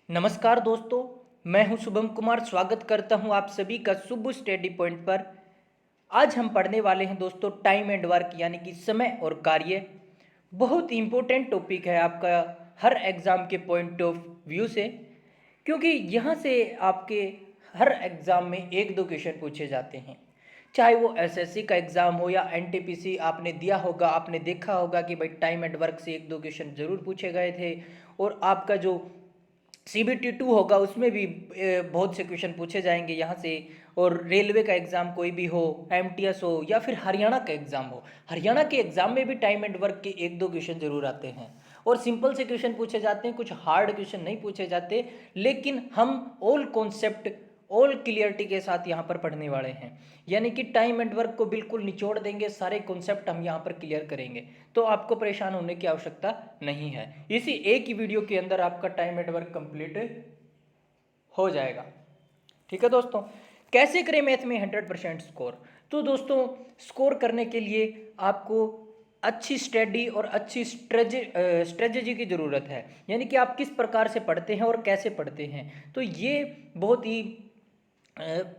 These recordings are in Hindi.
नमस्कार दोस्तों, मैं हूं शुभम कुमार। स्वागत करता हूं आप सभी का शुभ स्टडी पॉइंट पर। आज हम पढ़ने वाले हैं दोस्तों टाइम एंड वर्क यानी कि समय और कार्य। बहुत इंपॉर्टेंट टॉपिक है आपका हर एग्ज़ाम के पॉइंट ऑफ व्यू से, क्योंकि यहाँ से आपके हर एग्ज़ाम में एक दो क्वेश्चन पूछे जाते हैं। चाहे वो एसएससी का एग्ज़ाम हो या एनटीपीसी, आपने दिया होगा, आपने देखा होगा कि भाई टाइम एंड वर्क से एक दो क्वेश्चन ज़रूर पूछे गए थे। और आपका जो CBT 2 होगा उसमें भी बहुत से क्वेश्चन पूछे जाएंगे यहाँ से। और रेलवे का एग्ज़ाम कोई भी हो, MTS हो या फिर हरियाणा का एग्ज़ाम हो, हरियाणा के एग्ज़ाम में भी टाइम एंड वर्क के एक दो क्वेश्चन ज़रूर आते हैं। और सिंपल से क्वेश्चन पूछे जाते हैं, कुछ हार्ड क्वेश्चन नहीं पूछे जाते। लेकिन हम ऑल कॉन्सेप्ट ऑल क्लियरिटी के साथ यहाँ पर पढ़ने वाले हैं, यानी कि टाइम एंड वर्क को बिल्कुल निचोड़ देंगे, सारे कॉन्सेप्ट हम यहाँ पर क्लियर करेंगे। तो आपको परेशान होने की आवश्यकता नहीं है। इसी एक ही वीडियो के अंदर आपका टाइम एंड वर्क कंप्लीट हो जाएगा। ठीक है दोस्तों, कैसे करें मैथ में 100% स्कोर? तो दोस्तों, स्कोर करने के लिए आपको अच्छी स्टडी और अच्छी स्ट्रेटजी की ज़रूरत है, यानी कि आप किस प्रकार से पढ़ते हैं और कैसे पढ़ते हैं। तो ये बहुत ही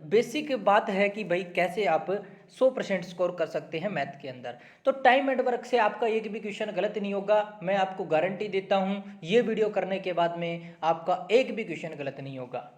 बेसिक बात है कि भाई कैसे आप 100% स्कोर कर सकते हैं मैथ के अंदर। तो टाइम एंड वर्क से आपका एक भी क्वेश्चन गलत नहीं होगा, मैं आपको गारंटी देता हूँ। ये वीडियो करने के बाद में आपका एक भी क्वेश्चन गलत नहीं होगा।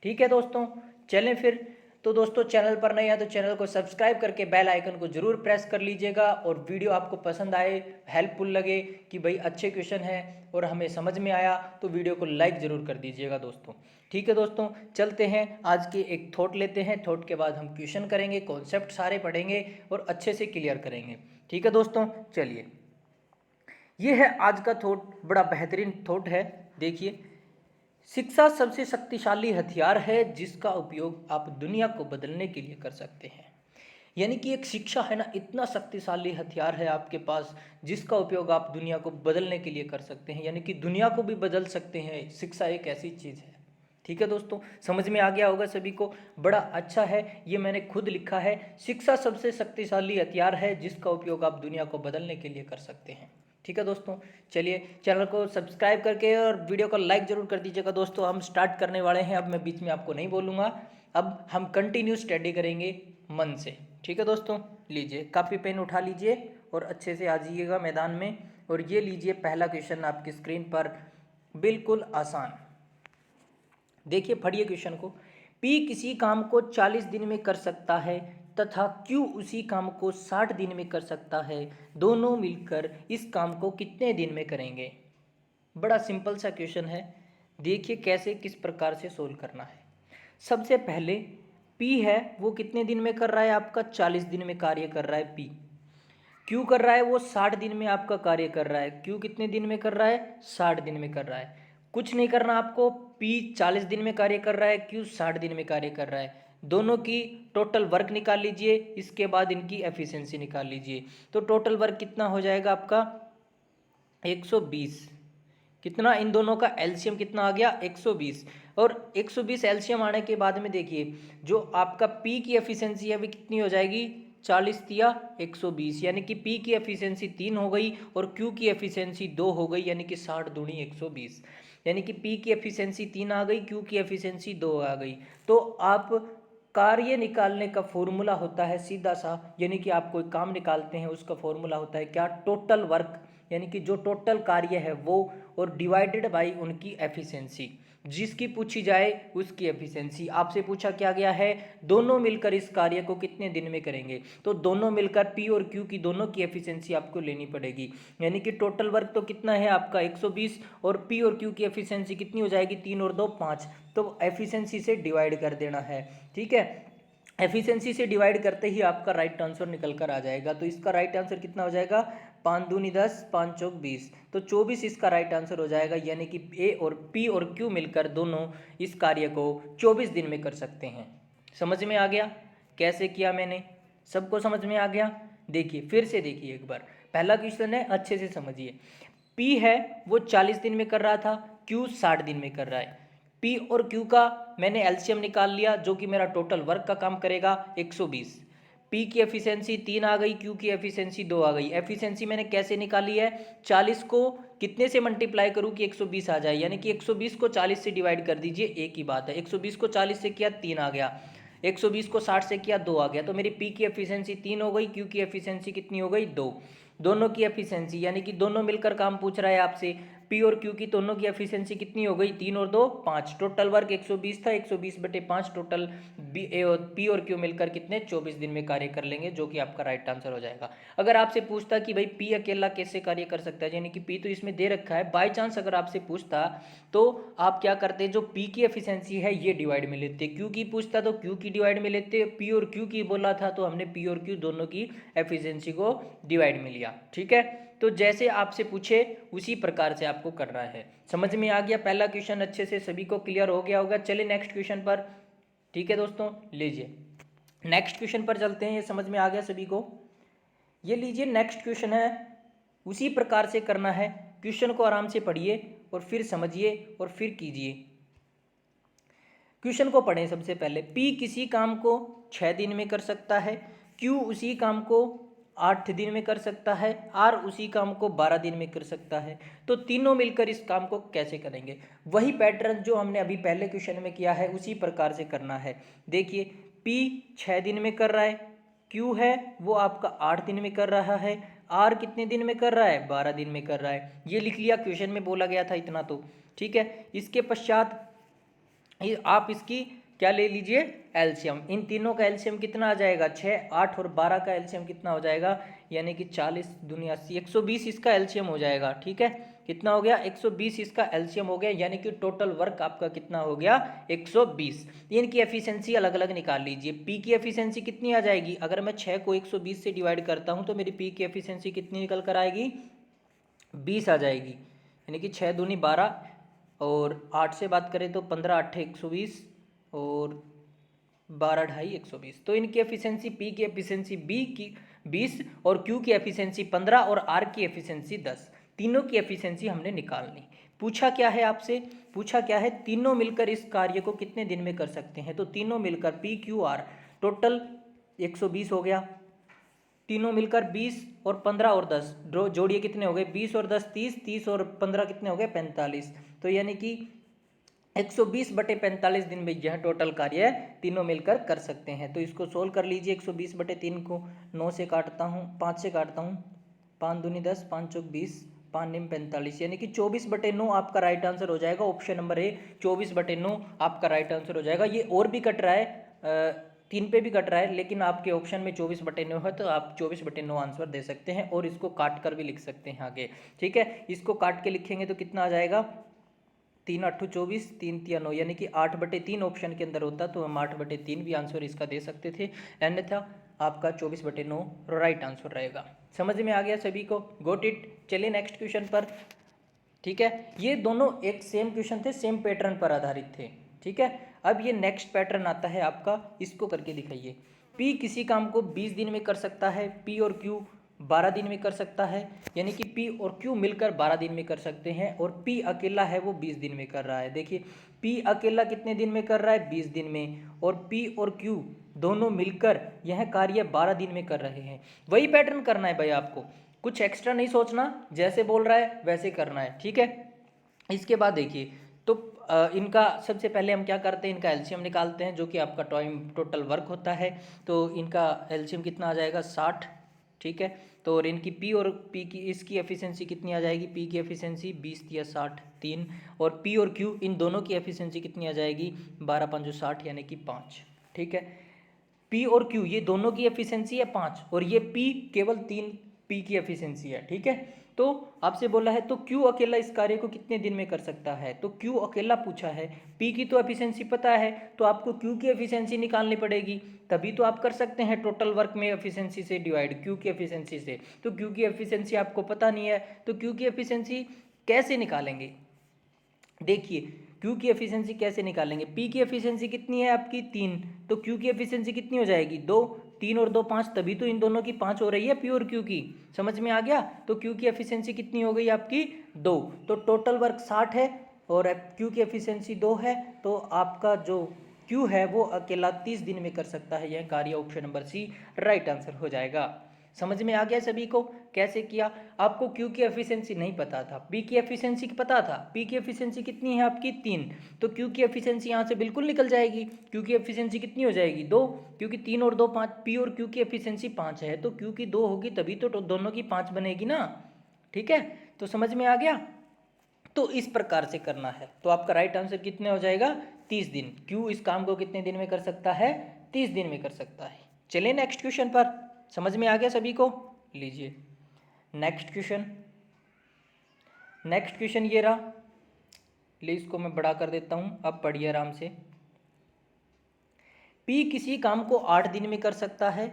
ठीक है दोस्तों, चलें फिर। तो दोस्तों, चैनल पर नए हैं तो चैनल को सब्सक्राइब करके बेल आइकन को जरूर प्रेस कर लीजिएगा। और वीडियो आपको पसंद आए, हेल्पफुल लगे कि भाई अच्छे क्वेश्चन हैं और हमें समझ में आया, तो वीडियो को लाइक ज़रूर कर दीजिएगा दोस्तों। ठीक है दोस्तों, चलते हैं। आज के एक थॉट लेते हैं, थॉट के बाद हम क्वेश्चन करेंगे, कॉन्सेप्ट सारे पढ़ेंगे और अच्छे से क्लियर करेंगे। ठीक है दोस्तों, चलिए। ये है आज का थॉट, बड़ा बेहतरीन थॉट है। देखिए, शिक्षा सबसे शक्तिशाली हथियार है जिसका उपयोग आप दुनिया को बदलने के लिए कर सकते हैं। यानी कि एक शिक्षा है ना, इतना शक्तिशाली हथियार है आपके पास जिसका उपयोग आप दुनिया को बदलने के लिए कर सकते हैं, यानी कि दुनिया को भी बदल सकते हैं। शिक्षा एक ऐसी चीज़ है। ठीक है दोस्तों, समझ में आ गया होगा सभी को। बड़ा अच्छा है, ये मैंने खुद लिखा है। शिक्षा सबसे शक्तिशाली हथियार है जिसका उपयोग आप दुनिया को बदलने के लिए कर सकते हैं। ठीक है दोस्तों, चलिए चैनल को सब्सक्राइब करके और वीडियो को लाइक ज़रूर कर दीजिएगा दोस्तों। हम स्टार्ट करने वाले हैं। अब मैं बीच में आपको नहीं बोलूँगा, अब हम कंटिन्यू स्टडी करेंगे मन से। ठीक है दोस्तों, लीजिए कापी पेन उठा लीजिए और अच्छे से आ जाइएगा मैदान में। और ये लीजिए पहला क्वेश्चन आपकी स्क्रीन पर, बिल्कुल आसान। देखिए, पढ़िए क्वेश्चन को। P किसी काम को 40 दिन में कर सकता है तथा Q उसी काम को 60 दिन में कर सकता है। दोनों मिलकर इस काम को कितने दिन में करेंगे? बड़ा सिंपल सा क्वेश्चन है। देखिए कैसे किस प्रकार से सोल्व करना है। सबसे पहले P है वो कितने दिन में कर रहा है? आपका 40 दिन में कार्य कर रहा है P। Q कर रहा है वो 60 दिन में आपका कार्य कर रहा है। Q कितने दिन में कर रहा है? 60 दिन में कर रहा है। कुछ नहीं करना आपको। P 40 दिन में कार्य कर रहा है, Q 60 दिन में कार्य कर रहा है। दोनों की टोटल वर्क निकाल लीजिए, इसके बाद इनकी एफिशिएंसी निकाल लीजिए। तो टोटल वर्क कितना हो जाएगा आपका? 120। कितना? इन दोनों का एलसीएम कितना आ गया? 120। और 120 एलसीएम आने के बाद में देखिए, जो आपका पी की एफिशिएंसी है वो कितनी हो जाएगी? 40 या 120, यानी कि पी की एफिशिएंसी 3 हो गई और क्यू की एफिशिएंसी 2 हो गई, यानी कि 60 दूनी 120। यानी कि पी की एफिशिएंसी 3 आ गई, क्यू की एफिशिएंसी 2 आ गई। तो आप कार्य निकालने का फॉर्मूला होता है सीधा सा, यानी कि आप कोई काम निकालते हैं उसका फॉर्मूला होता है क्या? टोटल वर्क, यानी कि जो टोटल कार्य है वो, और डिवाइडेड बाय उनकी एफिशिएंसी। जिसकी पूछी जाए उसकी एफिशिएंसी। आपसे पूछा क्या गया है? दोनों मिलकर इस कार्य को कितने दिन में करेंगे? तो दोनों मिलकर पी और क्यू की दोनों की एफिशिएंसी आपको लेनी पड़ेगी। यानी कि टोटल वर्क तो कितना है आपका? 120, और पी और क्यू की एफिशिएंसी कितनी हो जाएगी? 3 और 2 5। तो एफिशिएंसी से डिवाइड कर देना है। ठीक है, एफिशिएंसी से डिवाइड करते ही आपका राइट आंसर निकल कर आ जाएगा। तो इसका राइट आंसर कितना हो जाएगा? 5 दूनी 10, 5 चौक 20, तो 24 इसका राइट आंसर हो जाएगा। यानी कि ए और पी और क्यू मिलकर दोनों इस कार्य को 24 दिन में कर सकते हैं। समझ में आ गया कैसे किया मैंने? सबको समझ में आ गया? देखिए फिर से देखिए एक बार, पहला क्वेश्चन है, अच्छे से समझिए। पी है वो 40 दिन में कर रहा था, क्यू 60 दिन में कर रहा है। पी और क्यू का मैंने एलसीएम निकाल लिया, जो कि मेरा टोटल वर्क का काम करेगा 120। पी की एफिशिएंसी 3 आ गई, क्यू की एफिशिएंसी 2 आ गई। एफिशिएंसी मैंने कैसे निकाली है? 40 को कितने से मल्टीप्लाई करूँ कि 120 आ जाए, यानी कि 120 को 40 से डिवाइड कर दीजिए, एक ही बात है। 120 को 40 से किया 3 आ गया, 120 को 60 से किया 2 आ गया, तो मेरी पी की एफिशिएंसी 3 हो गई, क्यू की एफिशिएंसी कितनी हो गई 2। दोनों की एफिशिएंसी यानी कि दोनों मिलकर काम पूछ रहा है आपसे, पी और क्यू की दोनों की एफिशिएंसी कितनी हो गई 3 और 2 5। टोटल वर्क 120 था, 120/5 टोटल पी और क्यू मिलकर कितने 24 दिन में कार्य कर लेंगे, जो कि आपका राइट आंसर हो जाएगा। अगर आपसे पूछता कि भाई पी अकेला कैसे कार्य कर सकता है, यानी कि पी तो इसमें दे रखा है, बाई चांस अगर आपसे पूछता तो आप क्या करते, जो पी की एफिशिएंसी है ये डिवाइड में लेते, क्यू की पूछता तो क्यू की डिवाइड में लेते, पी और क्यू की बोला था तो हमने पी और क्यू दोनों की एफिशिएंसी को डिवाइड में लिया। ठीक है, तो जैसे आपसे पूछे उसी प्रकार से आपको करना है। समझ में आ गया? पहला क्वेश्चन अच्छे से सभी को क्लियर हो गया होगा। चलिए नेक्स्ट क्वेश्चन पर। ठीक है दोस्तों, लीजिए नेक्स्ट क्वेश्चन पर चलते हैं। ये समझ में आ गया सभी को? ये लीजिए नेक्स्ट क्वेश्चन है, उसी प्रकार से करना है। क्वेश्चन को आराम से पढ़िए और फिर समझिए और फिर कीजिए। क्वेश्चन को पढ़ें सबसे पहले। पी किसी काम को 6 दिन में कर सकता है, क्यू उसी काम को 8 दिन में कर सकता है, आर उसी काम को 12 दिन में कर सकता है, तो तीनों मिलकर इस काम को कैसे करेंगे? वही पैटर्न जो हमने अभी पहले क्वेश्चन में किया है उसी प्रकार से करना है। देखिए पी 6 दिन में कर रहा है, क्यू है वो आपका 8 दिन में कर रहा है, आर कितने दिन में कर रहा है 12 दिन में कर रहा है। ये लिख लिया, क्वेश्चन में बोला गया था इतना तो। ठीक है, इसके पश्चात आप इसकी क्या ले लीजिए एलसीएम। इन तीनों का एलसीएम कितना आ जाएगा 6, 8 और 12 का एलसीएम कितना हो जाएगा, यानी कि 40 दूनी 80, 120 इसका एलसीएम हो जाएगा। ठीक है, कितना हो गया 120 इसका एलसीएम हो गया, यानी कि टोटल वर्क आपका कितना हो गया 120। इनकी एफिशिएंसी अलग अलग निकाल लीजिए। पी की एफिशिएंसी कितनी आ जाएगी, अगर मैं 6 को 120 से डिवाइड करता हूँ तो मेरी पी की एफिशिएंसी कितनी निकल कर आएगी 20 आ जाएगी, यानी कि 6 दूनी 12 और 8 से बात करें तो 15 8 120 और 12 ढाई 120। तो इनकी एफिशिएंसी पी की एफिशिएंसी बी की 20 और क्यू की एफिशिएंसी 15 और आर की एफिशिएंसी 10। तीनों की एफिशिएंसी हमने निकालनी। पूछा क्या है आपसे, पूछा क्या है तीनों मिलकर इस कार्य को कितने दिन में कर सकते हैं, तो तीनों मिलकर पी क्यू आर टोटल 120 हो गया, तीनों मिलकर 20 और 15 और 10 जोड़िए कितने हो गए 20 और 10 30, 30 और 15 कितने हो गए 45। तो यानी कि 120/45 दिन में यह टोटल कार्य तीनों मिलकर कर सकते हैं। तो इसको सोल्व कर लीजिए। 120/3 को 9 से काटता हूँ, 5 से काटता हूँ, 5 दूनी 10, 5 चौक 20, 5 निम 45, यानी कि 24/9 आपका राइट आंसर हो जाएगा। ऑप्शन नंबर ए 24/9 आपका राइट आंसर हो जाएगा। ये और भी कट रहा है, 3 पे भी कट रहा है, लेकिन आपके ऑप्शन में 24/9 है तो आप 24/9 आंसर दे सकते हैं और इसको काट कर भी लिख सकते हैं आगे। ठीक है, इसको काट के लिखेंगे तो कितना आ जाएगा 3 8 24, 3 3 9, यानी कि 8/3 ऑप्शन के अंदर होता तो हम 8/3 भी आंसर इसका दे सकते थे, अन्यथा आपका 24/9 राइट आंसर रहेगा। समझ में आ गया सभी को? Got it. चलिए नेक्स्ट क्वेश्चन पर। ठीक है, ये दोनों एक सेम क्वेश्चन थे, सेम पैटर्न पर आधारित थे। ठीक है, अब ये नेक्स्ट पैटर्न आता है आपका, इसको करके दिखाइए। पी किसी काम को 20 दिन में कर सकता है, पी और क्यू 12 दिन में कर सकता है, यानी कि पी और क्यू मिलकर 12 दिन में कर सकते हैं और पी अकेला है वो 20 दिन में कर रहा है। देखिए पी अकेला कितने दिन में कर रहा है 20 दिन में, और पी और क्यू दोनों मिलकर यह कार्य 12 दिन में कर रहे हैं। वही पैटर्न करना है भाई आपको, कुछ एक्स्ट्रा नहीं सोचना, जैसे बोल रहा है वैसे करना है। ठीक है, इसके बाद देखिए तो इनका सबसे पहले हम क्या करते हैं, इनका एलसीएम निकालते हैं, जो कि आपका टोटल वर्क होता है। तो इनका एलसीएम कितना आ जाएगा 60। ठीक है, तो और इनकी पी और पी की इसकी एफिशिएंसी कितनी आ जाएगी, पी की एफिशिएंसी 20 या 60 3, और पी और क्यू इन दोनों की एफिशिएंसी कितनी आ जाएगी 12 5 60, यानी कि 5। ठीक है, पी और क्यू ये दोनों की एफिशिएंसी है 5 और ये पी केवल 3 पी की एफिशिएंसी है। ठीक है, तो आपसे बोला है तो क्यू अकेला इस कार्य को कितने दिन में कर सकता है, तो क्यू अकेला पूछा है, पी की तो एफिशिएंसी पता है तो आपको क्यू की एफिशिएंसी निकालनी पड़ेगी, तभी तो आप कर सकते हैं टोटल वर्क में एफिशिएंसी से डिवाइड क्यू की एफिशिएंसी से। तो क्यू की एफिशिएंसी आपको पता नहीं है तो क्यू की एफिशिएंसी कैसे निकालेंगे, देखिए क्यू की एफिशिएंसी कैसे निकालेंगे, पी की एफिशिएंसी कितनी है आपकी 3, तो क्यू की एफिशिएंसी कितनी हो जाएगी 2, 3 और 2 5, तभी तो इन दोनों की 5 हो रही है पी और क्यू की। समझ में आ गया? तो क्यू की एफिशिएंसी कितनी हो गई आपकी 2, तो टोटल वर्क 60 है और क्यू की एफिशिएंसी 2 है, तो आपका जो क्यू है वो अकेला 30 दिन में कर सकता है। यह कार्य option number C right answer हो जाएगा। समझ में आ गया सभी को कैसे किया? आपको क्यू की एफिशिएंसी नहीं पता था, पी की एफिशिएंसी पता था। पी की एफिशिएंसी कितनी है आपकी 3, तो क्यू की एफिशिएंसी यहाँ से बिल्कुल निकल जाएगी। क्यू की एफिशिएंसी कितनी हो जाएगी 2, क्योंकि 3 और 2 5, पी और क्यू की एफिशिएंसी 5 है, तो क्यू की 2 होगी तभी तो दोनों की 5 बनेगी ना। ठीक है, तो समझ में आ गया। तो इस प्रकार से करना है, तो आपका राइट आंसर कितने हो जाएगा 30 दिन। क्यू इस काम को कितने दिन में कर सकता है? 30 दिन में कर सकता है। चलिए नेक्स्ट क्वेश्चन पर, समझ में आ गया सभी को? लीजिए नेक्स्ट क्वेश्चन। नेक्स्ट क्वेश्चन ये रहा, ले इसको मैं बड़ा कर देता हूं, अब पढ़िए आराम से। पी किसी काम को 8 दिन में कर सकता है,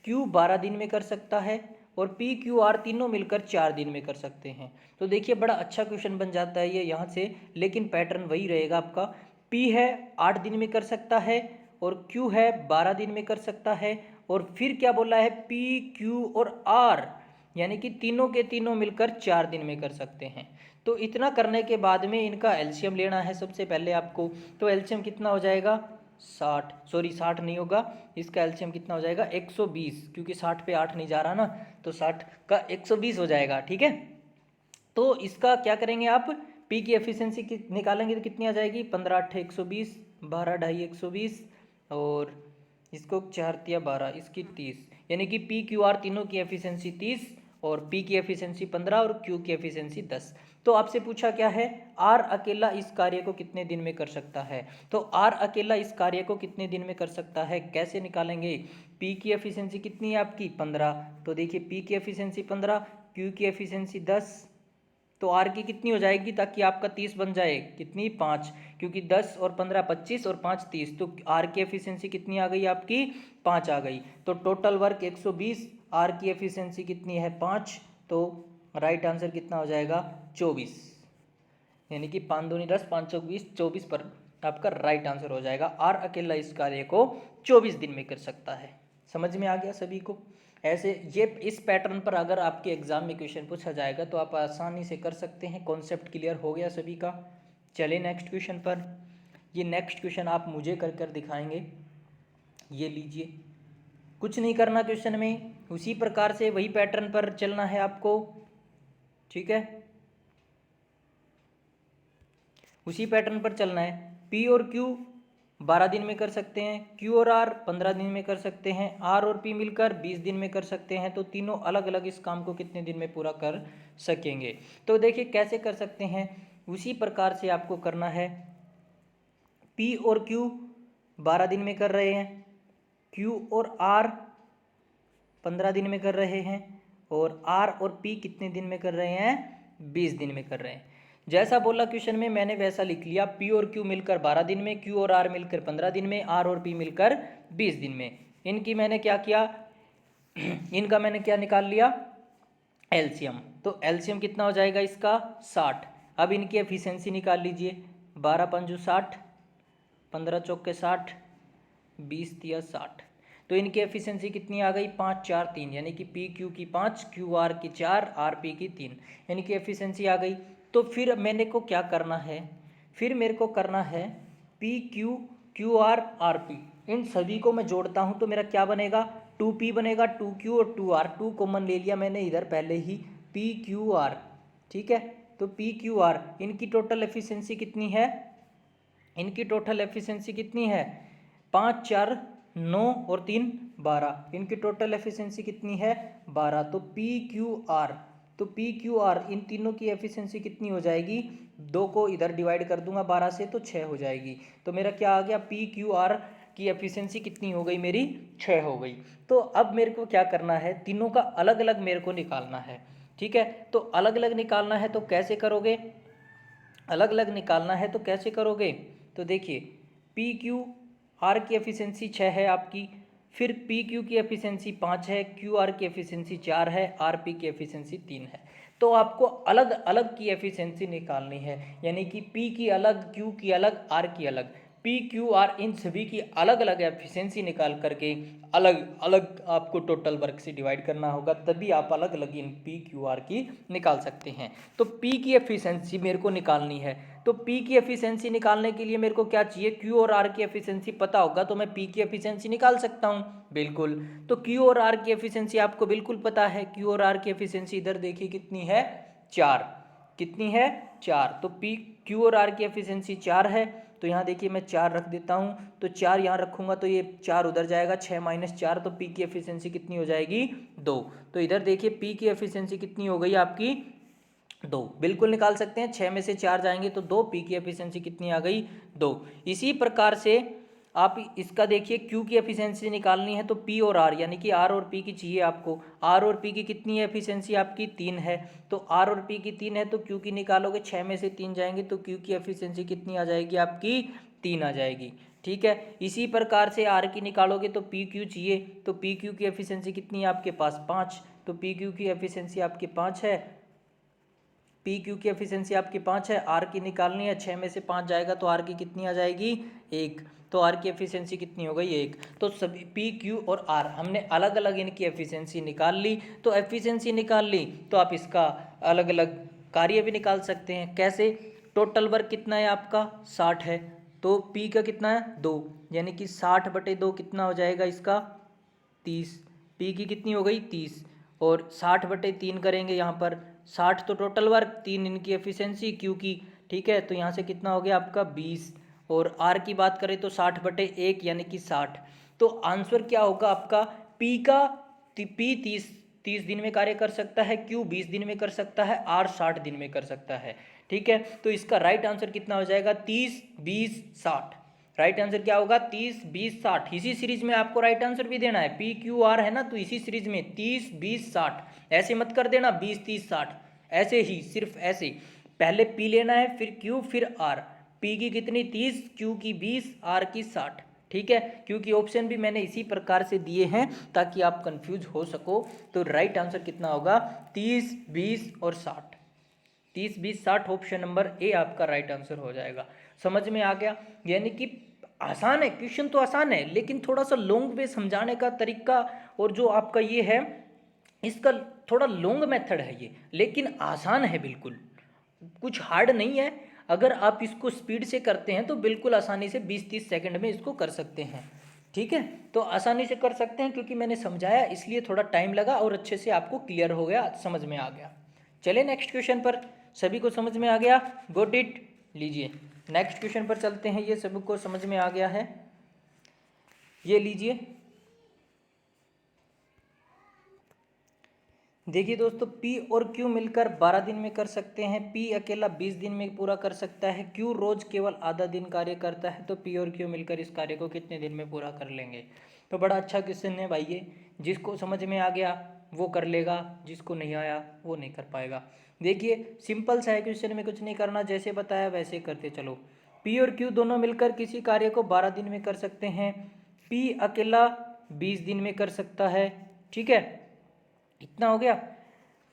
क्यू 12 दिन में कर सकता है और पी क्यू आर तीनों मिलकर 4 दिन में कर सकते हैं। तो देखिए बड़ा अच्छा क्वेश्चन बन जाता है ये यहाँ से, लेकिन पैटर्न वही रहेगा आपका। पी है 8 दिन में कर सकता है और क्यू है 12 दिन में कर सकता है, और फिर क्या बोला है पी क्यू और आर यानी कि तीनों के तीनों मिलकर 4 दिन में कर सकते हैं। तो इतना करने के बाद में इनका एलसीएम लेना है सबसे पहले आपको। तो एलसीएम कितना हो जाएगा 60, सॉरी 60 नहीं होगा, इसका एलसीएम कितना हो जाएगा 120, क्योंकि 60 पे 8 नहीं जा रहा ना, तो 60 का 120 हो जाएगा। ठीक है, तो इसका क्या करेंगे आप, पी की एफिशिएंसी निकालेंगे तो कितनी आ जाएगी 15 8 120, 12 ढाई 120 और इसको 4 तिया 12, इसकी 30, यानी कि पी क्यू आर तीनों की एफिशिएंसी 30 और पी की एफिशिएंसी 15 और क्यू की एफिशिएंसी 10। तो आपसे पूछा क्या है, आर अकेला इस कार्य को कितने दिन में कर सकता है। तो आर अकेला इस कार्य को कितने दिन में कर सकता है, कैसे निकालेंगे? पी की एफिशिएंसी कितनी है आपकी 15, तो देखिए पी की एफिशिएंसी 15, क्यू की एफिशिएंसी 10, तो आर की कितनी हो जाएगी ताकि आपका 30 बन जाए, कितनी 5, क्योंकि 10 और 15 25 और 5 30, तो आर की एफिशिएंसी कितनी आ गई आपकी 5 आ गई। तो टोटल वर्क 120, आर की एफिशिएंसी कितनी है 5, तो राइट आंसर कितना हो जाएगा 24, यानी कि 5 दूनी 10 5 चौक 20, 24 पर आपका राइट आंसर हो जाएगा। आर अकेला इस कार्य को 24 दिन में कर सकता है। समझ में आ गया सभी को? ऐसे ये इस पैटर्न पर अगर आपके एग्जाम में क्वेश्चन पूछा जाएगा तो आप आसानी से कर सकते हैं। कॉन्सेप्ट क्लियर हो गया सभी का? चलिए नेक्स्ट क्वेश्चन पर। ये नेक्स्ट क्वेश्चन आप मुझे कर कर दिखाएंगे। ये लीजिए, कुछ नहीं करना क्वेश्चन में, उसी प्रकार से वही पैटर्न पर चलना है आपको। ठीक है, उसी पैटर्न पर चलना है। पी और क्यू 12 दिन में कर सकते हैं, क्यू और आर 15 दिन में कर सकते हैं, आर और पी मिलकर 20 दिन में कर सकते हैं। तो तीनों अलग अलग इस काम को कितने दिन में पूरा कर सकेंगे। तो देखिए कैसे कर सकते हैं, उसी प्रकार से आपको करना है। पी और क्यू 12 दिन में कर रहे हैं, क्यू और आर 15 दिन में कर रहे हैं, और आर और पी कितने दिन में कर रहे हैं 20 दिन में कर रहे हैं। जैसा बोला क्वेश्चन में मैंने वैसा लिख लिया, पी और क्यू मिलकर 12 दिन में, क्यू और आर मिलकर 15 दिन में, आर और पी मिलकर 20 दिन में। इनकी मैंने क्या किया इनका मैंने क्या निकाल लिया एलसीएम। तो एलसीएम कितना हो जाएगा इसका 60। अब इनकी एफिशिएंसी निकाल लीजिए, 12 पंजू 60, 15 चौके 60, 20 तिया 60। तो इनकी एफिशिएंसी कितनी आ गई 5 4 3, यानी कि पी क्यू की 5, क्यू आर की 4, आर पी की 3, यानी कि एफिशिएंसी आ गई। तो फिर मैंने को क्या करना है, फिर मेरे को करना है P Q Q R R P, इन सभी को मैं जोड़ता हूँ तो मेरा क्या बनेगा 2p बनेगा, 2q और 2r, 2 कॉमन ले लिया मैंने इधर पहले ही, पी क्यू आर। ठीक है, तो पी क्यू आर इनकी टोटल एफिशिएंसी कितनी है, इनकी टोटल एफिशिएंसी कितनी है 5 4 9 और 3 12, इनकी टोटल एफिशिएंसी कितनी है 12। तो पी क्यू आर, तो पी क्यू आर इन तीनों की एफिशिएंसी कितनी हो जाएगी, 2 को इधर डिवाइड कर दूंगा 12 से तो 6 हो जाएगी। तो मेरा क्या आ गया पी क्यू आर की एफिशिएंसी कितनी हो गई मेरी 6 हो गई। तो अब मेरे को क्या करना है, तीनों का अलग अलग मेरे को निकालना है। ठीक है, तो अलग अलग निकालना है तो कैसे करोगे, अलग अलग निकालना है तो कैसे करोगे, तो देखिए पी क्यू आर की एफिशिएंसी 6 है आपकी, फिर पी क्यू की एफिशिएंसी 5 है, क्यू आर की एफिशिएंसी 4 है, आर पी की एफिशिएंसी 3 है। तो आपको अलग अलग की एफिशिएंसी निकालनी है, यानी कि पी की अलग, क्यू की अलग, आर की अलग। पी क्यू आर इन सभी की अलग अलग एफिशिएंसी निकाल करके अलग अलग आपको टोटल वर्क से डिवाइड करना होगा, तभी आप अलग अलग इन पी क्यू आर की निकाल सकते हैं। तो पी की एफिशिएंसी मेरे को निकालनी है, तो पी की एफिशिएंसी निकालने के लिए मेरे को क्या चाहिए, क्यू और आर की एफिशिएंसी पता होगा तो मैं पी की एफिशिएंसी निकाल सकता हूँ, बिल्कुल। तो क्यू और आर की एफिशिएंसी आपको बिल्कुल पता है, क्यू और आर की एफिशिएंसी इधर देखिए कितनी है, 4। कितनी है, 4। तो पी क्यू और आर की एफिशिएंसी 4 है, तो यहाँ देखिए मैं 4 रख देता हूँ, तो 4 यहाँ रखूँगा तो ये 4 उधर जाएगा, 6 माइनस 4, तो पी की एफिशिएंसी कितनी हो जाएगी, 2। तो इधर देखिए पी की एफिशिएंसी कितनी हो गई आपकी, 2। बिल्कुल निकाल सकते हैं, 6 में से 4 जाएंगे तो 2, पी की एफिशिएंसी कितनी आ गई, 2। इसी प्रकार से आप इसका देखिए क्यू की एफिशिएंसी निकालनी है तो पी और आर यानी कि आर और पी की चाहिए आपको। आर और पी की कितनी है एफिशिएंसी आपकी, 3 है, तो आर और पी की 3 है तो क्यू की निकालोगे, 6 में से 3 जाएंगे तो क्यू की एफिशिएंसी कितनी आ जाएगी आपकी, 3 आ जाएगी, ठीक है। इसी प्रकार से आर की निकालोगे तो पी क्यू चाहिए, तो पी क्यू की एफिशिएंसी कितनी है आपके पास, 5, तो पी क्यू की एफिशिएंसी आपकी 5 है, पी क्यू की एफिशिएंसी आपकी 5 है। आर की निकालनी है, 6 में से 5 जाएगा तो आर की कितनी आ जाएगी, 1, तो आर की एफिशिएंसी कितनी हो गई, 1। तो सभी पी क्यू और आर हमने अलग अलग इनकी एफिशिएंसी निकाल ली। तो एफिशिएंसी निकाल ली तो आप इसका अलग अलग कार्य भी निकाल सकते हैं। कैसे, टोटल वर्क कितना है आपका, 60 है, तो पी का कितना है, 2, यानी कि 60/2 कितना हो जाएगा इसका, 30। पी की कितनी हो गई, 30, और 60/3 करेंगे यहाँ पर, 60 तो टोटल वर्क, 3 इनकी एफिशिएंसी क्यू की, ठीक है। तो यहाँ से कितना हो गया आपका 20, और आर की बात करें तो 60/1 यानी कि 60। तो आंसर क्या होगा आपका, पी का पी 30 दिन में कार्य कर सकता है, क्यू 20 दिन में कर सकता है, आर 60 दिन में कर सकता है, ठीक है। तो इसका राइट आंसर कितना हो जाएगा, 30, 20, 60। राइट आंसर क्या होगा, 30, 20, 60। इसी सीरीज में आपको राइट आंसर भी देना है, पी क्यू आर है ना, तो इसी सीरीज में 30, 20, 60, ऐसे मत कर देना 20, 30, 60, ऐसे ही सिर्फ ऐसे, पहले पी लेना है फिर क्यू फिर आर। पी की कितनी, 30, क्यू की 20, आर की 60, ठीक है। क्योंकि ऑप्शन भी मैंने इसी प्रकार से दिए हैं ताकि आप कंफ्यूज हो सको। तो राइट आंसर कितना होगा, 30, 20 और 60, 30, 20, 60, ऑप्शन नंबर ए आपका राइट आंसर हो जाएगा। समझ में आ गया, यानी कि आसान है, क्वेश्चन तो आसान है लेकिन थोड़ा सा लॉन्ग वे समझाने का तरीका, और जो आपका ये है इसका थोड़ा लॉन्ग मेथड है ये, लेकिन आसान है बिल्कुल, कुछ हार्ड नहीं है। अगर आप इसको स्पीड से करते हैं तो बिल्कुल आसानी से 20-30 सेकंड में इसको कर सकते हैं, ठीक है। तो आसानी से कर सकते हैं क्योंकि मैंने समझाया इसलिए थोड़ा टाइम लगा और अच्छे से आपको क्लियर हो गया, समझ में आ गया। चलिए नेक्स्ट क्वेश्चन पर, सभी को समझ में आ गया, गोट इट। लीजिए नेक्स्ट क्वेश्चन पर चलते हैं, ये सभी को समझ में आ गया है, ये लीजिए। देखिए दोस्तों, P और Q मिलकर 12 दिन में कर सकते हैं, P अकेला 20 दिन में पूरा कर सकता है, Q रोज केवल आधा दिन कार्य करता है, तो P और Q मिलकर इस कार्य को कितने दिन में पूरा कर लेंगे। तो बड़ा अच्छा क्वेश्चन है भाई ये, जिसको समझ में आ गया वो कर लेगा, जिसको नहीं आया वो नहीं कर पाएगा। देखिए सिंपल सा है क्वेश्चन, में कुछ नहीं करना, जैसे बताया वैसे करते चलो। P और Q दोनों मिलकर किसी कार्य को 12 दिन में कर सकते हैं, P अकेला 20 दिन में कर सकता है, ठीक है, इतना हो गया।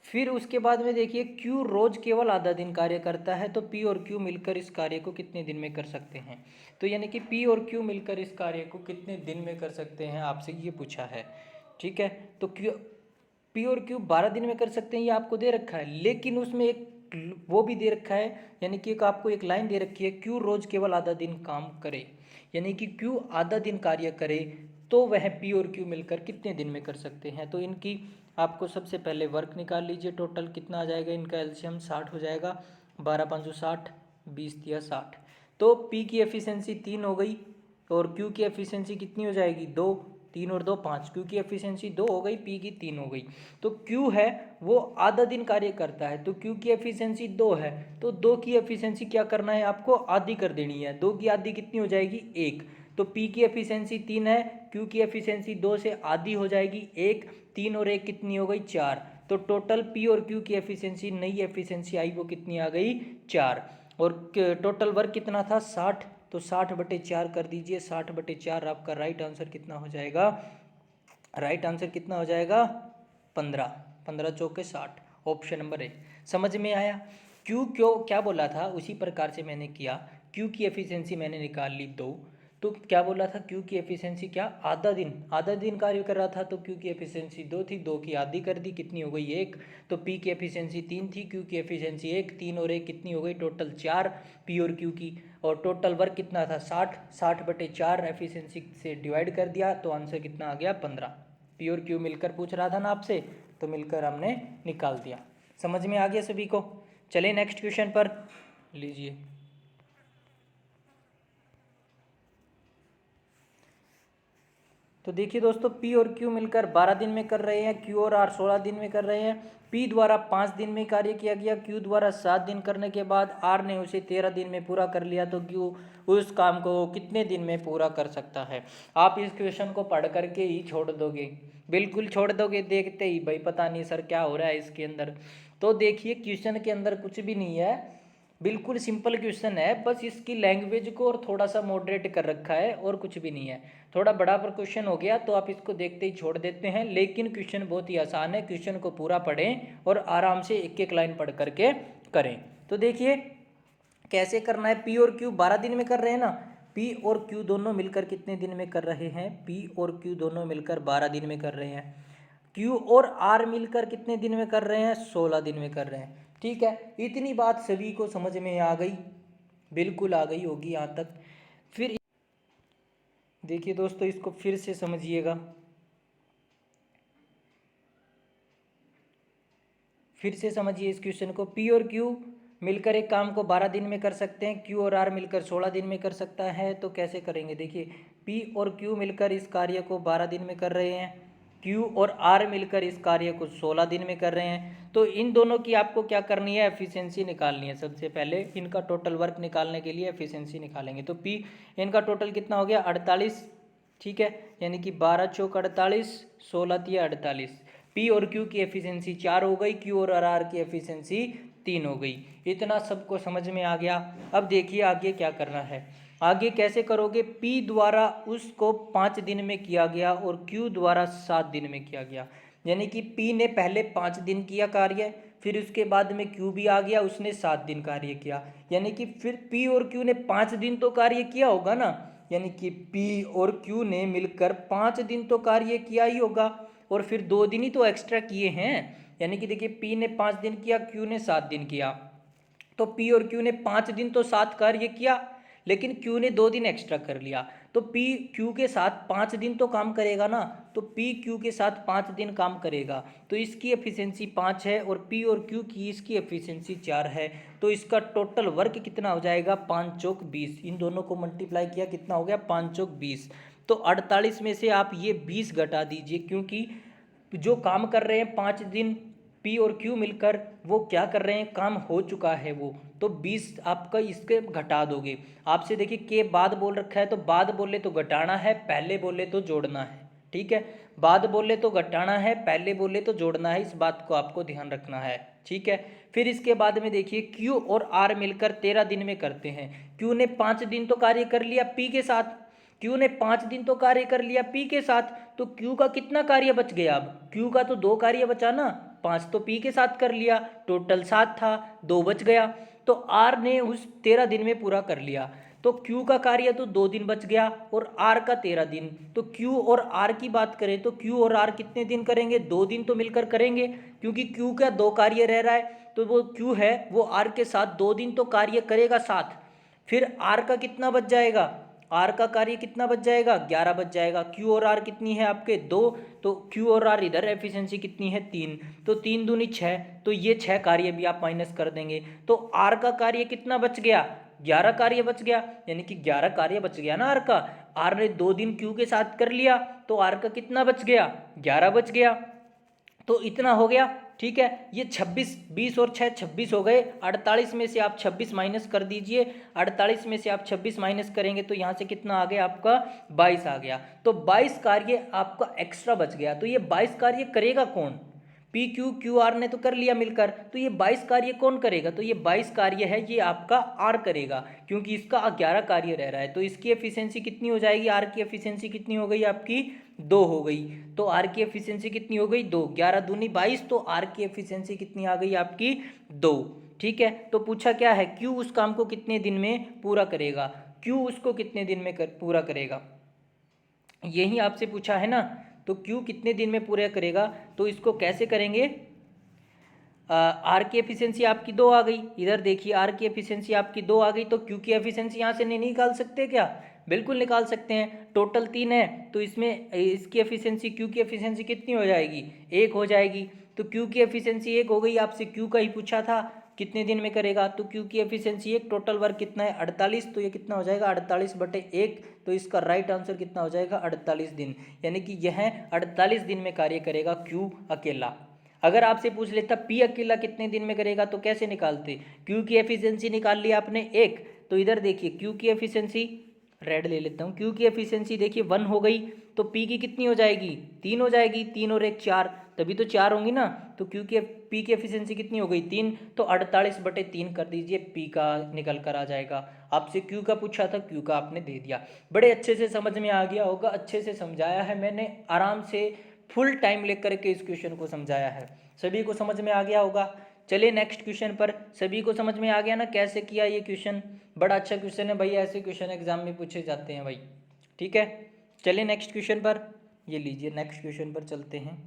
फिर उसके बाद में देखिए क्यू रोज केवल आधा दिन कार्य करता है, तो पी और क्यू मिलकर इस कार्य को कितने दिन में कर सकते हैं। तो यानी कि पी और क्यू मिलकर इस कार्य को कितने दिन में कर सकते हैं, आपसे ये पूछा है, ठीक है। तो क्यू पी और क्यू 12 दिन में कर सकते हैं, ये आपको दे रखा है, लेकिन उसमें एक वो भी दे रखा है, यानी कि एक आपको एक लाइन दे रखी है, क्यू रोज केवल आधा दिन काम करे, यानी कि क्यू आधा दिन कार्य करे तो वह पी और क्यू मिलकर कितने दिन में कर सकते हैं। तो इनकी आपको सबसे पहले वर्क निकाल लीजिए, टोटल कितना आ जाएगा, इनका एलसीएम 60 हो जाएगा, 12 5 60, 20 दिया 60। तो पी की एफिशिएंसी 3 हो गई और क्यू की एफिशिएंसी कितनी हो जाएगी, 2, 3 और 2 5, क्यू की एफिशिएंसी 2 हो गई, पी की 3 हो गई। तो क्यू है वो आधा दिन कार्य करता है, तो क्यू की एफिशिएंसी 2 है, तो 2 की एफिशिएंसी क्या करना है आपको, आधी कर देनी है, 2 की आधी कितनी हो जाएगी, 1। तो P की एफिशिएंसी 3 है, Q की एफिशिएंसी 2 से आधी हो जाएगी 1, 3 और 1 कितनी हो गई, 4। तो टोटल P और Q की एफिशिएंसी, नई एफिशिएंसी आई वो कितनी आ गई, 4। और टोटल वर्क कितना था, 60, तो 60/4 कर दीजिए, 60/4 आपका राइट आंसर कितना हो जाएगा, राइट आंसर कितना हो जाएगा, 15, 15 चौके 60, ऑप्शन नंबर ए। समझ में आया। क्यू क्यों क्या बोला था उसी प्रकार से मैंने किया। क्यू की एफिशिएंसी मैंने निकाल ली 2। तो क्या बोला था, क्यू की एफिशिएंसी क्या, आधा दिन कार्य कर रहा था, तो क्यू की एफिशिएंसी 2 थी, 2 की आधी कर दी, कितनी हो गई 1। तो पी की एफिशिएंसी 3 थी, क्यू की एफिशिएंसी 1, 3 और 1 कितनी हो गई टोटल 4 पी और क्यू की। और टोटल वर्क कितना था 60/4 एफिशिएंसी से डिवाइड कर दिया तो आंसर कितना आ गया 15। पी और क्यू मिलकर पूछ रहा था ना आपसे, तो मिलकर हमने निकाल दिया। समझ में आ गया सभी को। चलिए नेक्स्ट क्वेश्चन पर लीजिए। तो देखिए दोस्तों, पी और क्यू मिलकर 12 दिन में कर रहे हैं, क्यू और आर 16 दिन में कर रहे हैं। पी द्वारा 5 दिन में कार्य किया गया, क्यू द्वारा 7 दिन करने के बाद आर ने उसे 13 दिन में पूरा कर लिया, तो क्यू उस काम को कितने दिन में पूरा कर सकता है। आप इस क्वेश्चन को पढ़ करके ही छोड़ दोगे, बिल्कुल छोड़ दोगे देखते ही, भाई पता नहीं सर क्या हो रहा है इसके अंदर। तो देखिए क्वेश्चन के अंदर कुछ भी नहीं है, बिल्कुल सिंपल क्वेश्चन है, बस इसकी लैंग्वेज को और थोड़ा सा मॉडरेट कर रखा है और कुछ भी नहीं है। थोड़ा बड़ा पर क्वेश्चन हो गया तो आप इसको देखते ही छोड़ देते हैं, लेकिन क्वेश्चन बहुत ही आसान है। क्वेश्चन को पूरा पढ़ें और आराम से एक एक लाइन पढ़ करके करें। तो देखिए कैसे करना है। पी और क्यू 12 दिन में कर रहे हैं ना, पी और क्यू दोनों मिलकर कितने दिन में कर रहे हैं, पी और क्यू दोनों मिलकर 12 दिन में कर रहे हैं। क्यू और आर मिलकर कितने दिन में कर रहे हैं, 16 दिन में कर रहे हैं। ठीक है, इतनी बात सभी को समझ में आ गई, बिल्कुल आ गई होगी यहाँ तक। फिर देखिए दोस्तों, इसको फिर से समझिएगा, फिर से समझिए इस क्वेश्चन को। पी और क्यू मिलकर एक काम को 12 दिन में कर सकते हैं, क्यू और आर मिलकर 16 दिन में कर सकता है। तो कैसे करेंगे, देखिए पी और क्यू मिलकर इस कार्य को 12 दिन में कर रहे हैं, क्यू और आर मिलकर इस कार्य को 16 दिन में कर रहे हैं। तो इन दोनों की आपको क्या करनी है, एफिशिएंसी निकालनी है। सबसे पहले इनका टोटल वर्क निकालने के लिए एफिशिएंसी निकालेंगे। तो पी इनका टोटल कितना हो गया 48, ठीक है, यानी कि 12 चौक 48, 16 तिया 48। पी और क्यू की एफिशिएंसी 4 हो गई, क्यू और आर की एफिशिएंसी 3 हो गई। इतना सबको समझ में आ गया। अब देखिए आगे क्या करना है, आगे कैसे करोगे। पी द्वारा उसको 5 दिन में किया गया और क्यू द्वारा 7 दिन में किया गया, यानी कि पी ने पहले 5 दिन किया कार्य, फिर उसके बाद में क्यू भी आ गया, उसने 7 दिन कार्य किया, यानी कि फिर पी और क्यू ने 5 दिन तो कार्य किया होगा ना, यानी कि पी और क्यू ने मिलकर 5 दिन तो कार्य किया ही होगा, और फिर 2 दिन ही तो एक्स्ट्रा किए हैं। यानी कि देखिए पी ने 5 दिन किया, क्यू ने 7 दिन किया, तो पी और क्यू ने 5 दिन तो 7 कार्य किया, लेकिन क्यू ने 2 दिन एक्स्ट्रा कर लिया। तो पी क्यू के साथ 5 दिन तो काम करेगा ना, तो पी क्यू के साथ 5 दिन काम करेगा, तो इसकी एफिशिएंसी 5 है, और पी और क्यू की इसकी एफिशिएंसी 4 है। तो इसका टोटल वर्क कितना हो जाएगा 5 चौक 20। इन दोनों को मल्टीप्लाई किया कितना हो गया 5 चौक 20। तो 48 में से आप ये 20 घटा दीजिए, क्योंकि जो काम कर रहे हैं 5 दिन पी और क्यू मिलकर, वो क्या कर रहे हैं, काम हो चुका है वो, तो 20 आपका इसके घटा दोगे। आपसे देखिए के बाद बोल रखा है, तो बाद बोले तो घटाना है, पहले बोले तो जोड़ना है। ठीक है, बाद बोले तो घटाना है, पहले बोले तो जोड़ना है, इस बात को आपको ध्यान रखना है। ठीक है, फिर इसके बाद में देखिए क्यू और आर मिलकर 13 दिन में करते हैं। क्यू ने 5 दिन तो कार्य कर लिया पी के साथ, क्यू ने 5 दिन तो कार्य कर लिया पी के साथ, तो क्यू का कितना कार्य बच गया, अब क्यू का तो 2 कार्य बचा ना, 5 तो पी के साथ कर लिया, टोटल 7 था, 2 बच गया। तो आर ने उस 13 दिन में पूरा कर लिया, तो क्यू का कार्य तो 2 दिन बच गया और आर का 13 दिन। तो क्यू और आर की बात करें तो क्यू और आर कितने दिन करेंगे, 2 दिन तो मिलकर करेंगे, क्योंकि क्यू का 2 कार्य रह रहा है, तो वो क्यू है वो आर के साथ 2 दिन तो कार्य करेगा साथ। फिर आर का कितना बच जाएगा, आर का कार्य कितना बच जाएगा 11 बच जाएगा। क्यू और आर कितनी है आपके 2, तो क्यू और आर इधर एफिशिएंसी कितनी है 3, तो 3 दूनी 6, तो ये 6 कार्य भी आप माइनस कर देंगे, तो आर का कार्य कितना बच गया 11 कार्य बच गया, यानी कि 11 कार्य बच गया ना आर का। आर ने 2 दिन क्यू के साथ कर लिया, तो आर का कितना बच गया 11 बच गया, तो इतना हो गया। ठीक है, ये 26, 20 और 6 26 हो गए। 48 में से आप 26 माइनस कर दीजिए, 48 में से आप 26 माइनस करेंगे तो यहाँ से कितना आ गया आपका 22 आ गया। तो 22 कार्य आपका एक्स्ट्रा बच गया। तो ये 22 कार्य करेगा कौन, पी क्यू क्यू आर ने तो कर लिया मिलकर, तो ये 22 कार्य कौन करेगा, तो ये 22 कार्य है ये आपका आर करेगा, क्योंकि इसका 11 कार्य रह रहा है। तो इसकी एफिशिएंसी कितनी हो जाएगी, आर की एफिशिएंसी कितनी हो गई आपकी 2 हो गई। तो आर की एफिशिएंसी कितनी हो गई 2, 11 दूनी 22, तो आर की एफिशिएंसी कितनी आ गई आपकी 2। ठीक है। तो पूछा क्या है, क्यू उस काम को कितने दिन में पूरा करेगा, क्यू उसको कितने दिन में पूरा करेगा, यही आपसे पूछा है ना। तो क्यू कितने दिन में पूरा करेगा, तो इसको कैसे करेंगे, आर की एफिशिएंसी आपकी 2 आ गई, इधर देखिए आर की एफिशिएंसी आपकी 2 आ गई, तो क्यू की एफिशिएंसी यहाँ से नहीं निकाल सकते क्या, बिल्कुल निकाल सकते हैं। टोटल 3 है तो इसमें इसकी एफिशिएंसी क्यू की एफिशिएंसी कितनी हो जाएगी, 1 हो जाएगी। तो क्यू की एफिशिएंसी 1 हो गई, आपसे क्यू का ही पूछा था कितने दिन में करेगा, तो क्यू की एफिशिएंसी 1, टोटल वर्क कितना है 48, तो ये कितना हो जाएगा 48/1, तो इसका राइट आंसर कितना हो जाएगा 48 दिन, यानी कि यह 48 दिन में कार्य करेगा क्यू अकेला। अगर आपसे पूछ लेता पी अकेला कितने दिन में करेगा तो कैसे निकालते, क्यू की एफिशिएंसी निकाल लिया आपने 1, तो इधर देखिए क्यू की एफिशिएंसी, रेड ले लेता हूँ, क्यू की एफिशिएंसी देखिए 1 हो गई, तो पी की कितनी हो जाएगी 3 हो जाएगी, 3 और 1 4, तभी तो 4 होंगी ना। तो क्यू की पी की एफिशिएंसी कितनी हो गई 3, तो 48/3 कर दीजिए, पी का निकल कर आ जाएगा। आपसे क्यू का पूछा था, क्यू का आपने दे दिया। बड़े अच्छे से समझ में आ गया होगा, अच्छे से समझाया है मैंने, आराम से फुल टाइम लेकर के इस क्वेश्चन को समझाया है, सभी को समझ में आ गया होगा। चलिए नेक्स्ट क्वेश्चन पर, सभी को समझ में आ गया ना कैसे किया ये क्वेश्चन, बड़ा अच्छा क्वेश्चन है भाई, ऐसे क्वेश्चन एग्जाम में पूछे जाते हैं भाई, ठीक है। चलिए नेक्स्ट क्वेश्चन पर, ये लीजिए नेक्स्ट क्वेश्चन पर चलते हैं।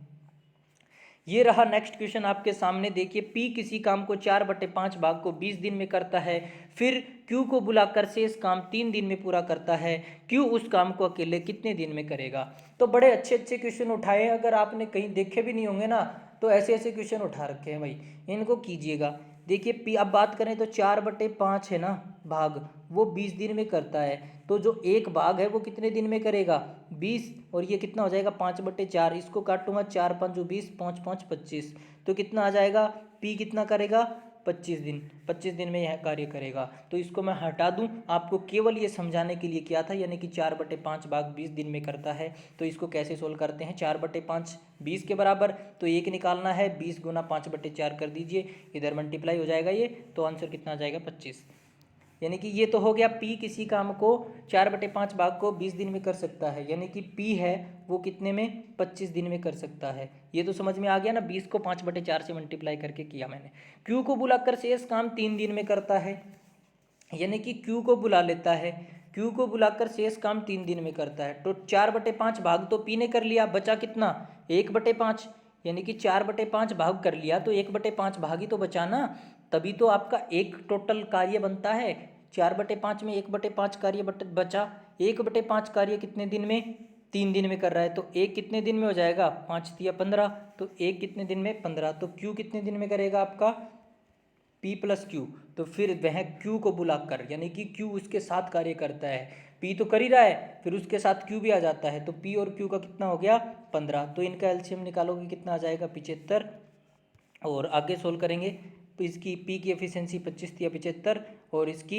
ये रहा नेक्स्ट क्वेश्चन आपके सामने, देखिए पी किसी काम को 4/5 भाग को 20 दिन में करता है, फिर क्यू को बुलाकर शेष काम 3 दिन में पूरा करता है, क्यू उस काम को अकेले कितने दिन में करेगा। तो बड़े अच्छे अच्छे क्वेश्चन उठाए, अगर आपने कहीं देखे भी नहीं होंगे ना तो ऐसे ऐसे क्वेश्चन उठा रखे हैं भाई, इनको कीजिएगा। देखिए पी, अब बात करें तो 4/5 है ना भाग, वो 20 दिन में करता है, तो जो एक भाग है वो कितने दिन में करेगा 20, और ये कितना हो जाएगा 5/4, इसको काटूंगा 4 5 20, 5 5 25, तो कितना आ जाएगा, पी कितना करेगा 25 दिन, 25 दिन में यह कार्य करेगा। तो इसको मैं हटा दूं, आपको केवल ये समझाने के लिए किया था, यानी कि 4/5 भाग 20 दिन में करता है। तो इसको कैसे सोल्व करते हैं, 4/5 20 के बराबर, तो 1 निकालना है, 20 गुना 5/4 कर दीजिए, इधर मल्टीप्लाई हो जाएगा ये, तो आंसर कितना आ जाएगा 25। यानी कि ये तो हो गया पी किसी काम को 4/5 भाग को 20 दिन में कर सकता है, यानी कि पी है वो कितने में 25 दिन में कर सकता है। ये तो समझ में आ गया ना, 20 को 5/4 से मल्टीप्लाई करके किया मैंने। क्यू को बुलाकर शेष काम 3 दिन में करता है, यानी कि क्यू को बुला लेता है, क्यू को बुलाकर शेष काम 3 दिन में करता है, तो 4/5 भाग तो पी ने कर लिया, बचा कितना 1/5, यानी कि 4/5 भाग कर लिया तो 1/5 भाग ही तो बचा ना, तभी तो आपका एक टोटल कार्य बनता है। 4/5 में 1/5 कार्य बचा, 1/5 कार्य कितने दिन में 3 दिन में कर रहा है, तो एक कितने दिन में हो जाएगा 5 या 15, तो एक कितने दिन में 15, तो क्यू कितने दिन में करेगा आपका P प्लस क्यू, तो फिर वह क्यू को बुलाकर, यानी कि क्यू उसके साथ कार्य करता है, पी तो कर ही रहा है फिर उसके साथ क्यू भी आ जाता है, तो पी और क्यू का कितना हो गया 15, तो इनका एलसीएम निकालोगे कितना आ जाएगा 75, और आगे सोल्व करेंगे तो इसकी पी की एफिशिएंसी 25 या 75, और इसकी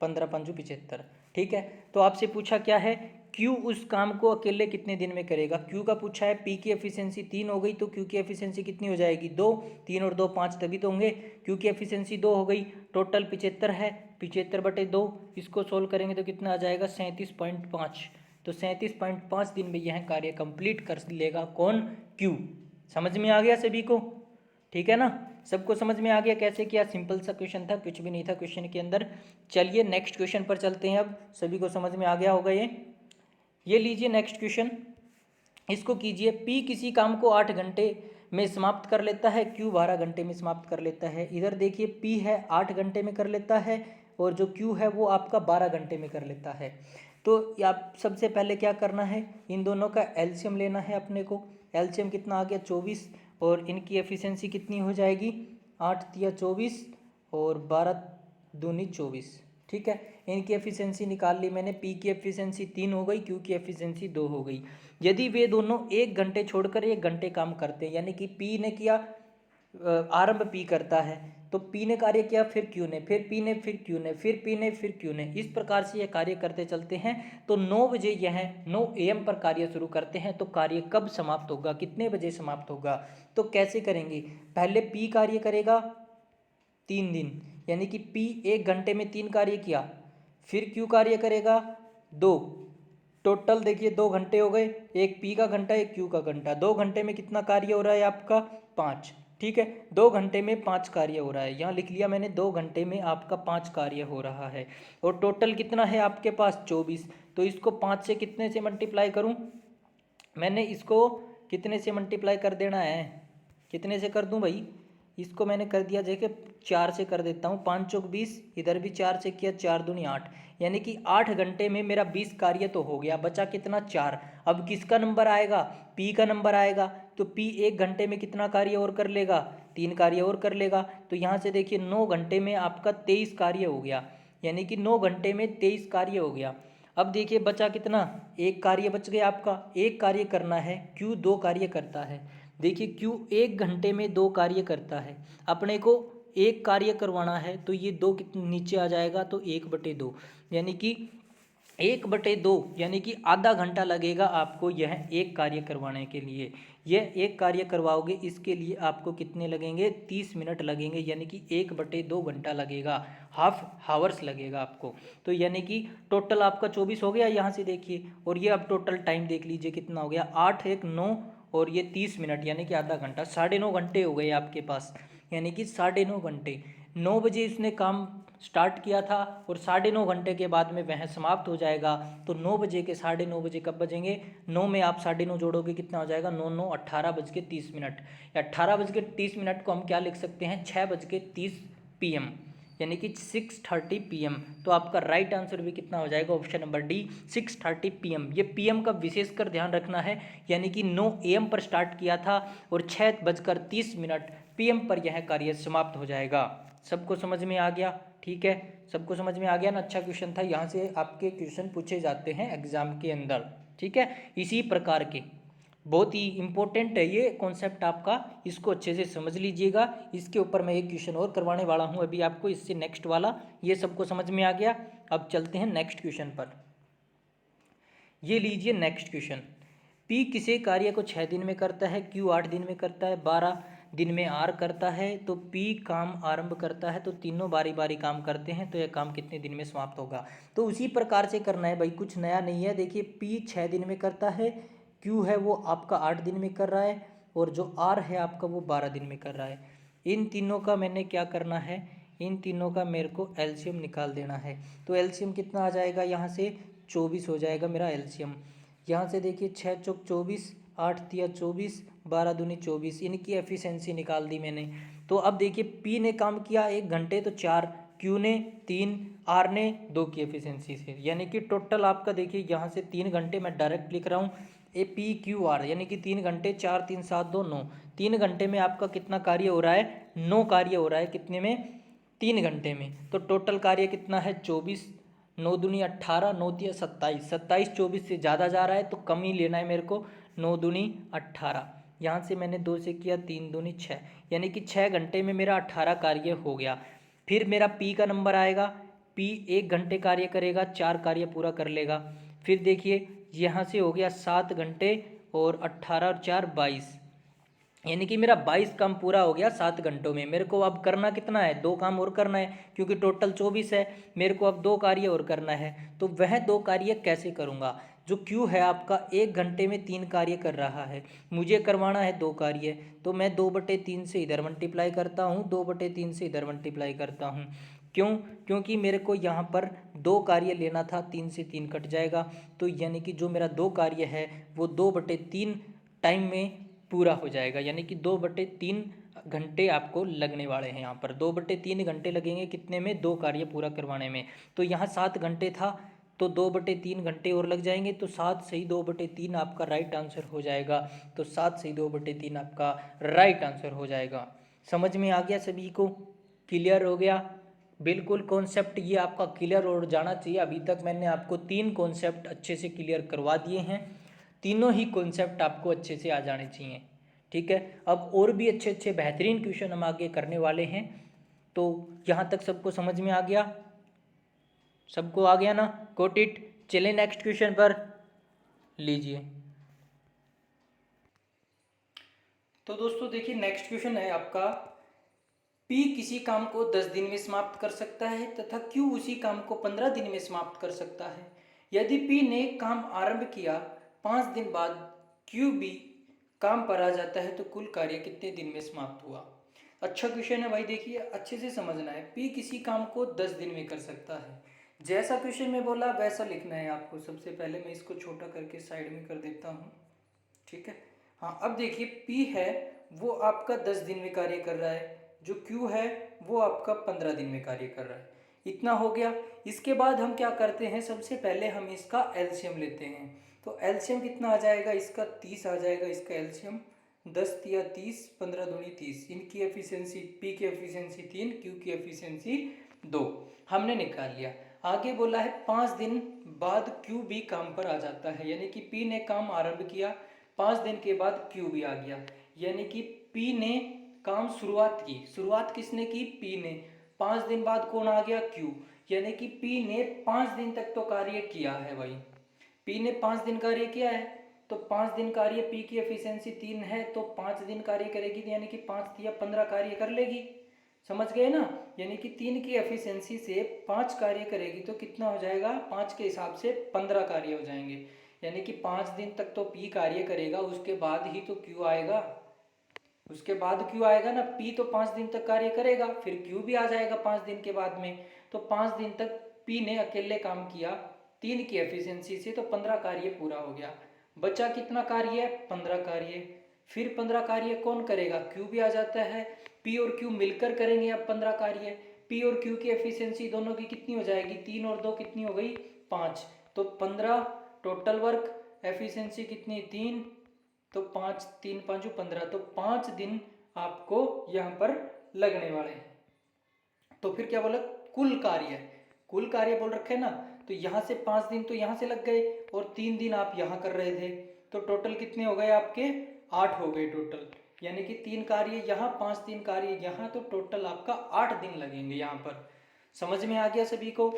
15 5 75, ठीक है। तो आपसे पूछा क्या है, क्यू उस काम को अकेले कितने दिन में करेगा, क्यू का पूछा है, पी की एफिशिएंसी 3 हो गई, तो क्यू की एफिशिएंसी कितनी हो जाएगी 2, 3 और 2 5 तभी तो होंगे, क्यू की एफिशिएंसी 2 हो गई, टोटल 75 है, 75/2, इसको सोल्व करेंगे तो कितना आ जाएगा 37.5, तो 37.5 दिन में यह कार्य कंप्लीट कर लेगा कौन, क्यू। समझ में आ गया सभी को, ठीक है ना, सबको समझ में आ गया कैसे किया, सिंपल सा क्वेश्चन था, कुछ भी नहीं था क्वेश्चन के अंदर। चलिए नेक्स्ट क्वेश्चन पर चलते हैं, अब सभी को समझ में आ गया होगा ये लीजिए नेक्स्ट क्वेश्चन, इसको कीजिए, पी किसी काम को 8 घंटे में समाप्त कर लेता है, क्यू 12 घंटे में समाप्त कर लेता है। इधर देखिए पी है 8 घंटे में कर लेता है, और जो क्यू है वो आपका 12 घंटे में कर लेता है। तो आप सबसे पहले क्या करना है, इन दोनों का एलसीएम लेना है अपने को, एलसीएम कितना आ गया 24, और इनकी एफिशिएंसी कितनी हो जाएगी 8 या 24 और 12 दूनी 24, ठीक है। इनकी एफिशिएंसी निकाल ली मैंने, पी की एफिशिएंसी 3 हो गई, क्यू की एफिशिएंसी 2 हो गई। यदि वे दोनों 1 घंटे छोड़कर 1 घंटे काम करते हैं, यानी कि पी ने किया, आरंभ पी करता है, तो पी ने कार्य किया, फिर क्यू ने, फिर पी ने, फिर क्यू ने, फिर पी ने, फिर क्यू ने, इस प्रकार से ये कार्य करते चलते हैं। तो 9 बजे यह 9 AM पर कार्य शुरू करते हैं, तो कार्य कब समाप्त होगा, कितने बजे समाप्त होगा, तो कैसे करेंगे, पहले पी कार्य करेगा 3 दिन, यानी कि पी 1 घंटे में 3 कार्य किया, फिर क्यू कार्य करेगा 2, टोटल देखिए 2 घंटे हो गए, एक पी का घंटा एक क्यू का घंटा, 2 घंटे में कितना कार्य हो रहा है आपका 5, ठीक है, 2 घंटे में 5 कार्य हो रहा है, यहाँ लिख लिया मैंने 2 घंटे में आपका 5 कार्य हो रहा है। और टोटल कितना है आपके पास 24, तो इसको 5 से कितने से मल्टीप्लाई करूँ, मैंने इसको कितने से मल्टीप्लाई कर देना है, कितने से कर दूं भाई, इसको मैंने कर दिया देखिए 4 से कर देता हूँ, 5 चौक 20, इधर भी 4 से किया, 4 दूनी 8, यानी कि 8 घंटे में मेरा 20 कार्य तो हो गया, बचा कितना 4। अब किसका नंबर आएगा, पी का नंबर आएगा, तो पी 1 घंटे में कितना कार्य और कर लेगा, 3 कार्य और कर लेगा। तो यहाँ से देखिए 9 घंटे में आपका 23 कार्य हो गया, यानी कि 9 घंटे में 23 कार्य हो गया। अब देखिए बचा कितना, एक कार्य बच गया आपका, एक कार्य करना है, क्यू 2 कार्य करता है। देखिए क्यू 1 घंटे में 2 कार्य करता है, अपने को एक कार्य करवाना है, तो ये 2 कितने नीचे आ जाएगा, तो 1/2, यानी कि 1/2, यानी कि आधा घंटा लगेगा आपको यह एक कार्य करवाने के लिए। यह एक कार्य करवाओगे इसके लिए आपको कितने लगेंगे, 30 मिनट लगेंगे, यानी कि 1/2 घंटा लगेगा, हाफ हावर्स लगेगा आपको। तो यानी कि टोटल आपका 24 हो गया यहाँ से देखिए, और ये अब टोटल टाइम देख लीजिए कितना हो गया, 8 1 9 और ये 30 मिनट, यानी कि आधा घंटा, 9.5 घंटे हो गए आपके पास, यानी कि 9.5 घंटे। 9 बजे इसने काम स्टार्ट किया था और 9.5 घंटे के बाद में वह समाप्त हो जाएगा। तो 9 बजे के 9:30 बजे कब बजेंगे, 9 में आप 9:30 जोड़ोगे कितना हो जाएगा, 9 9 18:30, या 18:30 को हम क्या लिख सकते हैं, 6:30 PM, यानी कि 6:30 PM। तो आपका राइट आंसर भी कितना हो जाएगा, ऑप्शन नंबर डी 6:30 PM। ये PM का विशेषकर ध्यान रखना है, यानी कि 9 AM पर स्टार्ट किया था और 6:30 PM पर यह कार्य समाप्त हो जाएगा। सबको समझ में आ गया, ठीक है, सबको समझ में आ गया ना। अच्छा क्वेश्चन था, यहाँ से आपके क्वेश्चन पूछे जाते हैं एग्जाम के अंदर, ठीक है, इसी प्रकार के। बहुत ही इंपॉर्टेंट है ये कॉन्सेप्ट आपका, इसको अच्छे से समझ लीजिएगा। इसके ऊपर मैं एक क्वेश्चन और करवाने वाला हूँ अभी आपको, इससे नेक्स्ट वाला। ये सबको समझ में आ गया, अब चलते हैं नेक्स्ट क्वेश्चन पर। ये लीजिए नेक्स्ट क्वेश्चन, पी किसी कार्य को 6 दिन में करता है, क्यू 8 दिन में करता है, 12 दिन में आर करता है, तो पी काम आरंभ करता है, तो तीनों बारी बारी काम करते हैं, तो यह काम कितने दिन में समाप्त होगा। तो उसी प्रकार से करना है भाई, कुछ नया नहीं है। देखिए पी 6 दिन में करता है, क्यू है वो आपका 8 दिन में कर रहा है, और जो आर है आपका वो 12 दिन में कर रहा है। इन तीनों का मैंने क्या करना है, इन तीनों का मेरे को एलसीएम निकाल देना है। तो एलसीएम कितना आ जाएगा, यहाँ से 24 हो जाएगा मेरा एलसीएम। यहाँ से देखिए 6 चौक 24, 8 तिया 24, 12 दूनी 24, इनकी एफिशिएंसी निकाल दी मैंने। तो अब देखिए पी ने काम किया 1 घंटे तो 4, क्यू ने 3, आर ने 2 की एफिशिएंसी से, यानी कि टोटल आपका देखिए यहाँ से 3 घंटे मैं डायरेक्ट लिख रहा हूँ, APQR, यानी कि 3 घंटे, 4 3 7 2 9, 3 घंटे में आपका कितना कार्य हो रहा है, 9 कार्य हो रहा है, कितने में, 3 घंटे में। तो टोटल कार्य कितना है 24, 9 दूनी 18, 9 तिया 27, 27 24 से ज़्यादा जा रहा है तो कम ही लेना है मेरे को, 9 दूनी 18, यहाँ से मैंने 2 से किया, 3 दूनी 6, यानी कि 6 घंटे में मेरा 18 कार्य हो गया। फिर मेरा पी का नंबर आएगा, पी 1 घंटे कार्य करेगा, 4 कार्य पूरा कर लेगा। फिर देखिए यहाँ से हो गया 7 घंटे और 18 और 4 22, यानी कि मेरा 22 काम पूरा हो गया 7 घंटों में। मेरे को अब करना कितना है, 2 काम और करना है, क्योंकि टोटल 24 है, मेरे को अब 2 कार्य और करना है। तो वह 2 कार्य कैसे करूँगा, जो क्यू है आपका 1 घंटे में 3 कार्य कर रहा है, मुझे करवाना है 2 कार्य, तो मैं 2/3 से इधर मल्टीप्लाई करता हूँ, 2/3 से इधर मल्टीप्लाई करता हूँ। क्यों, क्योंकि मेरे को यहाँ पर 2 कार्य लेना था, 3 से 3 कट जाएगा, तो यानी कि जो मेरा 2 कार्य है वो 2/3 टाइम में पूरा हो जाएगा, यानी कि 2/3 घंटे आपको लगने वाले हैं। यहाँ पर 2/3 घंटे लगेंगे कितने में, 2 कार्य पूरा करवाने में। तो यहाँ 7 घंटे था, तो 2/3 घंटे और लग जाएंगे, तो 7 सही 2/3 आपका राइट आंसर हो जाएगा। तो 7 सही 2/3 आपका राइट आंसर हो जाएगा। समझ में आ गया सभी को, क्लियर हो गया, बिल्कुल कॉन्सेप्ट ये आपका क्लियर हो जाना चाहिए। अभी तक मैंने आपको 3 कॉन्सेप्ट अच्छे से क्लियर करवा दिए हैं, तीनों ही कॉन्सेप्ट आपको अच्छे से आ जाने चाहिए, ठीक है। अब और भी अच्छे अच्छे बेहतरीन क्वेश्चन हम आगे करने वाले हैं। तो यहाँ तक सबको समझ में आ गया, सबको आ गया ना, गोट इट। चले नेक्स्ट क्वेश्चन पर, लीजिए। तो दोस्तों देखिए नेक्स्ट क्वेश्चन है आपका, पी किसी काम को 10 दिन में समाप्त कर सकता है तथा क्यू उसी काम को 15 दिन में समाप्त कर सकता है। यदि पी ने काम आरंभ किया 5 दिन बाद क्यू भी काम पर आ जाता है, तो कुल कार्य कितने दिन में समाप्त हुआ। अच्छा क्वेश्चन है भाई, देखिए अच्छे से समझना है। पी किसी काम को 10 दिन में कर सकता है, जैसा क्वेश्चन में बोला वैसा लिखना है आपको। सबसे पहले मैं इसको छोटा करके साइड में कर देता हूँ, ठीक है। हाँ, अब देखिए पी है वो आपका 10 दिन में कार्य कर रहा है, जो क्यू है वो आपका 15 दिन में कार्य कर रहा है। इतना हो गया। इसके बाद हम क्या करते हैं, सबसे पहले हम इसका एलसीएम लेते हैं। तो एलसीएम कितना आ जाएगा इसका, 30 आ जाएगा इसका एलसीएम। 10 तिया 30, 15 दूनी 30। इनकी एफिशिएंसी, पी की एफिशिएंसी 3, क्यू की एफिशिएंसी 2 हमने निकाल लिया। आगे बोला है 5 दिन बाद क्यू भी काम पर आ जाता है, यानी कि पी ने काम आरंभ किया, 5 दिन के बाद क्यू भी आ गया, यानी कि पी ने काम शुरुआत की। शुरुआत किसने की, पी ने। 5 दिन बाद कौन आ गया, क्यू, यानी कि पी ने 5 दिन तक तो कार्य किया है भाई। पी ने 5 दिन कार्य किया है, तो 5 दिन कार्य, पी की एफिशिएंसी 3 है तो 5 दिन कार्य करेगी, यानी कि 5 या 15 कार्य कर लेगी। समझ गए ना, यानी कि 3 की एफिशिएंसी से 5 कार्य करेगी तो कितना हो जाएगा, 5 के हिसाब से 15 कार्य हो जाएंगे। यानी कि 5 दिन तक तो पी कार्य करेगा, उसके बाद ही तो क्यू आएगा। उसके बाद क्यू आएगा ना, पी तो 5 दिन तक कार्य करेगा, फिर क्यू भी आ जाएगा 5 दिन के बाद में। तो 5 दिन तक पी ने अकेले काम किया 3 की एफिशिएंसी से, तो 15 कार्य पूरा हो गया। बचा कितना कार्य, 15 कार्य। फिर 15 कार्य कौन करेगा, क्यू भी आ जाता है। पी और क्यू मिलकर करेंगे अब 15 कार्य। पी और क्यू की एफिशिएंसी दोनों की कितनी हो जाएगी, 3 और 2 कितनी हो गई, 5। तो 15 टोटल वर्क, एफिशिएंसी कितनी, 3। तो 5 3 5 15, तो 5 दिन आपको यहाँ पर लगने वाले हैं। तो फिर क्या बोला, कुल कार्य, कुल कार्य बोल रखे ना, तो यहाँ से 5 दिन तो यहाँ से लग गए और 3 दिन आप यहाँ कर रहे थे, तो टोटल कितने हो गए आपके, 8 हो गए टोटल। यानी कि 3 कार्य यहाँ, 5 दिन कार्य यहाँ, तो टोटल आपका 8 दिन लगेंगे यहाँ पर। समझ में आ गया सभी को।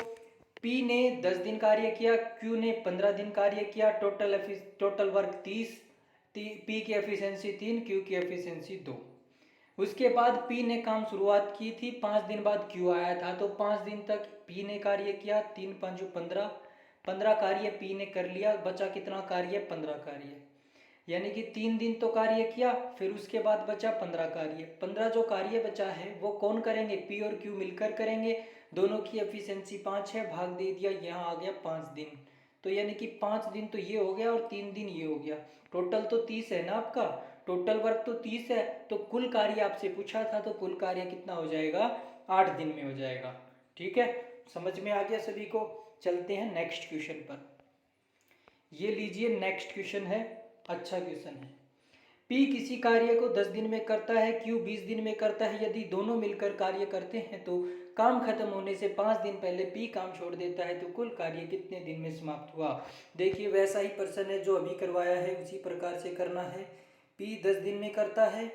पी ने 10 दिन कार्य किया, क्यू ने 15 दिन कार्य किया, टोटल वर्क 30। पी की एफिशिएंसी 3, क्यू की एफिशिएंसी 2। उसके बाद पी ने काम शुरुआत की थी, 5 दिन बाद क्यू आया था, तो 5 दिन तक पी ने कार्य किया, 3 5 15, 15 कार्य पी ने कर लिया, बचा कितना कार्य, 15 कार्य। यानी कि 3 दिन तो कार्य किया, फिर उसके बाद बचा 15 कार्य। 15 जो कार्य बचा है वो कौन करेंगे, पी और क्यू मिलकर करेंगे। दोनों की एफिशिएंसी 5 है, भाग दे दिया, यहाँ आ गया 5 दिन। तो यानी कि 5 दिन तो ये हो गया और 3 दिन ये हो गया। टोटल तो 30 है ना आपका, टोटल वर्क तो 30 है, तो कुल कार्य आपसे पूछा था, तो कुल कार्य कितना हो जाएगा, 8 दिन में हो जाएगा। ठीक है, समझ में आ गया सभी को। चलते हैं नेक्स्ट क्वेश्चन पर। ये लीजिए नेक्स्ट क्वेश्चन है, अच्छा क्वेश्चन है। पी किसी कार्य को 10 दिन में करता है, क्यू 20 दिन में करता है। यदि दोनों मिलकर कार्य करते हैं तो काम खत्म होने से 5 दिन पहले पी काम छोड़ देता है, तो कुल कार्य कितने दिन में समाप्त हुआ। देखिए वैसा ही प्रश्न है जो अभी करवाया है, उसी प्रकार से करना है। पी 10 दिन में करता है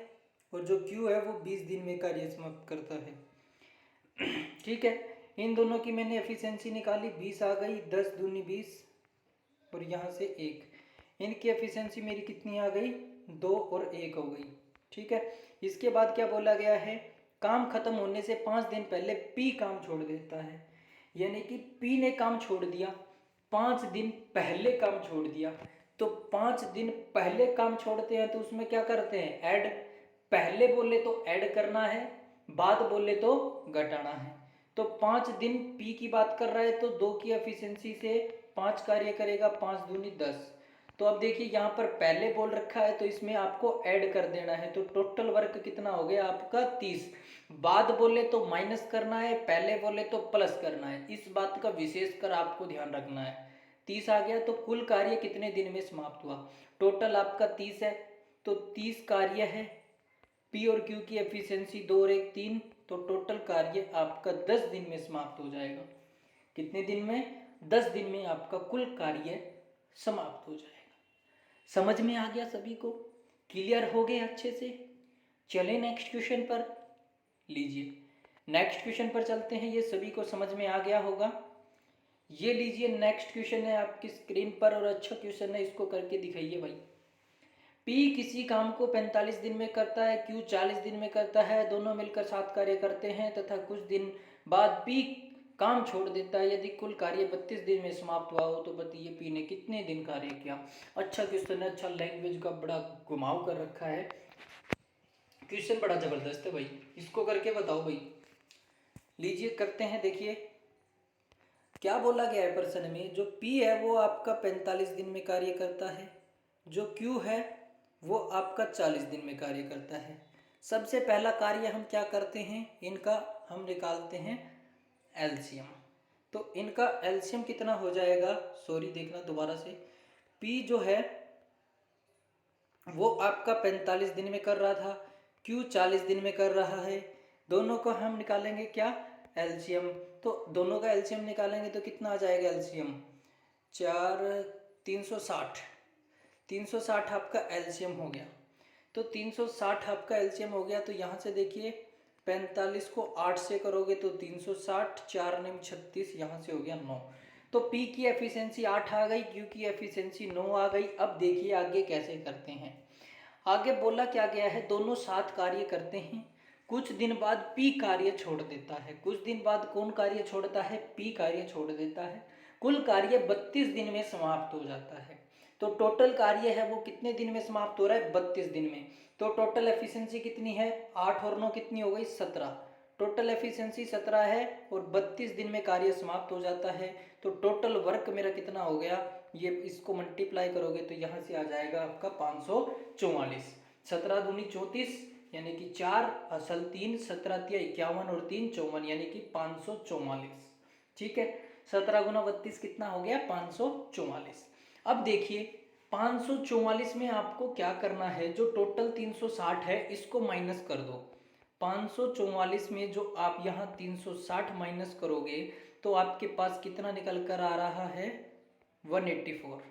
और जो क्यू है वो 20 दिन में कार्य समाप्त करता है। ठीक है, इन दोनों की मैंने एफिशिएंसी निकाली, 20 आ गई, 10 दूनी 20 और यहाँ से 1। इनकी एफिशिएंसी मेरी कितनी आ गई, 2 और 1 हो गई। ठीक है, इसके बाद क्या बोला गया है, काम खत्म होने से 5 दिन पहले पी काम छोड़ देता है। यानी कि पी ने काम छोड़ दिया, 5 दिन पहले काम छोड़ दिया। तो 5 दिन पहले काम छोड़ते हैं तो उसमें क्या करते हैं, ऐड। पहले बोले तो ऐड करना है, बाद बोले तो घटाना है। तो 5 दिन पी की बात कर रहा है, तो 2 की एफिशिएंसी से 5 कार्य करेगा, 5 दूनी 10। तो अब देखिए यहाँ पर पहले बोल रखा है तो इसमें आपको ऐड कर देना है, तो टोटल वर्क कितना हो गया आपका, 30। बाद बोले तो माइनस करना है, पहले बोले तो प्लस करना है, इस बात का विशेषकर आपको ध्यान रखना है। 30 आ गया, तो कुल कार्य कितने दिन में समाप्त हुआ, टोटल आपका 30 है, तो 30 कार्य है। पी और क्यू की एफिशिएंसी 2 और 1 3, तो टोटल कार्य आपका 10 दिन में समाप्त हो जाएगा। कितने दिन में, 10 दिन में आपका कुल कार्य समाप्त हो जाएगा। समझ में आ गया सभी को, क्लियर हो गए अच्छे से। चले नेक्स्ट क्वेश्चन पर, लीजिए नेक्स्ट क्वेश्चन पर चलते हैं, ये सभी को समझ में आ गया होगा। ये लीजिए नेक्स्ट क्वेश्चन है आपकी स्क्रीन पर और अच्छा क्वेश्चन है, इसको करके दिखाइए भाई। पी किसी काम को 45 दिन में करता है, क्यू 40 दिन में करता है, दोनों मिलकर 7 कार्य करते हैं तथा कुछ दिन बाद पी काम छोड़ देता है। यदि कुल कार्य 32 दिन में समाप्त हुआ हो तो बताइए पी ने कितने दिन कार्य किया। अच्छा क्वेश्चन है, अच्छा लैंग्वेज का बड़ा घुमाव कर रखा है क्वेश्चन बड़ा जबरदस्त है भाई, इसको करके बताओ भाई। लीजिए करते हैं। देखिए क्या बोला गया है प्रश्न में, जो P है वो आपका 45 दिन में कार्य करता है, जो Q है वो आपका 40 दिन में कार्य करता है। सबसे पहला कार्य हम क्या करते हैं, इनका हम निकालते हैं एलसीएम। तो इनका एलसीएम कितना हो जाएगा, सॉरी देखना दोबारा से, P जो है वो आपका 45 दिन में कर रहा था, Q 40 दिन में कर रहा है। दोनों को हम निकालेंगे क्या, एलसीएम। तो दोनों का एलसीएम निकालेंगे तो कितना आ जाएगा एलसीएम, 360 360 आपका एलसीएम हो गया। तो 360 आपका एलसीएम हो गया। तो यहाँ से देखिए 45 को 8 से करोगे तो 360, 4 9 36, यहाँ से हो गया 9। तो P की एफिशिएंसी 8 आ गई, Q की एफिशिएंसी 9 आ गई। अब देखिए आगे कैसे करते हैं। आगे बोला क्या गया है, दोनों साथ कार्य करते हैं, कुछ दिन बाद P कार्य छोड़ देता है। कुछ दिन बाद कौन कार्य छोड़ता है, P कार्य छोड़ देता है। कुल कार्य 32 दिन में समाप्त हो जाता है। तो टोटल कार्य है वो कितने दिन में समाप्त हो रहा है, 32 दिन में। तो टोटल एफिशिएंसी कितनी है, 8 और 9 कितनी हो गई, 17। टोटल एफिशिएंसी 17 है और 32 दिन में कार्य समाप्त हो जाता है। तो टोटल वर्क मेरा कितना हो गया, ये इसको मल्टीप्लाई करोगे तो यहाँ से आ जाएगा आपका 544। 17 दूनी 34 यानी कि 4 असल 3, 17 तिया 51 और 3 54 यानी कि 544। ठीक है, 17 गुना 32 कितना हो गया, 544। अब देखिए 544 में आपको क्या करना है, जो टोटल 360 है इसको माइनस कर दो। 544 में जो आप यहाँ 360 माइनस करोगे तो आपके पास कितना निकल कर आ रहा है, 184।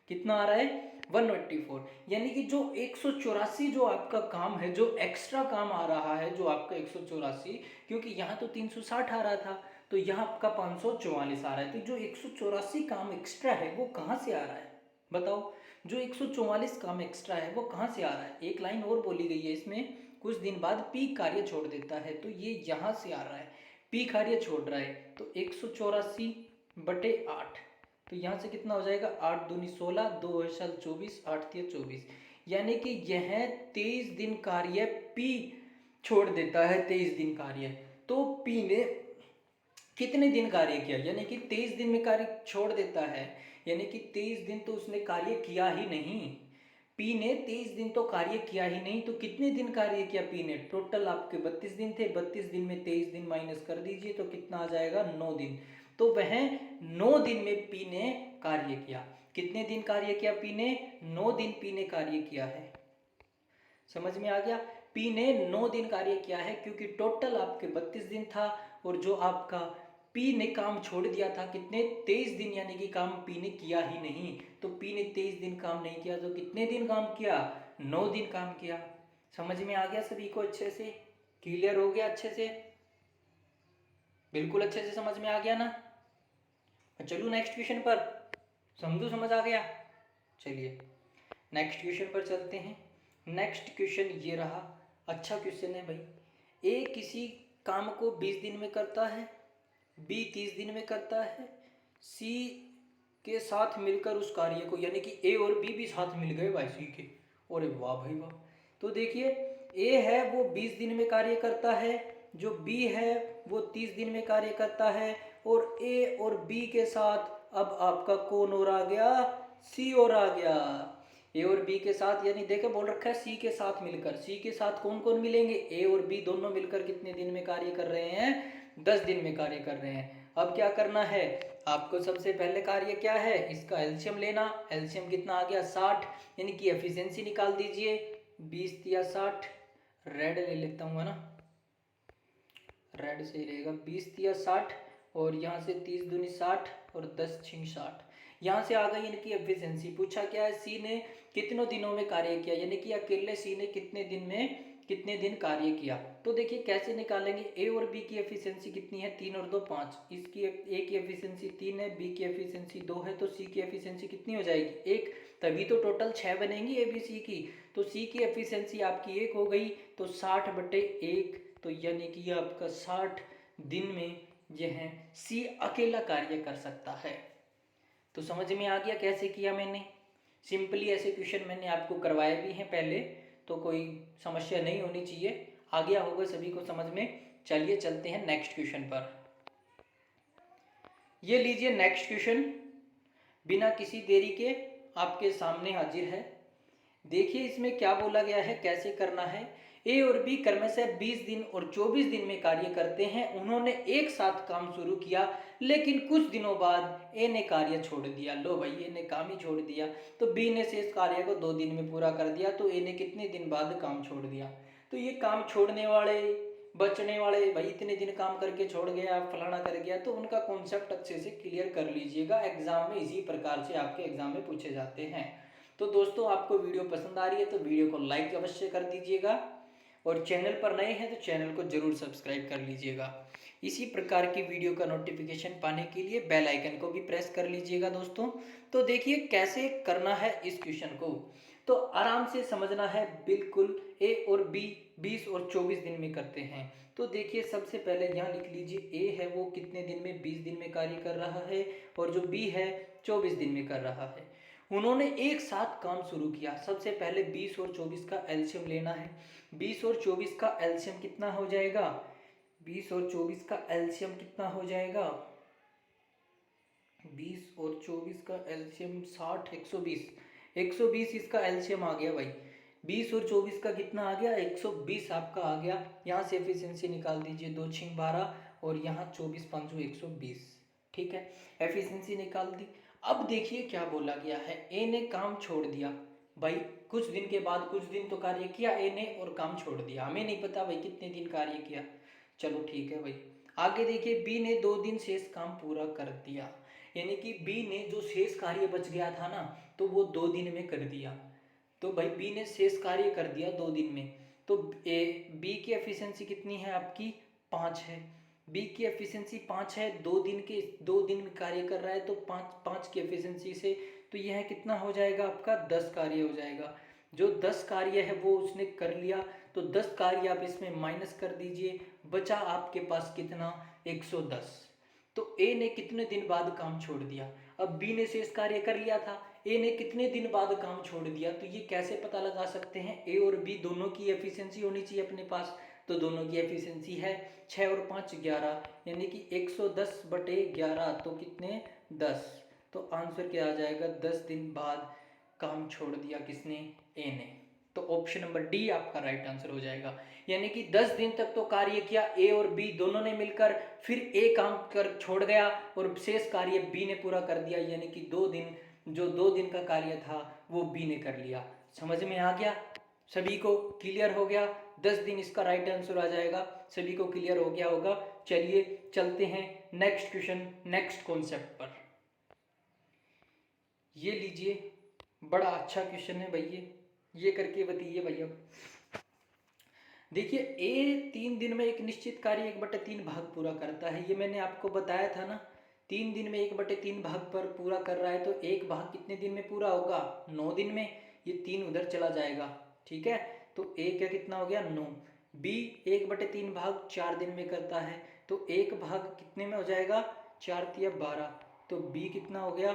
कितना आ रहा है, 184। यानी कि जो 184 जो आपका काम है, जो एक्स्ट्रा काम आ रहा है, जो आपका 184, क्योंकि यहाँ तो 360 आ रहा था तो यहाँ आपका 544 आ रहा है। तो जो 184 काम एक्स्ट्रा है वो कहाँ से आ रहा है, बताओ। जो 144 काम एक्स्ट्रा है वो कहाँ से आ रहा है। एक लाइन और बोली गई है इसमें, कुछ दिन बाद P कार्य छोड़ देता है, तो ये यहाँ से आ रहा है, P कार्य छोड़ रहा है। तो 184 बटे 8, तो यहाँ से कितना हो जाएगा, 8 दूनी 16, 2 साल 24, 8 तिया 24। यानी कि यह 23 दिन कार्य P छोड़ देता है, 23 दिन कार्य। तो P ने कितने दिन कार्य किया, यानी कि 23 दिन में कार्य छोड़ देता है, यानी कि 23 दिन तो उसने कार्य किया ही नहीं। P ने 23 दिन तो कार्य किया ही नहीं, तो कितने दिन कार्य किया P ने, टोटल आपके 32 दिन थे, 32 दिन में 23 दिन माइनस कर दीजिए तो कितना आ जाएगा, 9 दिन। तो वह 9 दिन में P ने कार्य किया। कितने दिन कार्य किया P ने, 9 दिन P ने कार्य किया है। समझ में आ गया, P ने 9 दिन कार्य किया है, क्योंकि टोटल आपके 32 दिन था और जो आपका P ने काम छोड़ दिया था कितने, 23 दिन, यानी कि काम P ने किया ही नहीं। तो P ने 23 दिन काम नहीं किया तो कितने दिन काम किया, 9 दिन काम किया। समझ में आ गया सभी को, अच्छे से क्लियर हो गया, अच्छे से, बिल्कुल अच्छे से समझ में आ गया ना। चलो नेक्स्ट क्वेश्चन पर, समझो समझ आ गया। चलिए नेक्स्ट क्वेश्चन पर चलते हैं। नेक्स्ट क्वेश्चन ये रहा, अच्छा क्वेश्चन है भाई। ए किसी काम को 20 दिन में करता है, बी 30 दिन में करता है, सी के साथ मिलकर उस कार्य को, यानी कि ए और बी भी साथ मिल गए भाई सी के, अरे वाह भाई वाह। तो देखिए ए है वो 20 दिन में कार्य करता है, जो बी है वो 30 दिन में कार्य करता है, और ए और बी के साथ अब आपका कौन और आ गया, सी और आ गया। ए और बी के साथ, यानी देखे बोल रखा है सी के साथ मिलकर, सी के साथ कौन कौन मिलेंगे, ए और बी दोनों मिलकर कितने दिन में कार्य कर रहे हैं, 10 दिन में कार्य कर रहे हैं। अब क्या करना है आपको, सबसे पहले कार्य क्या है, इसका एलसीएम लेना। एलसीएम कितना आ गया, 60, यानी कि एफिशिएंसी निकाल दीजिए, 20 या 60, रेड ले लेता हूँ है ना, रेड सही रहेगा, 20 या 60 और यहाँ से 30 दूनी 60 और 10 छिंग 60। यहाँ से आ गई इनकी एफिशिएंसी। पूछा क्या है, सी ने कितनों दिनों में कार्य किया, यानी कि अकेले सी ने कितने दिन में कितने दिन कार्य किया। तो देखिए कैसे निकालेंगे, ए और बी की एफिशिएंसी कितनी है, 3 और 2 5, इसकी ए की एफिशिएंसी 3 है, बी की एफिशिएंसी 2 है, तो सी की एफिशिएंसी कितनी हो जाएगी, 1। तभी तो टोटल 6 बनेंगी ए बी सी की। तो सी की एफिशिएंसी आपकी 1 हो गई, तो 60 बटे 1, तो यानी कि आपका 60 दिन में यह सी अकेला कार्य कर सकता है। तो समझ में आ गया कैसे किया मैंने, सिंपली ऐसे क्वेश्चन मैंने आपको करवाए भी हैं पहले, तो कोई समस्या नहीं होनी चाहिए, आ गया होगा सभी को समझ में। चलिए चलते हैं नेक्स्ट क्वेश्चन पर। ये लीजिए नेक्स्ट क्वेश्चन बिना किसी देरी के आपके सामने हाजिर है। देखिए इसमें क्या बोला गया है, कैसे करना है। ए और बी क्रमशः 20 दिन और 24 दिन में कार्य करते हैं। उन्होंने एक साथ काम शुरू किया, लेकिन कुछ दिनों बाद ए ने कार्य छोड़ दिया। लो भाई, ए ने काम ही छोड़ दिया, तो बी ने शेष कार्य को 2 दिन में पूरा कर दिया, तो ए ने कितने दिन बाद काम छोड़ दिया। तो ये काम छोड़ने वाले, बचने वाले, भाई इतने दिन काम करके छोड़ गया, फलाना कर गया, तो उनका कॉन्सेप्ट अच्छे से क्लियर कर लीजिएगा। एग्जाम में इसी प्रकार से आपके एग्जाम में पूछे जाते हैं। तो दोस्तों, आपको वीडियो पसंद आ रही है तो वीडियो को लाइक अवश्य कर दीजिएगा, और चैनल पर नए हैं तो चैनल को जरूर सब्सक्राइब कर लीजिएगा। इसी प्रकार की वीडियो का नोटिफिकेशन पाने के लिए बेल आइकन को भी प्रेस कर लीजिएगा दोस्तों। तो देखिए कैसे करना है इस क्वेश्चन को, तो आराम से समझना है बिल्कुल। ए और बी 20 और 24 दिन में करते हैं। तो देखिए सबसे पहले यहाँ लिख लीजिए, ए है वो कितने दिन में, 20 दिन में कार्य कर रहा है, और जो बी है 24 दिन में कर रहा है। उन्होंने एक साथ काम शुरू किया। सबसे पहले 20 और 24 का एलसीएम लेना है। 20 और 24 का एलसीएम कितना हो जाएगा, 20 और 24 का एलसीएम कितना हो जाएगा, 20 और 24 का एलसीएम 60, 120, 120 इसका एलसीएम आ गया भाई। 20 और 24 का कितना आ गया, 120 आपका आ गया। यहाँ से एफिशिएंसी निकाल दीजिए, 2 6 12, और यहाँ 24 5 120। ठीक है, एफिशिएंसी निकाल दी। अब देखिए क्या बोला गया है, ए ने काम छोड़ दिया। भाई कुछ दिन के बाद, कुछ दिन तो कार्य किया ए ने और काम छोड़ दिया। हमें नहीं पता भाई कितने दिन कार्य किया, चलो ठीक है भाई। आगे देखिए, बी ने 2 दिन शेष काम पूरा कर दिया, यानी कि बी ने जो शेष कार्य बच गया था ना, तो वो 2 दिन में कर दिया। तो भाई बी ने शेष कार्य कर दिया 2 दिन में, तो बी की एफिशिएंसी कितनी है आपकी, 5 है। बी की एफिशिएंसी 5 है, 2 दिन में कार्य कर रहा है, तो 5 की एफिशिएंसी से तो यह कितना हो जाएगा आपका, 10 कार्य हो जाएगा। जो 10 कार्य है वो उसने कर लिया, तो 10 कार्य आप इसमें माइनस कर दीजिए, बचा आपके पास कितना, 110। तो ए ने कितने दिन बाद काम छोड़ दिया। अब बी ने शेष कार्य कर लिया था, ए ने कितने दिन बाद काम छोड़ दिया, तो ये कैसे पता लगा सकते हैं। ए और बी दोनों की एफिशिएंसी होनी चाहिए अपने पास, तो दोनों की एफिशिएंसी है 6 और 5 11, यानी कि 110/11, तो कितने, 10। तो आंसर क्या आ जाएगा, 10 दिन बाद काम छोड़ दिया किसने, ए ने। तो ऑप्शन नंबर डी आपका राइट आंसर हो जाएगा। यानी कि 10 दिन तक तो कार्य किया ए और बी दोनों ने मिलकर, फिर ए काम कर छोड़ गया और शेष कार्य बी ने पूरा कर दिया, यानी कि 2 दिन, जो 2 दिन का कार्य था वो बी ने कर लिया। समझ में आ गया, सभी को क्लियर हो गया। 10 दिन इसका राइट आंसर आ जाएगा, सभी को क्लियर हो गया होगा। चलिए चलते हैं नेक्स्ट क्वेश्चन, नेक्स्ट कॉन्सेप्ट पर। ये लीजिए, बड़ा अच्छा क्वेश्चन है भाई, ये करके बताइए भैया। देखिए, ए 3 दिन में एक निश्चित कार्य 1/3 भाग पूरा करता है। ये मैंने आपको बताया था ना, 3 दिन में 1/3 भाग पर पूरा कर रहा है, तो एक भाग कितने दिन में पूरा होगा, 9 दिन में। ये 3 उधर चला जाएगा, ठीक है। तो ए का कितना हो गया, 9। बी 1/3 भाग 4 दिन में करता है, तो एक भाग कितने में हो जाएगा, 4 तिया 12, तो बी कितना हो गया,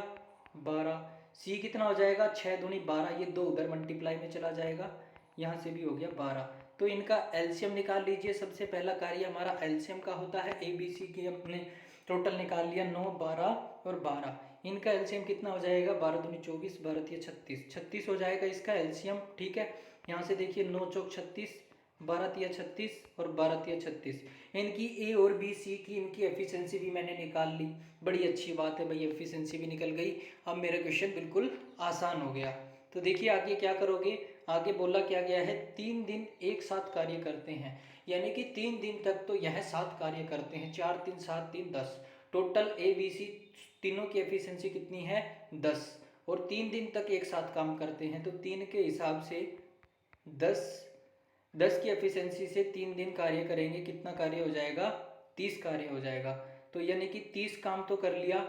12। सी कितना हो जाएगा, 6 दूनी 12, ये 2 उधर मल्टीप्लाई में चला जाएगा, यहाँ से भी हो गया 12। तो इनका एलसीएम निकाल लीजिए। सबसे पहला कार्य हमारा एलसीएम का होता है, ए बी सी के अपने टोटल निकाल लिया, 9 12 और 12। इनका एलसीएम कितना हो जाएगा, 12 दूनी 24, 12 तिया 36, 36 हो जाएगा इसका एलसीएम, ठीक है। यहाँ से देखिए 9 चौक 36, 12 तिया 36 और 12 तिया 36। इनकी ए और बी सी की इनकी एफिशिएंसी भी मैंने निकाल ली। बड़ी अच्छी बात है भाई, एफिशिएंसी भी निकल गई। अब मेरा क्वेश्चन बिल्कुल आसान हो गया। तो देखिए आगे क्या करोगे, आगे बोला क्या गया है, 3 दिन एक साथ कार्य करते हैं, यानी कि 3 दिन तक तो यह साथ कार्य करते हैं, 4 3 7 3 10। टोटल ए बी सी तीनों की एफिशिएंसी कितनी है, 10, और 3 दिन तक एक साथ काम करते हैं, तो 3 के हिसाब से 10 की एफिशिएंसी से 3 दिन कार्य करेंगे, कितना कार्य हो जाएगा, 30 कार्य हो जाएगा। तो यानी कि 30 काम तो कर लिया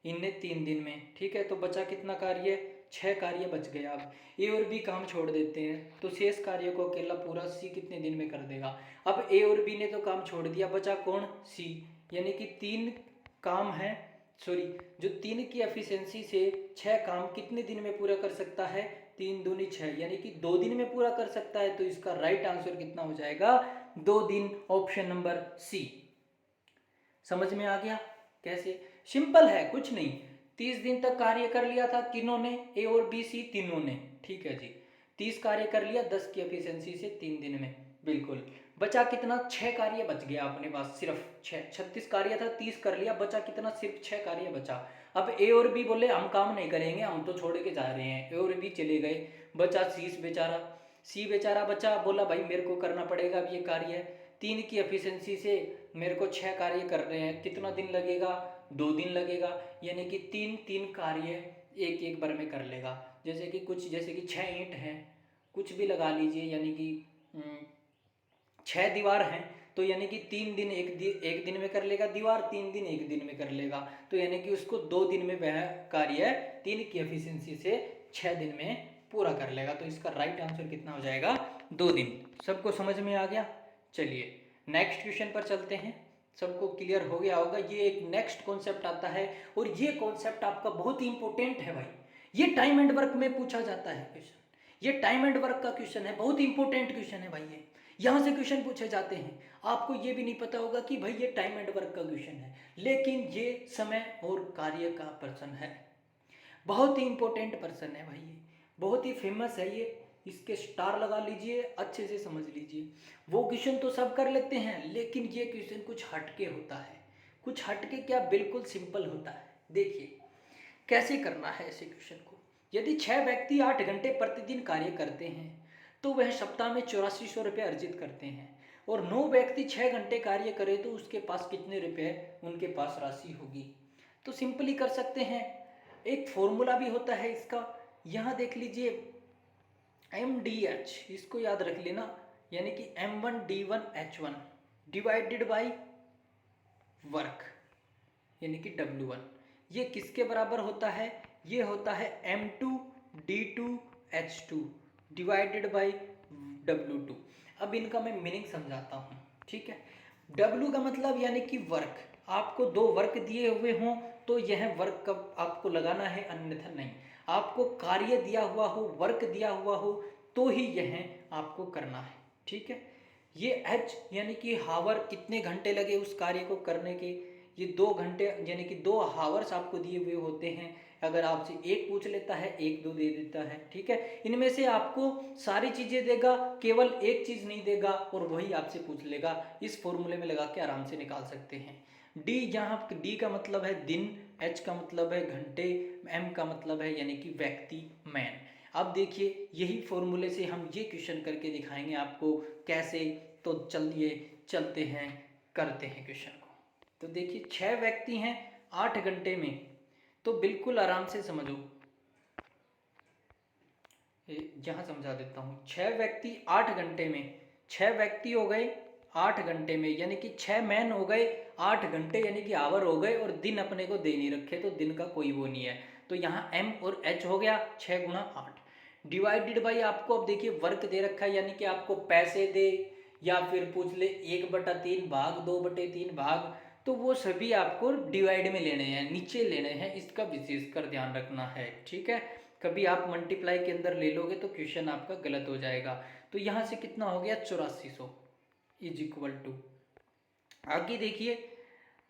इनने 3 दिन में, ठीक है। तो बचा कितना कार्य, 6 कार्य बच गया। अब ए और बी काम छोड़ देते हैं, तो शेष कार्य को अकेला पूरा सी कितने दिन में कर देगा। अब ए और बी ने तो काम छोड़ दिया, बचा कौन, सी। यानी कि 3 काम है, सॉरी, जो 3 की एफिशिएंसी से 6 काम कितने दिन में पूरा कर सकता है, 3 दूनी 6, यानी कि 2 दिन में पूरा कर सकता है। तो इसका राइट आंसर कितना हो जाएगा? 2 दिन, ऑप्शन नंबर सी। समझ में आ गया? कैसे? सिंपल है, कुछ नहीं। 30 दिन तक कार्य कर लिया था किन्होंने? ए और बी सी तीनों ने। ठीक है जी, 30 कार्य कर लिया 10 की एफिशिएंसी से 3 दिन में। बिल्कुल। बचा कितना? 6 कार्य बच गया अपने पास, सिर्फ 6। 36 कार्य था, 30 कर लिया, बचा कितना? सिर्फ 6 कार्य बचा। अब ए और बी बोले हम काम नहीं करेंगे, हम तो छोड़ के जा रहे हैं। ए और बी चले गए, बचा सी बेचारा बचा, बोला भाई मेरे को करना पड़ेगा अब ये कार्य। 3 की एफिशिएंसी से मेरे को 6 कार्य कर रहे हैं, कितना दिन लगेगा? 2 दिन लगेगा, यानी कि 3 कार्य एक एक बार में कर लेगा। जैसे कि 6 ईंट हैं, कुछ भी लगा लीजिए, यानी कि 6 दीवार हैं, तो यानी कि 3 दिन एक दिन में कर लेगा दीवार, 3 दिन एक दिन में कर लेगा। तो यानी कि उसको 2 दिन में वह कार्य 3 की एफिशिएंसी से 6 दिन में पूरा कर लेगा। तो इसका राइट आंसर कितना हो जाएगा? 2 दिन। सबको समझ में आ गया? चलिए नेक्स्ट क्वेश्चन पर चलते हैं। सबको क्लियर हो गया होगा। ये एक नेक्स्ट कॉन्सेप्ट आता है, और ये कॉन्सेप्ट आपका बहुत ही इंपॉर्टेंट है भाई। ये टाइम एंड वर्क में पूछा जाता है क्वेश्चन। ये टाइम एंड वर्क का क्वेश्चन है, बहुत इंपॉर्टेंट क्वेश्चन है भाई। ये यहाँ से क्वेश्चन पूछे जाते हैं। आपको ये भी नहीं पता होगा कि भाई ये टाइम एंड वर्क का क्वेश्चन है, लेकिन ये समय और कार्य का पर्सन है। बहुत ही इंपॉर्टेंट पर्सन है भाई, ये बहुत ही फेमस है। ये इसके स्टार लगा लीजिए, अच्छे से समझ लीजिए। वो क्वेश्चन तो सब कर लेते हैं, लेकिन ये क्वेश्चन कुछ हटके होता है। कुछ हटके क्या, बिल्कुल सिंपल होता है। देखिए कैसे करना है ऐसे क्वेश्चन को। यदि 6 व्यक्ति 8 घंटे प्रतिदिन कार्य करते हैं तो वह सप्ताह में 8400 रुपये अर्जित करते हैं, और 9 व्यक्ति 6 घंटे कार्य करें तो उसके पास कितने रुपए उनके पास राशि होगी? तो सिंपली कर सकते हैं। एक फॉर्मूला भी होता है इसका, यहाँ देख लीजिए, MDH, इसको याद रख लेना, यानी कि M1D1H1 डिवाइडेड बाई वर्क, यानी कि W1। ये किसके बराबर होता है? ये होता है M2D2H2 डिवाइडेड बाई W2। अब इनका मैं मीनिंग समझाता हूँ, ठीक है। W का मतलब यानी कि वर्क। आपको 2 वर्क दिए हुए हों तो यह वर्क कब आपको लगाना है, अन्यथा नहीं। आपको कार्य दिया हुआ हो, वर्क दिया हुआ हो, तो ही यह आपको करना है, ठीक है। ये H यानी कि हावर, कितने घंटे लगे उस कार्य को करने के। ये 2 घंटे, यानी कि 2 हावर्स आपको दिए हुए होते हैं। अगर आपसे एक पूछ लेता है, 1-2 दे देता है, ठीक है। इनमें से आपको सारी चीज़ें देगा, केवल एक चीज़ नहीं देगा, और वही आपसे पूछ लेगा। इस फॉर्मूले में लगा के आराम से निकाल सकते हैं। डी, जहाँ डी का मतलब है दिन, एच का मतलब है घंटे, एम का मतलब है यानी कि व्यक्ति, मैन। अब देखिए यही फॉर्मूले से हम ये क्वेश्चन करके दिखाएंगे आपको कैसे। तो चलिए चलते हैं, करते हैं क्वेश्चन को। तो देखिए 6 व्यक्ति हैं 8 घंटे में, तो बिल्कुल आराम से समझो। यहाँ समझा देता हूँ। 6 व्यक्ति 8 घंटे में, 6 व्यक्ति हो गए 8 घंटे में, यानी कि 6 मैन हो गए 8 घंटे, यानी कि आवर हो गए, और दिन अपने को दे नहीं रखे, तो दिन का कोई वो नहीं है। तो यहाँ M और H हो गया 6 गुणा 8 डिवाइडेड बाई, आपको अब देखिए वर्क दे रखा है, यानी कि आपको पैसे दे या फिर पूछ ले 1/3 भाग, 2/3 भाग, तो वो सभी आपको डिवाइड में लेने हैं, नीचे लेने हैं। इसका विशेषकर ध्यान रखना है, ठीक है। कभी आप मल्टीप्लाई के अंदर ले लोगे तो क्वेश्चन आपका गलत हो जाएगा। तो यहाँ से कितना हो गया 8400 इज इक्वल टू, आगे देखिए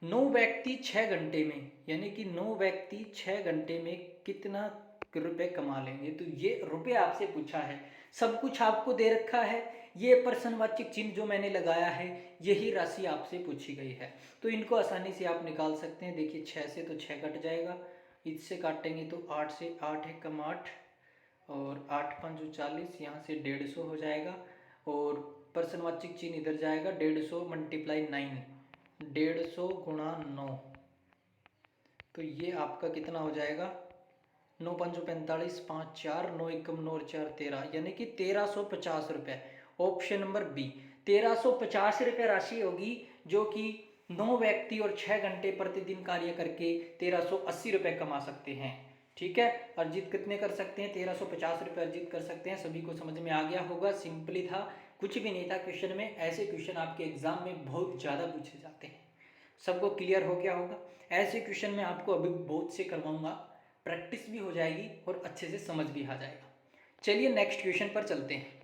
9 व्यक्ति 6 घंटे में, यानी कि 9 व्यक्ति 6 घंटे में कितना रुपए कमा लेंगे। तो ये रुपए आपसे पूछा है, सब कुछ आपको दे रखा है। ये प्रश्नवाचक चिन्ह जो मैंने लगाया है, यही राशि आपसे पूछी गई है। तो इनको आसानी से आप निकाल सकते हैं। देखिए 6 से तो 6 कट जाएगा, इससे काटेंगे तो 8 से 8 एक कम 8, और 8 5 40, यहाँ से 150 हो जाएगा, और प्रश्नवाचक चिन्ह इधर जाएगा, 150 मल्टीप्लाई 9, 150 गुणा 9, तो ये आपका कितना हो जाएगा 9 5 45, 5 4, 9 1 9 और 4 13, यानी कि 1350 रुपये। ऑप्शन नंबर बी, 1350 रुपये राशि होगी, जो कि 9 व्यक्ति और 6 घंटे प्रतिदिन कार्य करके 1380 रुपये कमा सकते हैं, ठीक है। अर्जित कितने कर सकते हैं? 1350 रुपये अर्जित कर सकते हैं। सभी को समझ में आ गया होगा, सिंपली था, कुछ भी नहीं था क्वेश्चन में। ऐसे क्वेश्चन आपके एग्जाम में बहुत ज़्यादा पूछे जाते हैं, सबको क्लियर हो गया होगा। ऐसे क्वेश्चन मैं आपको अभी बहुत से करवाऊंगा, प्रैक्टिस भी हो जाएगी और अच्छे से समझ भी आ जाएगा। चलिए नेक्स्ट क्वेश्चन पर चलते हैं।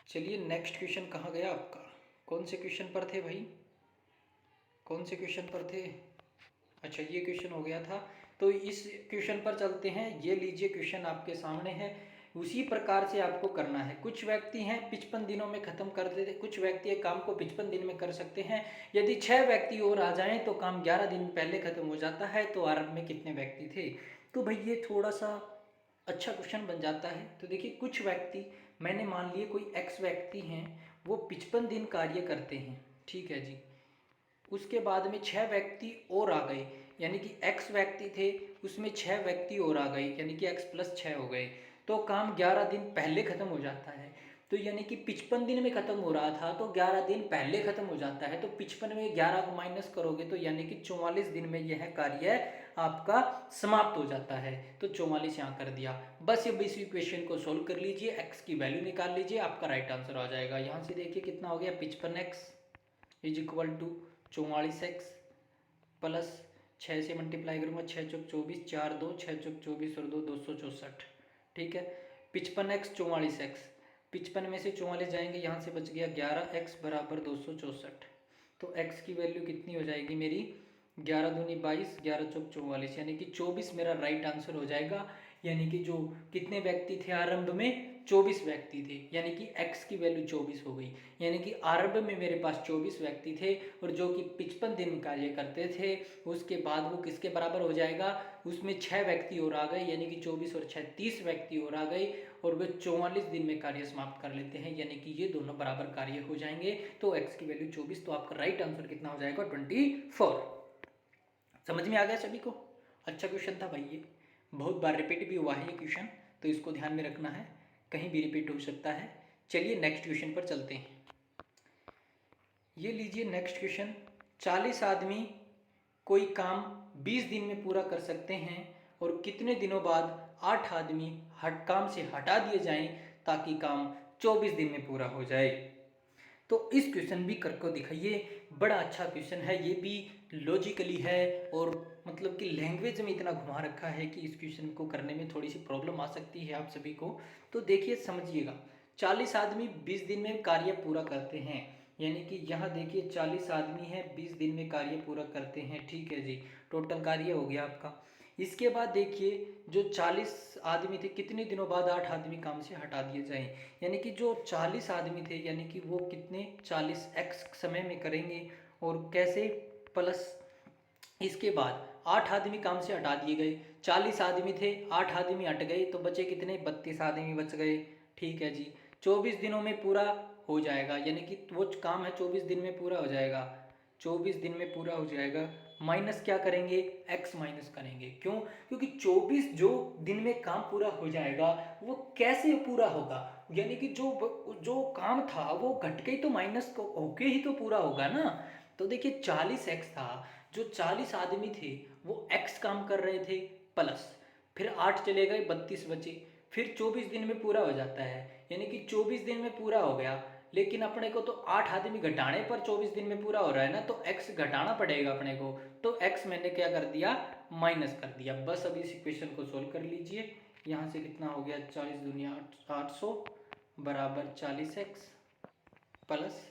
चलिए नेक्स्ट क्वेश्चन कहाँ गया आपका, कौन से क्वेश्चन पर थे भाई, कौन से क्वेश्चन पर थे? अच्छा ये क्वेश्चन हो गया था, तो इस क्वेश्चन पर चलते हैं। ये लीजिए क्वेश्चन आपके सामने है, उसी प्रकार से आपको करना है। कुछ व्यक्ति हैं 55 दिनों में ख़त्म कर देते, कुछ व्यक्ति एक काम को 55 दिन में कर सकते हैं। यदि 6 व्यक्ति और आ जाएं तो काम 11 दिन पहले ख़त्म हो जाता है। तो आरब में कितने व्यक्ति थे? तो भाई ये थोड़ा सा अच्छा क्वेश्चन बन जाता है। तो देखिए कुछ व्यक्ति, मैंने मान लिए कोई एक्स व्यक्ति हैं, वो 55 दिन कार्य करते हैं, ठीक है जी। उसके बाद में 6 व्यक्ति और आ गए, यानी कि एक्स व्यक्ति थे, उसमें 6 व्यक्ति और आ गए, यानी कि एक्स प्लस 6 हो गए। तो काम 11 दिन पहले ख़त्म हो जाता है। तो यानी कि 55 दिन में ख़त्म हो रहा था तो 11 दिन पहले ख़त्म हो जाता है। तो 55 में 11 को माइनस करोगे तो यानी कि 44 दिन में यह कार्य आपका समाप्त हो जाता है। तो 44 यहाँ कर दिया। बस अब इस इक्वेशन को सोल्व कर लीजिए, एक्स की वैल्यू निकाल लीजिए, आपका राइट आंसर आ जाएगा। यहाँ से देखिए कितना हो गया, 55x is equal to 44x plus 6 से मल्टीप्लाई करूँगा, 6 चौक 24, 4 2, 6 चौक 24 और 2 264, ठीक है। 55x 44x, 55 में से 44 जाएंगे, यहाँ से बच गया 11x बराबर 264। तो x की वैल्यू कितनी हो जाएगी मेरी, 11 दूनी 22, 11 चौक 44, यानी कि 24 मेरा राइट आंसर हो जाएगा। यानी कि जो कितने व्यक्ति थे आरंभ में, 24 व्यक्ति थे, यानी कि x की वैल्यू 24 हो गई। यानी कि आरंभ में मेरे पास 24 व्यक्ति थे और जो कि 55 दिन कार्य करते थे, उसके बाद वो किसके बराबर हो जाएगा, उसमें 6 व्यक्ति और आ गए, यानी कि 24 और 6 30 व्यक्ति और आ गए और वे 44 दिन में कार्य समाप्त कर लेते हैं, यानी कि ये दोनों बराबर कार्य हो जाएंगे। तो x की वैल्यू 24, तो आपका राइट आंसर कितना हो जाएगा, 24। समझ में आ गया सभी को? अच्छा क्वेश्चन था भाई, ये बहुत बार रिपीट भी हुआ है ये क्वेश्चन, तो इसको ध्यान में रखना है, कहीं भी रिपीट हो सकता है। चलिए नेक्स्ट क्वेश्चन पर चलते हैं। ये लीजिए नेक्स्ट क्वेश्चन, 40 आदमी कोई काम 20 दिन में पूरा कर सकते हैं और कितने दिनों बाद 8 आदमी काम से हटा दिए जाएं ताकि काम 24 दिन में पूरा हो जाए। तो इस क्वेश्चन भी करके दिखाइए, बड़ा अच्छा क्वेश्चन है, ये भी लॉजिकली है और मतलब कि लैंग्वेज में इतना घुमा रखा है कि इस क्वेश्चन को करने में थोड़ी सी प्रॉब्लम आ सकती है आप सभी को। तो देखिए समझिएगा, 40 आदमी 20 दिन में कार्य पूरा करते हैं, यानी कि यहाँ देखिए 40 आदमी हैं 20 दिन में कार्य पूरा करते हैं, ठीक है जी। टोटल कार्य हो गया आपका। इसके बाद देखिए जो 40 आदमी थे, कितने दिनों बाद 8 आदमी काम से हटा दिए जाएं, यानी कि जो 40 आदमी थे, यानी कि वो कितने 40x समय में करेंगे और कैसे, प्लस इसके बाद 8 आदमी काम से हटा दिए गए, 40 आदमी थे 8 आदमी हट गए तो बचे कितने, 32 आदमी बच गए, ठीक है जी। 24 दिनों में पूरा हो जाएगा, यानी कि वो काम है 24 दिन में पूरा हो जाएगा, 24 दिन में पूरा हो जाएगा। माइनस क्या करेंगे, x माइनस करेंगे, क्यों, क्योंकि 24 जो दिन में काम पूरा हो जाएगा वो कैसे पूरा होगा, यानी कि जो जो काम था वो घट के ही तो माइनस होके ही तो पूरा होगा ना। तो देखिए 40x था, जो 40 आदमी थे वो x काम कर रहे थे, प्लस फिर 8 चले गए 32 बचे, फिर 24 दिन में पूरा हो जाता है, यानी कि 24 दिन में पूरा हो गया। लेकिन अपने को तो 8 आदमी घटाने पर 24 दिन में पूरा हो रहा है ना, तो x घटाना पड़ेगा अपने को, तो x मैंने क्या कर दिया, माइनस कर दिया। बस अभी इस इक्वेशन को सोल्व कर लीजिए। यहाँ से कितना हो गया, 40 दुनिया 800 बराबर 40x प्लस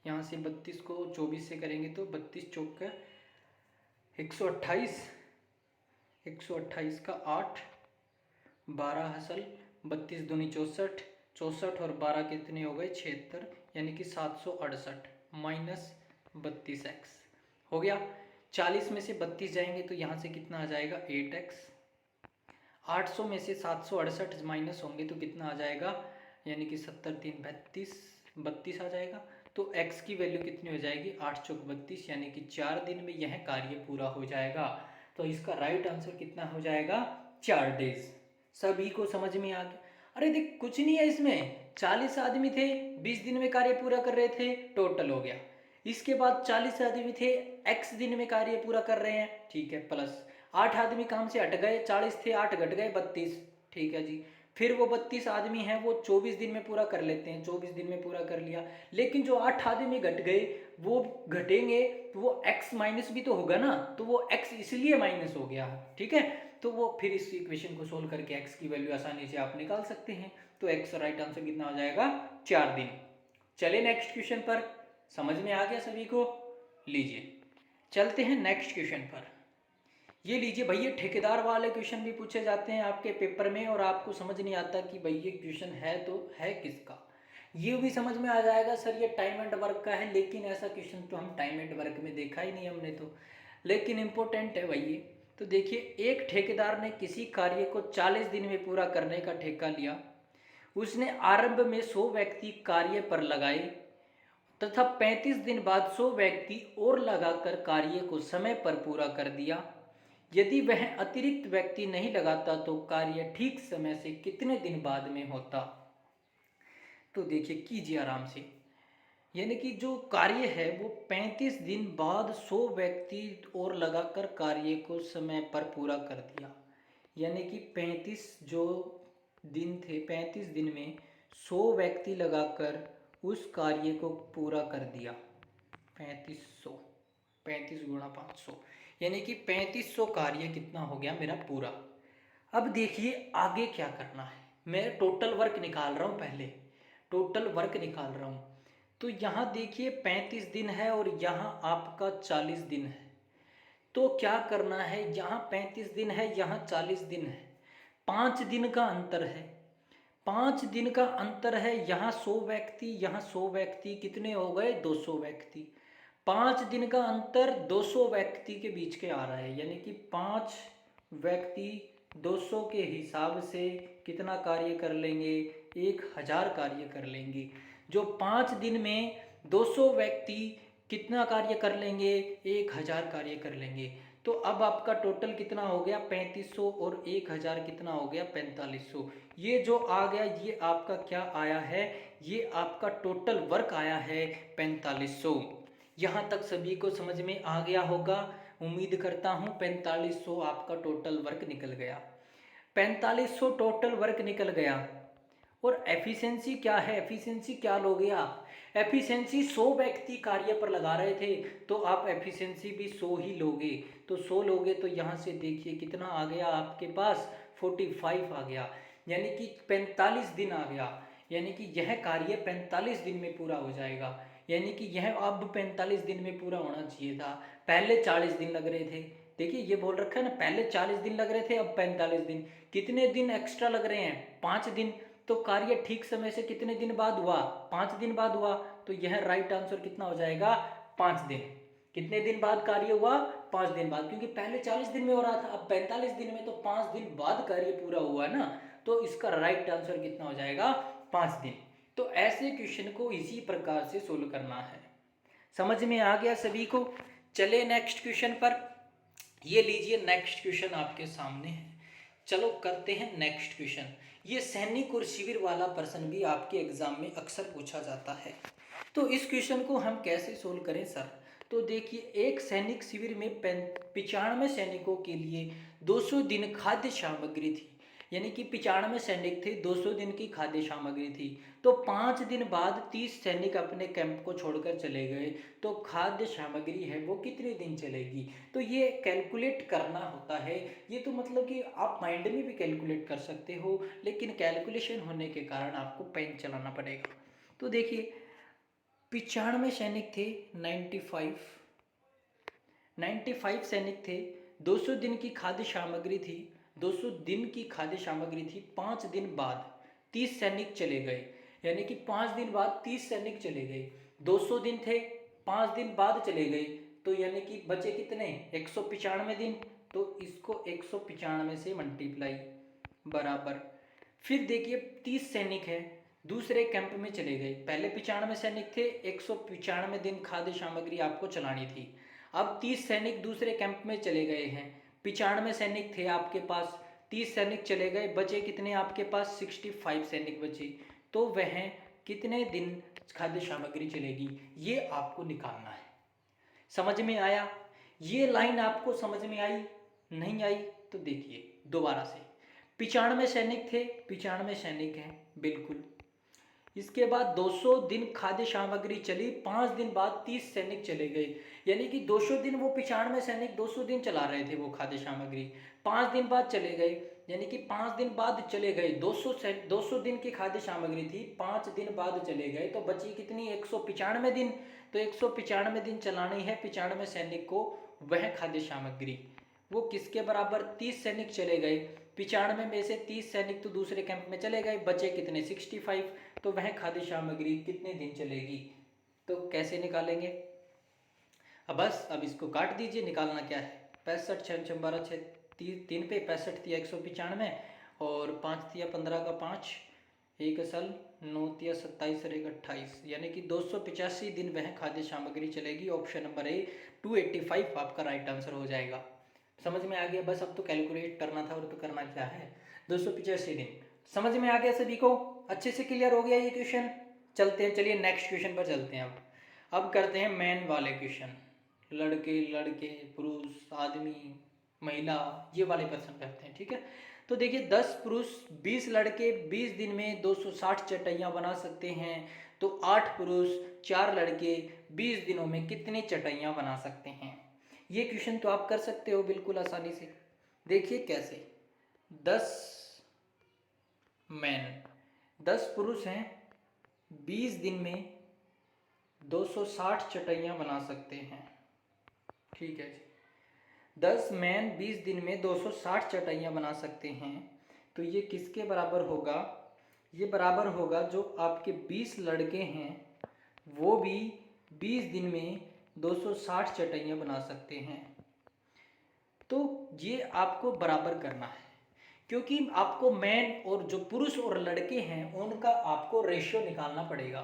यहाँ से 32 को 24 से करेंगे तो 32 चौक का 128, 128 का 8, 12 हसल 32 दूनी 64, 64 और 12 कितने हो गए 76, यानी कि 768 माइनस 32x हो गया। 40 में से 32 जाएंगे तो यहाँ से कितना आ जाएगा 8x, 800 में से 768 माइनस होंगे तो कितना आ जाएगा, यानी कि 70 3 32, 32 आ जाएगा। तो x की वैल्यू कितनी हो जाएगी, 8 चौक 32, यानी कि 4 दिन में यह कार्य पूरा हो जाएगा। तो इसका राइट आंसर कितना हो जाएगा, 4 डेज। सभी को समझ में आ गया? अरे देख कुछ नहीं है इसमें, 40 आदमी थे 20 दिन में कार्य पूरा कर रहे थे, टोटल हो गया। इसके बाद 40 आदमी थे x दिन में कार्य पूरा कर रहे हैं, ठीक है, प्लस 8 आदमी काम से हट गए, 40 थे 8 घट गए 32, ठीक है जी। फिर वो 32 आदमी हैं वो 24 दिन में पूरा कर लेते हैं, 24 दिन में पूरा कर लिया। लेकिन जो 8 आदमी घट गए वो घटेंगे तो वो x माइनस भी तो होगा ना, तो वो x इसलिए माइनस हो गया, ठीक है। तो वो फिर इस इक्वेशन को सोल्व करके x की वैल्यू आसानी से आप निकाल सकते हैं। तो x राइट आंसर कितना हो जाएगा, 4 दिन। चले नेक्स्ट क्वेश्चन पर, समझ में आ गया सभी को? लीजिए चलते हैं नेक्स्ट क्वेश्चन पर। ये लीजिए भाई, ये ठेकेदार वाले क्वेश्चन भी पूछे जाते हैं आपके पेपर में और आपको समझ नहीं आता कि भाई ये क्वेश्चन है तो है किसका। ये भी समझ में आ जाएगा सर ये टाइम एंड वर्क का है, लेकिन ऐसा क्वेश्चन तो हम टाइम एंड वर्क में देखा ही नहीं हमने तो, लेकिन इम्पोर्टेंट है भाई ये। तो देखिए, एक ठेकेदार ने किसी कार्य को 40 दिन में पूरा करने का ठेका लिया। उसने आरंभ में 100 व्यक्ति कार्य पर लगाए तथा 35 दिन बाद 100 व्यक्ति और लगाकर कार्य को समय पर पूरा कर दिया। यदि वह अतिरिक्त व्यक्ति नहीं लगाता तो कार्य ठीक समय से कितने दिन बाद में होता। तो देखिए कीजिए आराम से, यानी कि जो कार्य है वो 35 दिन बाद 100 व्यक्ति और लगाकर कार्य को समय पर पूरा कर दिया। यानी कि 35 जो दिन थे, 35 दिन में 100 व्यक्ति लगाकर उस कार्य को पूरा कर दिया। 3500, 35 गुणा 500, यानी कि 3500 कार्य कितना हो गया मेरा पूरा। अब देखिए आगे क्या करना है, मैं टोटल वर्क निकाल रहा हूँ, पहले टोटल वर्क निकाल रहा हूँ। तो यहाँ देखिए 35 दिन है और यहाँ आपका 40 दिन है। तो क्या करना है, यहाँ 35 दिन है, यहाँ 40 दिन है, 5 दिन का अंतर है। 5 दिन का अंतर है, यहाँ 100 व्यक्ति, यहाँ 100 व्यक्ति, कितने हो गए 200 व्यक्ति। 5 दिन का अंतर 200 व्यक्ति के बीच के आ रहा है, यानी कि 5 व्यक्ति 200 के हिसाब से कितना कार्य कर लेंगे, 1000 कार्य कर लेंगे। जो 5 दिन में 200 व्यक्ति कितना कार्य कर लेंगे, 1000 कार्य कर लेंगे। तो अब आपका टोटल कितना हो गया 3500 और 1000 कितना हो गया 4500। ये जो आ गया ये आपका क्या आया है, ये आपका टोटल वर्क आया है 4500। यहाँ तक सभी को समझ में आ गया होगा, उम्मीद करता हूँ। 4500 आपका टोटल वर्क निकल गया, 4500 टोटल वर्क निकल गया। और एफिशिएंसी क्या है, एफिशिएंसी क्या लोगे आप, एफिशिएंसी 100 व्यक्ति कार्य पर लगा रहे थे तो आप एफिशिएंसी भी 100 ही लोगे। तो 100 लोगे तो यहाँ से देखिए कितना आ गया आपके पास, 45 आ गया, यानी कि 45 दिन आ गया। यानी कि यह कार्य 45 दिन में पूरा हो जाएगा, यानी कि यह अब 45 दिन में पूरा होना चाहिए था, पहले 40 दिन लग रहे थे। देखिए ये बोल रखा है ना, पहले 40 दिन लग रहे थे अब 45 दिन, कितने दिन एक्स्ट्रा लग रहे हैं, 5 दिन। तो कार्य ठीक समय से कितने दिन बाद हुआ, 5 दिन बाद हुआ। तो यह राइट आंसर कितना हो जाएगा, 5 दिन। कितने दिन बाद कार्य हुआ, 5 दिन बाद, क्योंकि पहले 40 दिन में हो रहा था, अब 45 दिन में, तो 5 दिन बाद कार्य पूरा हुआ ना। तो इसका राइट आंसर कितना हो जाएगा, 5 दिन। तो ऐसे क्वेश्चन को इसी प्रकार से सोल्व करना है। समझ में आ गया सभी को? चले नेक्स्ट क्वेश्चन पर। ये लीजिए नेक्स्ट क्वेश्चन आपके सामने है, चलो करते हैं नेक्स्ट क्वेश्चन। ये सैनिक और शिविर वाला प्रश्न भी आपके एग्जाम में अक्सर पूछा जाता है। तो इस क्वेश्चन को हम कैसे सोल्व करें सर? तो देखिए, एक सैनिक शिविर में 95 सैनिकों के लिए 200 दिन खाद्य सामग्री थी, यानी कि 95 सैनिक थे, 200 दिन की खाद्य सामग्री थी। तो 5 दिन बाद 30 सैनिक अपने कैंप को छोड़कर चले गए, तो खाद्य सामग्री है वो कितने दिन चलेगी। तो ये कैलकुलेट करना होता है। ये तो मतलब कि आप माइंड में भी कैलकुलेट कर सकते हो, लेकिन कैलकुलेशन होने के कारण आपको पेन चलाना पड़ेगा। तो देखिए 95 सैनिक थे, 95 सैनिक थे, 200 दिन की खाद्य सामग्री थी, 200 दिन की खाद्य सामग्री थी। 5 दिन बाद 30 सैनिक चले गए, यानी कि 5 दिन बाद 30 सैनिक चले गए। 200 दिन थे, 5 दिन बाद चले गए, तो यानी कि बचे कितने, 195 दिन। तो इसको 195 से मल्टीप्लाई बराबर, फिर देखिए 30 सैनिक है, दूसरे कैंप में चले गए। पहले 95 सैनिक थे, 195 दिन खाद्य सामग्री आपको चलानी थी। अब 30 सैनिक दूसरे कैंप में चले गए हैं, 95 सैनिक थे आपके पास, 30 सैनिक चले गए, बचे कितने आपके पास, 65 सैनिक बचे। तो वह कितने दिन खाद्य सामग्री चलेगी, ये आपको निकालना है। समझ में आया? ये लाइन आपको समझ में आई? नहीं आई तो देखिए दोबारा से, 95 सैनिक थे, 95 सैनिक हैं बिल्कुल। इसके बाद 200 दिन खाद्य सामग्री चली, 5 दिन बाद 30 सैनिक चले गए, यानी कि 200 दिन वो 95 सैनिक 200 दिन चला रहे थे वो खाद्य सामग्री, 5 दिन बाद चले गए, यानी कि 5 दिन बाद चले गए। 200 दिन की खाद्य सामग्री थी, 5 दिन बाद चले गए, तो बची कितनी 195 दिन। तो 195 दिन चलानी है 95 सैनिक को वह खाद्य सामग्री। वो किसके बराबर, 30 सैनिक चले गए, 95 में से 30 सैनिक तो दूसरे कैंप में चले गए, बचे कितने 65। तो वह खाद्य सामग्री कितने दिन चलेगी, तो कैसे निकालेंगे। अब बस अब इसको काट दीजिए, निकालना क्या है, 65 6 6 12 6 3 पे 65 तिया 195 और 5 तिया 15 का 5 एक असल 9 तिया 27 और 1 28, यानी कि 285 दिन वह खाद्य सामग्री चलेगी। ऑप्शन नंबर ए 285 आपका राइट आंसर हो जाएगा। समझ में आ गया, बस अब तो कैलकुलेट करना था और तो करना क्या है, 285 दिन। समझ में आ गया सभी को, अच्छे से क्लियर हो गया ये क्वेश्चन। चलते हैं, चलिए नेक्स्ट क्वेश्चन पर चलते हैं। अब करते हैं मैन वाले क्वेश्चन, लड़के लड़के पुरुष आदमी महिला ये वाले प्रश्न करते हैं, ठीक है। तो देखिए 10 पुरुष 20 लड़के 20 दिन में 260 चटाइयाँ बना सकते हैं, तो 8 पुरुष 4 लड़के 20 दिनों में कितनी चटाइयाँ बना सकते हैं। ये क्वेश्चन तो आप कर सकते हो बिल्कुल आसानी से। देखिए कैसे, 10 मैन 10 पुरुष हैं, 20 दिन में 260 चटाइयाँ बना सकते हैं, ठीक है जी। 10 मैन 20 दिन में 260 चटाइयाँ बना सकते हैं, तो ये किसके बराबर होगा, ये बराबर होगा जो आपके 20 लड़के हैं वो भी 20 दिन में 260 चटाइयाँ बना सकते हैं। तो ये आपको बराबर करना है, क्योंकि आपको मैन और जो पुरुष और लड़के हैं उनका आपको रेशियो निकालना पड़ेगा।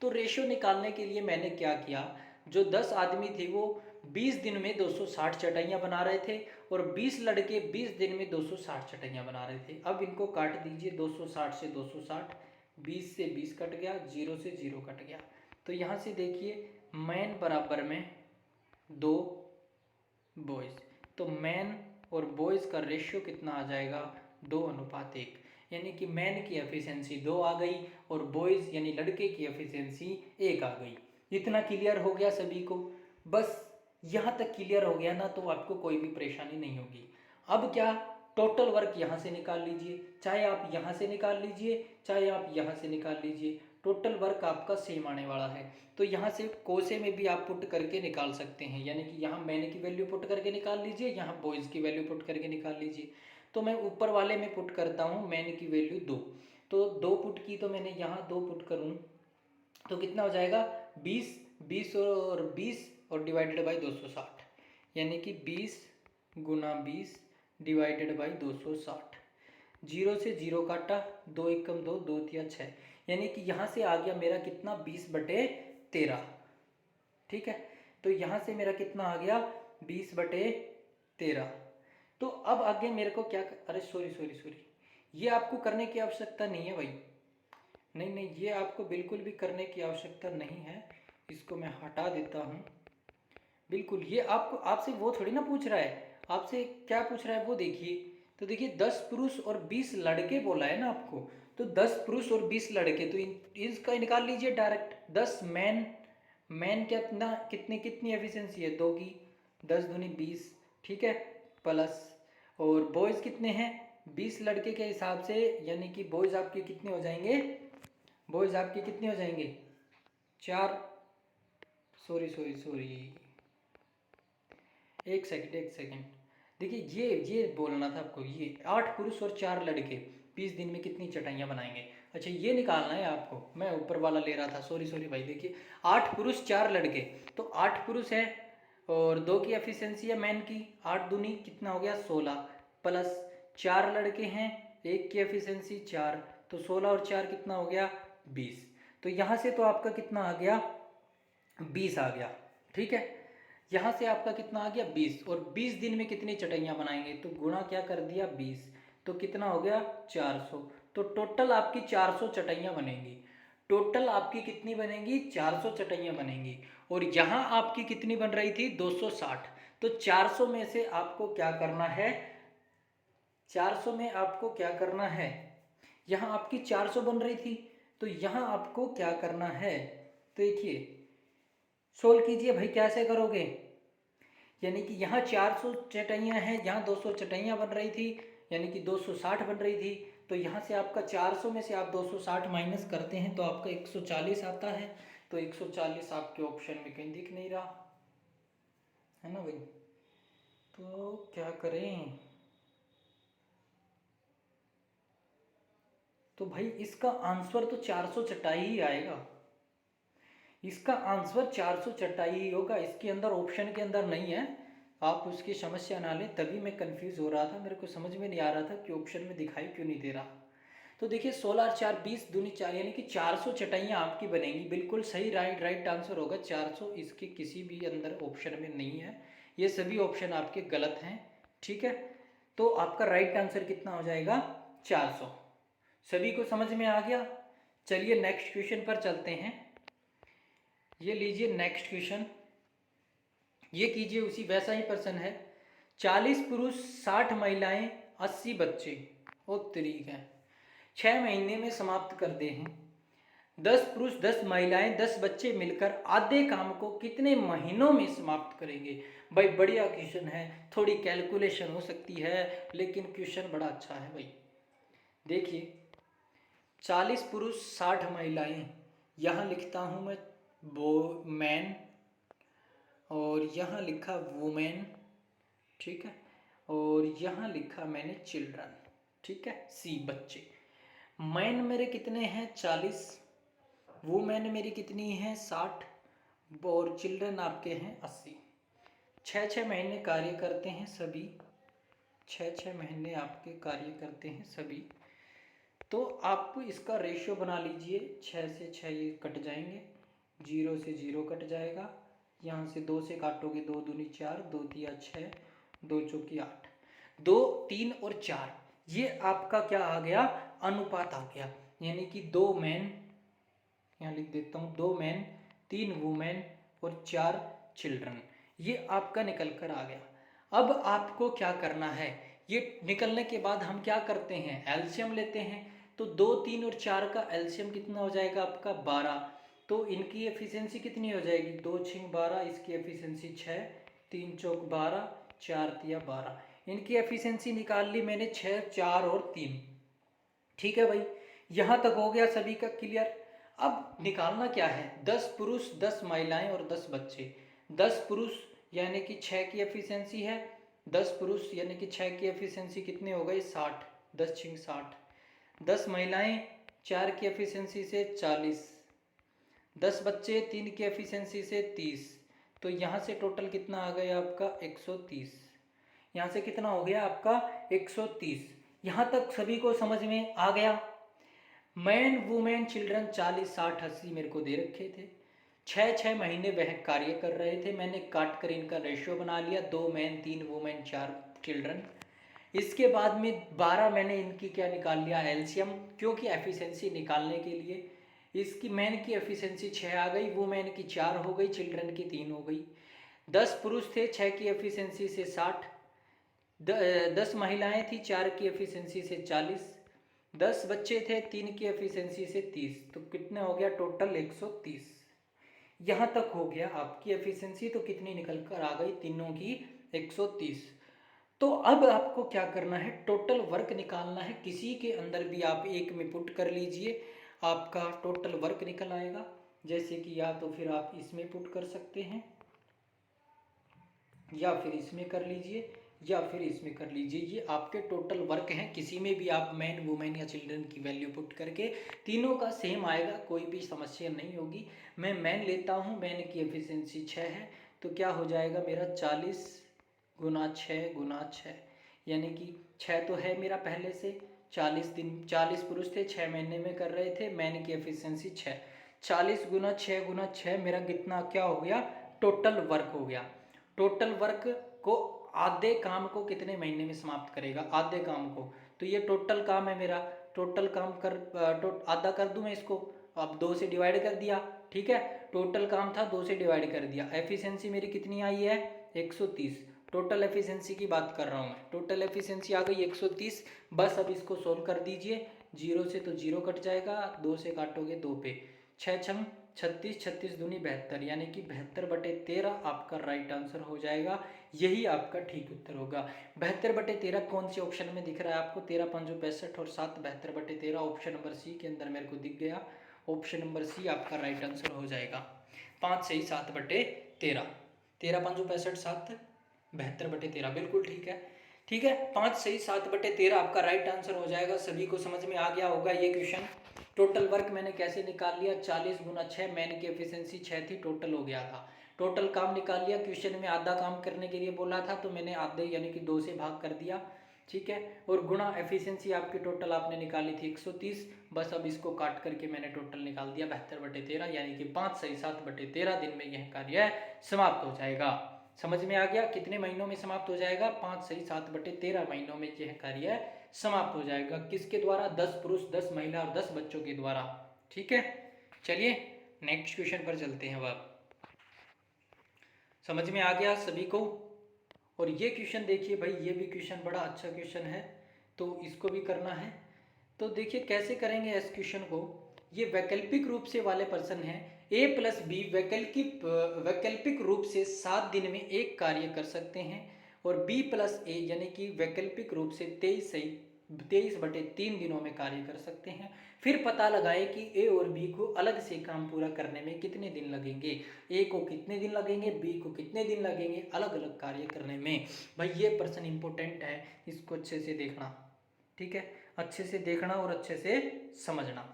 तो रेशियो निकालने के लिए मैंने क्या किया, जो 10 आदमी थे वो 20 दिन में 260 चटाइयाँ बना रहे थे और 20 लड़के 20 दिन में 260 चटाइयाँ बना रहे थे। अब इनको काट दीजिए, 260 से 260, 20 से 20 कट गया, 0 से 0 कट गया। तो यहाँ से देखिए मैन बराबर में 2 बॉयज़, तो मैन और बॉयज़ का रेशियो कितना आ जाएगा, 2:1, यानी कि मैन की एफिशिएंसी 2 आ गई और बॉयज़ यानी लड़के की एफिशिएंसी 1 आ गई। इतना क्लियर हो गया सभी को, बस यहाँ तक क्लियर हो गया ना, तो आपको कोई भी परेशानी नहीं होगी। अब क्या, टोटल वर्क यहाँ से निकाल लीजिए, चाहे आप यहाँ से निकाल लीजिए चाहे आप यहाँ से निकाल लीजिए, टोटल वर्क आपका सेम आने वाला है। तो यहाँ से कोसे में भी आप पुट करके निकाल सकते हैं, यानी कि यहाँ मैन की वैल्यू पुट करके निकाल लीजिए, यहाँ बॉयज़ की वैल्यू पुट करके निकाल लीजिए। तो मैं ऊपर वाले में पुट करता हूँ मैन की वैल्यू 2, तो 2 पुट की, तो मैंने यहाँ 2 पुट करूँ तो कितना हो जाएगा 20, 20 और 20 और डिवाइडेड बाई 260, यानी कि 20 गुना 20 डिवाइडेड बाई 260, 0 से 0 काटा, 2 एकम 2, 2 तिया 6, यानी कि यहाँ से आ गया मेरा कितना 20/13, ठीक है। तो यहाँ से मेरा कितना आ गया 20/13। तो अब आगे मेरे को क्या, अरे सॉरी, ये आपको करने की आवश्यकता नहीं है भाई, नहीं ये आपको बिल्कुल भी करने की आवश्यकता नहीं है, इसको मैं हटा देता हूँ। बिल्कुल ये आपको, आपसे वो थोड़ी ना पूछ रहा है, आपसे क्या पूछ रहा है वो देखिए। तो देखिए 10 पुरुष और 20 लड़के बोला है ना आपको, तो 10 पुरुष और 20 लड़के, तो इसका निकाल लीजिए डायरेक्ट। 10 मैन कितना कितनी एफिशिएंसी है, 2 की, 10 दूनी 20, ठीक है, प्लस और बॉयज़ कितने हैं 20 लड़के के हिसाब से, यानी कि बॉयज़ आपके कितने हो जाएंगे, बॉयज़ आपके कितने हो जाएंगे 4, सॉरी, एक सेकंड, देखिए ये बोलना था आपको, ये 8 पुरुष और 4 लड़के 20 दिन में कितनी चटाइयाँ बनाएंगे, अच्छा ये निकालना है आपको, मैं ऊपर वाला ले रहा था, सॉरी भाई। देखिए 8 पुरुष 4 लड़के, तो 8 पुरुष है और 2 की एफिशिएंसी है मैन की, 8 दूनी कितना हो गया 16, प्लस 4 लड़के हैं, 1 की एफिशिएंसी 4, तो 16 और 4 कितना हो गया 20। तो यहाँ से तो आपका कितना आ गया 20 आ गया, ठीक है। यहाँ से आपका कितना आ गया 20, और 20 दिन में कितनी चटाइयाँ बनाएंगे, तो गुणा क्या कर दिया 20, तो कितना हो गया 400। तो टोटल आपकी 400 चटाइयाँ बनेंगी, टोटल आपकी कितनी बनेंगी 400 चटाइयाँ बनेंगी, और यहाँ आपकी कितनी बन रही थी 260। तो 400 में से आपको क्या करना है 400 में आपको क्या करना है, यहाँ आपकी 400 बन रही थी, तो यहाँ आपको क्या करना है, तो देखिए सोल्व कीजिए भाई, कैसे करोगे। यानी कि यहाँ 400 चटाइयाँ हैं, यहाँ 200 चटाइयाँ बन रही थी, यानी कि 260 बन रही थी। तो यहाँ से आपका 400 में से आप 260 माइनस करते हैं तो आपका 140 आता है। तो 140 आपके ऑप्शन में कहीं दिख नहीं रहा है ना भाई। तो क्या करें, तो भाई इसका आंसर तो 400 चटाई ही आएगा, इसका आंसर 400 चटाई ही होगा, इसके अंदर ऑप्शन के अंदर नहीं है। आप उसकी समस्या ना लें, तभी मैं कंफ्यूज हो रहा था, मेरे को समझ में नहीं आ रहा था कि ऑप्शन में दिखाई क्यों नहीं दे रहा। तो देखिए 16 और 4 20 दूनी 4, यानी कि 400 चटाइयाँ आपकी बनेंगी। बिल्कुल सही, राइट आंसर होगा 400, इसके किसी भी अंदर ऑप्शन में नहीं है, ये सभी ऑप्शन आपके गलत हैं। ठीक है, तो आपका राइट आंसर कितना हो जाएगा, 400। सभी को समझ में आ गया। चलिए नेक्स्ट क्वेश्चन पर चलते हैं। ये लीजिए नेक्स्ट क्वेश्चन, ये कीजिए, उसी वैसा ही प्रश्न है। 40 पुरुष 60 महिलाएं 80 बच्चे, ओ तरीक है, 6 महीने में समाप्त कर दे हैं। 10 पुरुष 10 महिलाएं 10 बच्चे मिलकर आधे काम को कितने महीनों में समाप्त करेंगे। भाई बढ़िया क्वेश्चन है, थोड़ी कैलकुलेशन हो सकती है लेकिन क्वेश्चन बड़ा अच्छा है भाई। देखिए 40 पुरुष 60 महिलाएं, यहाँ लिखता हूँ मैं वो मैन, और यहाँ लिखा वुमेन, ठीक है, और यहाँ लिखा मैंने चिल्ड्रन, ठीक है, सी बच्चे। मैन मेरे कितने हैं 40, वुमेन मेरी कितनी है 60, और चिल्ड्रन आपके हैं 80। 6 महीने कार्य करते हैं सभी, 6 महीने आपके कार्य करते हैं सभी। तो आप इसका रेशियो बना लीजिए, 6 से 6 ये कट जाएंगे, 0 से 0 कट जाएगा, यहाँ से 2 से काटोगे 2 दूनी 4, 2 तिया 6, 2 चौकी 8, 2 3 और 4, ये आपका क्या आ गया, अनुपात आ गया। यानी कि 2 मैन, यहाँ लिख देता हूँ 2 मैन 3 वुमेन और 4 चिल्ड्रन, ये आपका निकल कर आ गया। अब आपको क्या करना है, ये निकलने के बाद हम क्या करते हैं, एलसीएम लेते हैं। तो 2 3 और 4 का एलसीएम कितना हो जाएगा आपका 12। तो इनकी एफिशिएंसी कितनी हो जाएगी, 2 6 12, इसकी एफिशिएंसी 6, 3 चौक 12, 4 तिया 12, इनकी एफिशिएंसी निकाल ली मैंने 6 4 और 3। ठीक है भाई, यहाँ तक हो गया सभी का क्लियर। अब निकालना क्या है, 10 पुरुष 10 महिलाएं और 10 बच्चे। 10 पुरुष यानी कि 6 की एफिशिएंसी है, 10 पुरुष यानी कि 6 की एफिशिएंसी कितने हो गए 60, 10 6 60। 10 महिलाएं 4 की एफिशिएंसी से 40, 10 बच्चे 3 की एफिशिएंसी से 30। तो यहाँ से टोटल कितना आ गया आपका 130, यहाँ से कितना हो गया आपका 130। यहाँ तक सभी को समझ में आ गया। मैन वुमेन चिल्ड्रन 40 60 80 मेरे को दे रखे थे, 6 महीने वह कार्य कर रहे थे, मैंने काट कर इनका रेशियो बना लिया, 2 मैन 3 वुमेन 4 चिल्ड्रन। इसके बाद में 12 मैंने इनकी क्या निकाल लिया एलसीएम, क्योंकि एफिशिएंसी निकालने के लिए इसकी मैन की एफिशिएंसी 6 आ गई, वुमेन की 4 हो गई, चिल्ड्रन की 3 हो गई। 10 पुरुष थे 6 की एफिशिएंसी से 60, 10 महिलाएं थी 4 की एफिशिएंसी से 40, 10 बच्चे थे 3 की एफिशिएंसी से 30। तो कितने हो गया टोटल 130। यहाँ तक हो गया आपकी एफिशिएंसी, तो कितनी निकल कर आ गई तीनों की 130। तो अब आपको क्या करना है, टोटल वर्क निकालना है, किसी के अंदर भी आप एक में पुट कर लीजिए, आपका टोटल वर्क निकल आएगा। जैसे कि या तो फिर आप इसमें पुट कर सकते हैं, या फिर इसमें कर लीजिए, या फिर इसमें कर लीजिए, ये आपके टोटल वर्क हैं, किसी में भी आप मैन वुमेन या चिल्ड्रन की वैल्यू पुट करके तीनों का सेम आएगा, कोई भी समस्या नहीं होगी। मैं मैन लेता हूँ, मैन की एफिशिएंसी 6 है, तो क्या हो जाएगा मेरा 40 गुना 6 गुना 6, यानी कि 6 तो है मेरा पहले से, 40 दिन 40 पुरुष थे 6 महीने में कर रहे थे, मैन की एफिशिएंसी 6, 40 गुना 6 गुना 6 मेरा कितना क्या हो गया, टोटल वर्क हो गया। टोटल वर्क को आधे काम को कितने महीने में समाप्त करेगा, आधे काम को, तो ये टोटल काम है मेरा, टोटल काम कर आधा कर दूं मैं इसको, अब 2 से डिवाइड कर दिया, ठीक है, टोटल काम था 2 से डिवाइड कर दिया, एफिशिएंसी मेरी कितनी आई है 130, टोटल एफिशिएंसी की बात कर रहा हूँ मैं। टोटल एफिशिएंसी आ गई 130। बस अब इसको सोल्व कर दीजिए। 0 से तो 0 कट जाएगा, 2 से काटोगे 2 पे, 6 छम 36, 36 दूनी 72, यानी कि 72/13 आपका राइट आंसर हो जाएगा। यही आपका ठीक उत्तर होगा। 72/13 कौन से ऑप्शन में दिख रहा है आपको? 13 5 65 और 7 72/13 ऑप्शन नंबर सी के अंदर मेरे को दिख गया। ऑप्शन नंबर सी आपका राइट आंसर हो जाएगा। 5 सही 7/13, 13 5 65 7 72/13, बिल्कुल ठीक है। ठीक है, 5 सही 7/13 आपका राइट आंसर हो जाएगा। सभी को समझ में आ गया होगा ये क्वेश्चन। टोटल वर्क मैंने कैसे निकाल लिया? 40 × 6, मैन की एफिशिएंसी 6 थी, टोटल हो गया था। टोटल काम निकाल लिया। क्वेश्चन में आधा काम करने के लिए बोला था तो मैंने आधे यानी कि 2 से भाग कर दिया। ठीक है, और गुणा एफिशिएंसी आपकी टोटल आपने निकाली थी 130। बस अब इसको काट करके मैंने टोटल निकाल दिया 72/13, यानी कि 5 सही 7/13 दिन में यह कार्य समाप्त हो जाएगा। समझ में आ गया? कितने महीनों में समाप्त हो जाएगा? 5 सही 7/13 महीनों में यह कार्य समाप्त हो जाएगा। किसके द्वारा? 10 पुरुष 10 महिला और 10 बच्चों के द्वारा। ठीक है, चलिए नेक्स्ट क्वेश्चन पर चलते हैं। अब समझ में आ गया सभी को? और ये क्वेश्चन देखिए भाई, ये भी क्वेश्चन बड़ा अच्छा क्वेश्चन है, तो इसको भी करना है। तो देखिए कैसे करेंगे इस क्वेश्चन को। ये वैकल्पिक रूप से वाले पर्सन है। a + b वैकल्पिक रूप से 7 दिन में एक कार्य कर सकते हैं, और b + a यानी कि वैकल्पिक रूप से 23/3 दिनों में कार्य कर सकते हैं। फिर पता लगाएं कि a और b को अलग से काम पूरा करने में कितने दिन लगेंगे। a को कितने दिन लगेंगे, b को कितने दिन लगेंगे अलग अलग कार्य करने में। भाई ये प्रश्न इंपॉर्टेंट है, इसको अच्छे से देखना। ठीक है, अच्छे से देखना और अच्छे से समझना।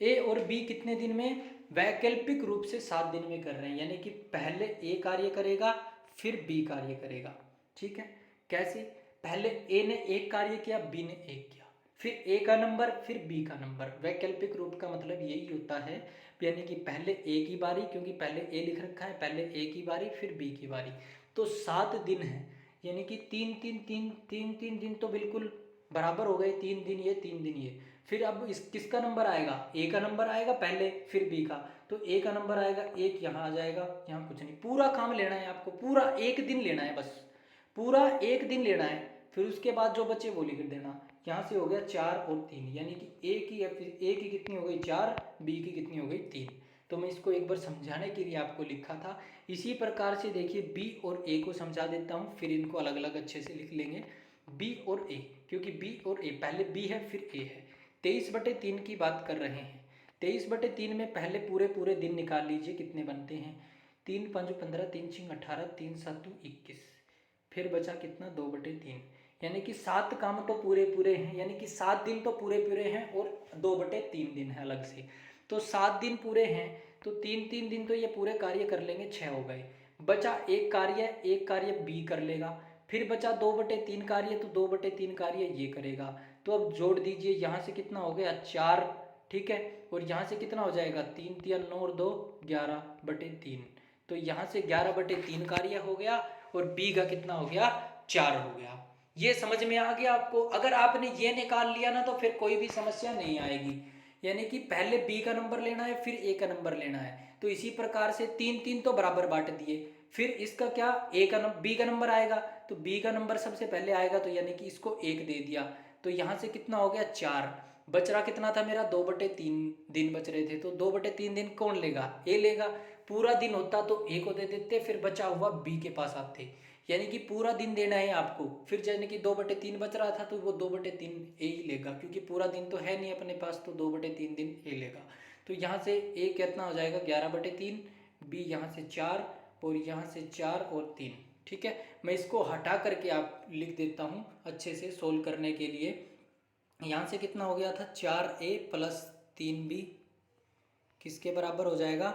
ए और बी कितने दिन में? वैकल्पिक रूप से 7 दिन में कर रहे हैं, यानी कि पहले ए कार्य करेगा फिर बी कार्य करेगा। ठीक है, कैसे? पहले ए ने एक कार्य किया, बी ने एक किया, फिर ए का नंबर फिर बी का नंबर। वैकल्पिक रूप का मतलब यही होता है, यानी कि पहले ए की बारी, क्योंकि पहले ए लिख रखा है, पहले ए की बारी फिर बी की बारी। तो 7 दिन है, यानी कि 3 दिन तो बिल्कुल बराबर हो गए। 3 दिन ये 3 दिन ये। फिर अब इस किसका नंबर आएगा? ए का नंबर आएगा पहले, फिर बी का। तो ए का नंबर आएगा, एक यहाँ आ जाएगा, यहाँ कुछ नहीं। पूरा काम लेना है आपको, पूरा 1 दिन लेना है, बस पूरा 1 दिन लेना है। फिर उसके बाद जो बचे वो लिख देना। यहाँ से हो गया 4 और 3, यानी कि ए की कितनी हो गई 4, बी की कितनी हो गई 3। तो मैं इसको एक बार समझाने के लिए आपको लिखा था। इसी प्रकार से देखिए बी और ए को समझा देता हूँ, फिर इनको अलग अलग अच्छे से लिख लेंगे। बी और ए, क्योंकि बी और ए पहले बी है फिर ए है। 23/3 की बात कर रहे हैं। 23/3 में पहले पूरे पूरे दिन निकाल लीजिए कितने बनते हैं। 3 5 15, 3 6 18, 3 7 21, फिर बचा कितना 2/3, यानी कि 7 काम तो पूरे पूरे हैं, यानी कि 7 दिन तो पूरे पूरे हैं और 2/3 दिन है अलग से। तो 7 दिन पूरे हैं, तो 3 दिन तो ये पूरे कार्य कर लेंगे, 6 हो गए। बचा एक कार्य बी कर लेगा, फिर बचा 2/3 कार्य, तो 2/3 कार्य ये करेगा। तो अब जोड़ दीजिए, यहाँ से कितना हो गया 4, ठीक है, और यहाँ से कितना हो जाएगा 3 3 9 और 2 11/3। तो यहाँ से 11/3 कार्य हो गया, और बी का कितना हो गया 4 हो गया। ये समझ में आ गया आपको? अगर आपने ये निकाल लिया ना तो फिर कोई भी समस्या नहीं आएगी। यानी कि पहले बी का नंबर लेना है फिर ए का नंबर लेना है। तो इसी प्रकार से 3 तो बराबर बांट दिए। फिर इसका क्या, बी का नंबर आएगा, तो बी का नंबर सबसे पहले आएगा, तो यानी कि इसको 1 दे दिया। तो यहाँ से कितना हो गया 4। बच रहा कितना था मेरा 2/3 दिन बच रहे थे, तो 2/3 दिन कौन लेगा? ए लेगा। पूरा दिन होता तो ए को दे देते, फिर बचा हुआ बी के पास आते, यानी कि पूरा दिन देना है आपको। फिर यानी कि 2/3 बच रहा था, तो वो 2/3 ए ही लेगा, क्योंकि पूरा दिन तो है नहीं अपने पास, तो 2/3 दिन ए लेगा। तो यहाँ से ए कितना हो जाएगा 11/3, बी यहाँ से 4, और यहाँ से 4 और 3। ठीक है, मैं इसको हटा करके आप लिख देता हूँ अच्छे से सोल्व करने के लिए। यहाँ से कितना हो गया था 4A + 3B किसके बराबर हो जाएगा,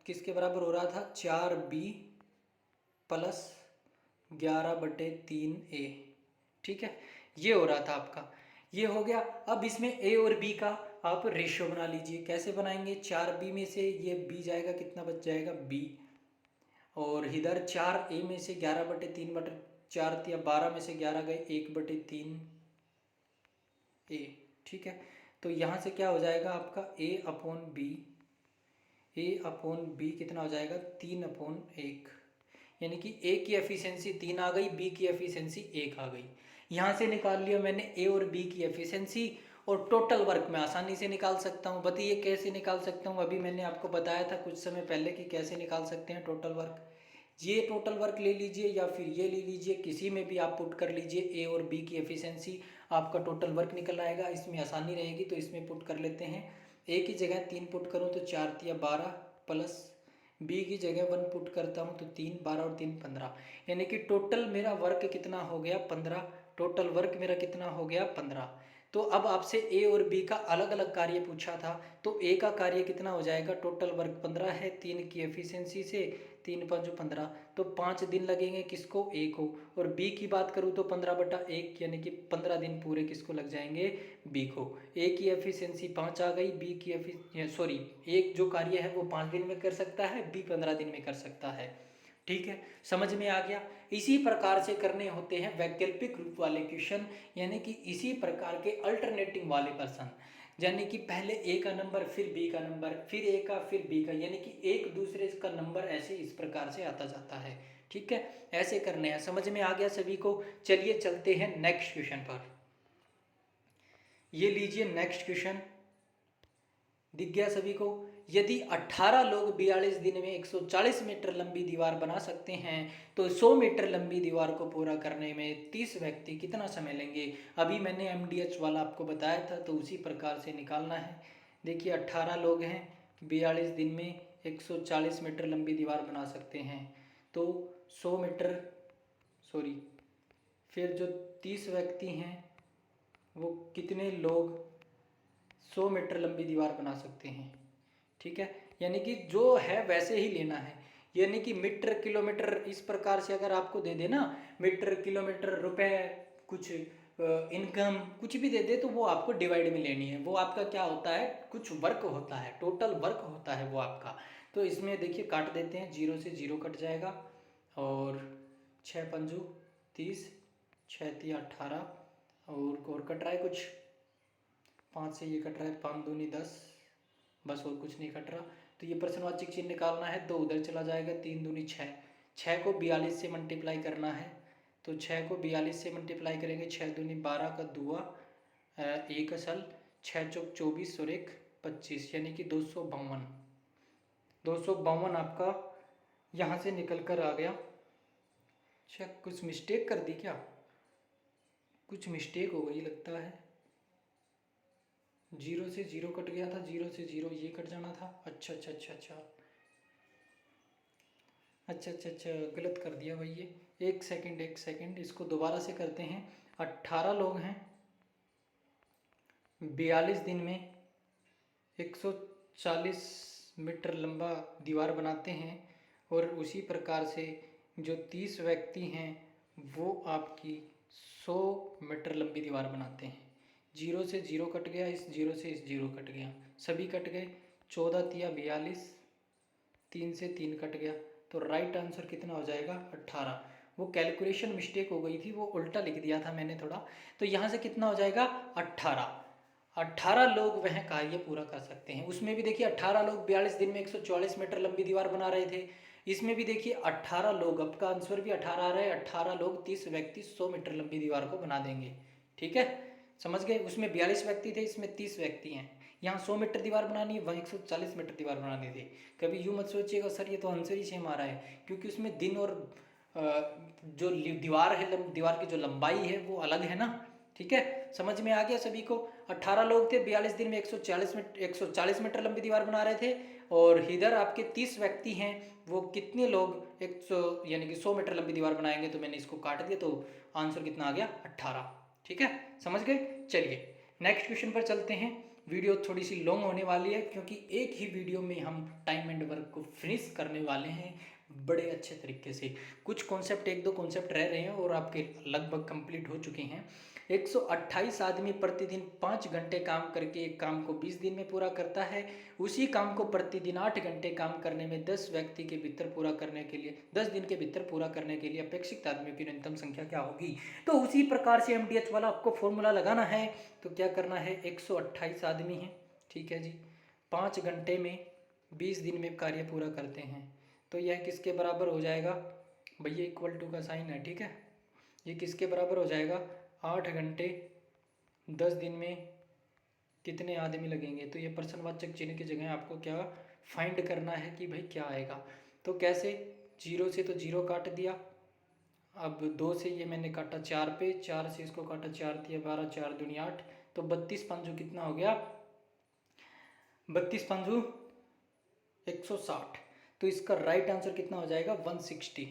किसके बराबर हो रहा था 4B + 11/3A। ठीक है, ये हो रहा था आपका, ये हो गया। अब इसमें A और B का आप रेशियो बना लीजिए। कैसे बनाएंगे? 4B में से ये B जाएगा, कितना बच जाएगा B, और इधर 4A में से 11/3 या 12 में से 11 गए 1/3 A। ठीक है, तो यहाँ से क्या हो जाएगा आपका A/B, A/B कितना हो जाएगा 3/1, यानी कि ए की एफिशिएंसी 3 आ गई, बी की एफिशिएंसी 1 आ गई। यहाँ से निकाल लिया मैंने ए और बी की एफिशिएंसी, और टोटल वर्क मैं आसानी से निकाल सकता हूँ। बताइए कैसे निकाल सकता हूँ? अभी मैंने आपको बताया था कुछ समय पहले कि कैसे निकाल सकते हैं टोटल वर्क। ये टोटल वर्क ले लीजिए या फिर ये ले लीजिए, किसी में भी आप पुट कर लीजिए ए और बी की एफिशिएंसी, आपका टोटल वर्क निकल आएगा। इसमें आसानी रहेगी तो इसमें पुट कर लेते हैं। ए की जगह 3 पुट करूँ तो 4 तिया 12, प्लस बी की जगह 1 पुट करता हूँ तो 3, 12 और 3 15, यानी कि टोटल मेरा वर्क कितना हो गया 15। टोटल वर्क मेरा कितना हो गया 15। तो अब आपसे ए और बी का अलग अलग कार्य पूछा था, तो ए का कार्य कितना हो जाएगा, टोटल वर्क 15 है, 3 की एफिशिएंसी से 3 5 15, तो 5 दिन लगेंगे किसको, ए को। और बी की बात करूँ तो 15/1 यानी कि 15 दिन पूरे किसको लग जाएंगे, बी को। ए की एफिशिएंसी 5 आ गई, बी की सॉरी एक जो कार्य है वो 5 दिन में कर सकता है, बी 15 दिन में कर सकता है। ठीक है, समझ में आ गया। इसी प्रकार से करने होते हैं वैकल्पिक रूप वाले क्वेश्चन, यानी कि इसी प्रकार के अल्टरनेटिंग वाले प्रश्न, यानी कि पहले ए का नंबर फिर बी का नंबर फिर ए का फिर बी का, यानी कि एक दूसरे का नंबर ऐसे इस प्रकार से आता जाता है। ठीक है, ऐसे करने हैं। समझ में आ गया सभी को? चलिए चलते हैं नेक्स्ट क्वेश्चन पर। ये लीजिए नेक्स्ट क्वेश्चन, दिख गया सभी को? यदि 18 लोग 42 दिन में 140 मीटर लंबी दीवार बना सकते हैं तो 100 मीटर लंबी दीवार को पूरा करने में 30 व्यक्ति कितना समय लेंगे? अभी मैंने MDH वाला आपको बताया था, तो उसी प्रकार से निकालना है। देखिए 18 लोग हैं, 42 दिन में 140 मीटर लंबी दीवार बना सकते हैं, तो 100 मीटर सॉरी फिर जो 30 व्यक्ति हैं वो कितने लोग 100 मीटर लंबी दीवार बना सकते हैं। ठीक है, यानी कि जो है वैसे ही लेना है, यानी कि मीटर किलोमीटर इस प्रकार से अगर आपको दे देना, मीटर किलोमीटर रुपए कुछ इनकम कुछ भी दे दे, तो वो आपको डिवाइड में लेनी है। वो आपका क्या होता है, कुछ वर्क होता है, टोटल वर्क होता है वो आपका। तो इसमें देखिए काट देते हैं, 0 से 0 कट जाएगा, और 6 पंजू 30, 6 तिया 18, और कट रहा है कुछ, 5 से ये कट रहा है, 5 दूनी 10, बस और कुछ नहीं कट रहा। तो ये प्रश्नवाचक चिन्ह निकालना है, 2 उधर चला जाएगा, 3 दूनी 6, 6 को 42 से मल्टीप्लाई करना है, तो 6 को 42 से मल्टीप्लाई करेंगे, 6 दूनी 12 का दुआ, एक असल, 6 चौक 24 और 1 25, यानी कि 252। 252 आपका यहाँ से निकल कर आ गया। अच्छा, कुछ मिस्टेक कर दी क्या? कुछ मिस्टेक हो गई लगता है, 0 से 0 कट गया था, 0 से 0 ये कट जाना था। अच्छा अच्छा अच्छा अच्छा अच्छा अच्छा अच्छा गलत कर दिया भाई ये। एक सेकंड, इसको दोबारा से करते हैं। 18 लोग हैं, 42 दिन में 140 मीटर लंबा दीवार बनाते हैं, और उसी प्रकार से जो 30 व्यक्ति हैं वो आपकी 100 मीटर लंबी दीवार बनाते हैं। 0 से 0 कट गया, इस 0 से इस 0 कट गया, सभी कट गए, 14 तिया 42, 3 से 3 कट गया, तो राइट आंसर कितना हो जाएगा 18। वो कैलकुलेशन मिस्टेक हो गई थी, वो उल्टा लिख दिया था मैंने थोड़ा, तो यहाँ से कितना हो जाएगा 18। 18 लोग वह कार्य पूरा कर सकते हैं। उसमें भी देखिए 18 लोग 42 दिन में 144 मीटर लंबी दीवार बना रहे थे। इसमें भी देखिए 18 लोग, आपका आंसर भी 18 आ रहा है, 18 लोग 30 व्यक्ति 100 मीटर लंबी दीवार को बना देंगे। ठीक है, समझ गए? उसमें 42 व्यक्ति थे, इसमें 30 व्यक्ति हैं। यहाँ 100 मीटर दीवार बनानी है, वहाँ 140 मीटर दीवार बनानी थी। कभी यूँ मत सोचिएगा सर ये तो आंसर ही सेम आ रहा है, क्योंकि उसमें दिन और जो दीवार है, दीवार की जो लंबाई है वो अलग है ना। ठीक है, समझ में आ गया सभी को? 18 लोग थे, 42 दिन में 140 मीटर लंबी दीवार बना रहे थे, और इधर आपके 30 व्यक्ति हैं, वो कितने लोग 100 यानी कि 100 मीटर लंबी दीवार बनाएंगे। तो मैंने इसको काट दिया, तो आंसर कितना आ गया 18। ठीक है, समझ गए? चलिए नेक्स्ट क्वेश्चन पर चलते हैं। वीडियो थोड़ी सी लॉन्ग होने वाली है, क्योंकि एक ही वीडियो में हम टाइम एंड वर्क को फिनिश करने वाले हैं बड़े अच्छे तरीके से। कुछ कॉन्सेप्ट, एक दो कॉन्सेप्ट रह रहे हैं और आपके लगभग कंप्लीट हो चुके हैं। 128 आदमी प्रतिदिन 5 घंटे काम करके एक काम को 20 दिन में पूरा करता है। उसी काम को प्रतिदिन 8 घंटे काम करने में 10 व्यक्ति के भीतर पूरा करने के लिए 10 दिन के भीतर पूरा करने के लिए अपेक्षित आदमियों की न्यूनतम संख्या क्या होगी? तो उसी प्रकार से MDH वाला आपको फॉर्मूला लगाना है। तो क्या करना है, 128 आदमी हैं, ठीक है जी, 5 घंटे में 20 दिन में कार्य पूरा करते हैं, तो यह किसके बराबर हो जाएगा, भैया इक्वल टू का साइन है, ठीक है। ये किसके बराबर हो जाएगा, 8 घंटे 10 दिन में कितने आदमी लगेंगे। तो ये प्रश्नवाचक चिन्ह की जगह आपको क्या फाइंड करना है कि भाई क्या आएगा। तो कैसे, 0 से तो 0 काट दिया, अब 2 से ये मैंने काटा 4 पे, 4 से इसको काटा 4 दिया 12, 4 दूनी 8, तो 32 पंजू कितना हो गया, 32 पंजू 160। तो इसका राइट आंसर कितना हो जाएगा, 160।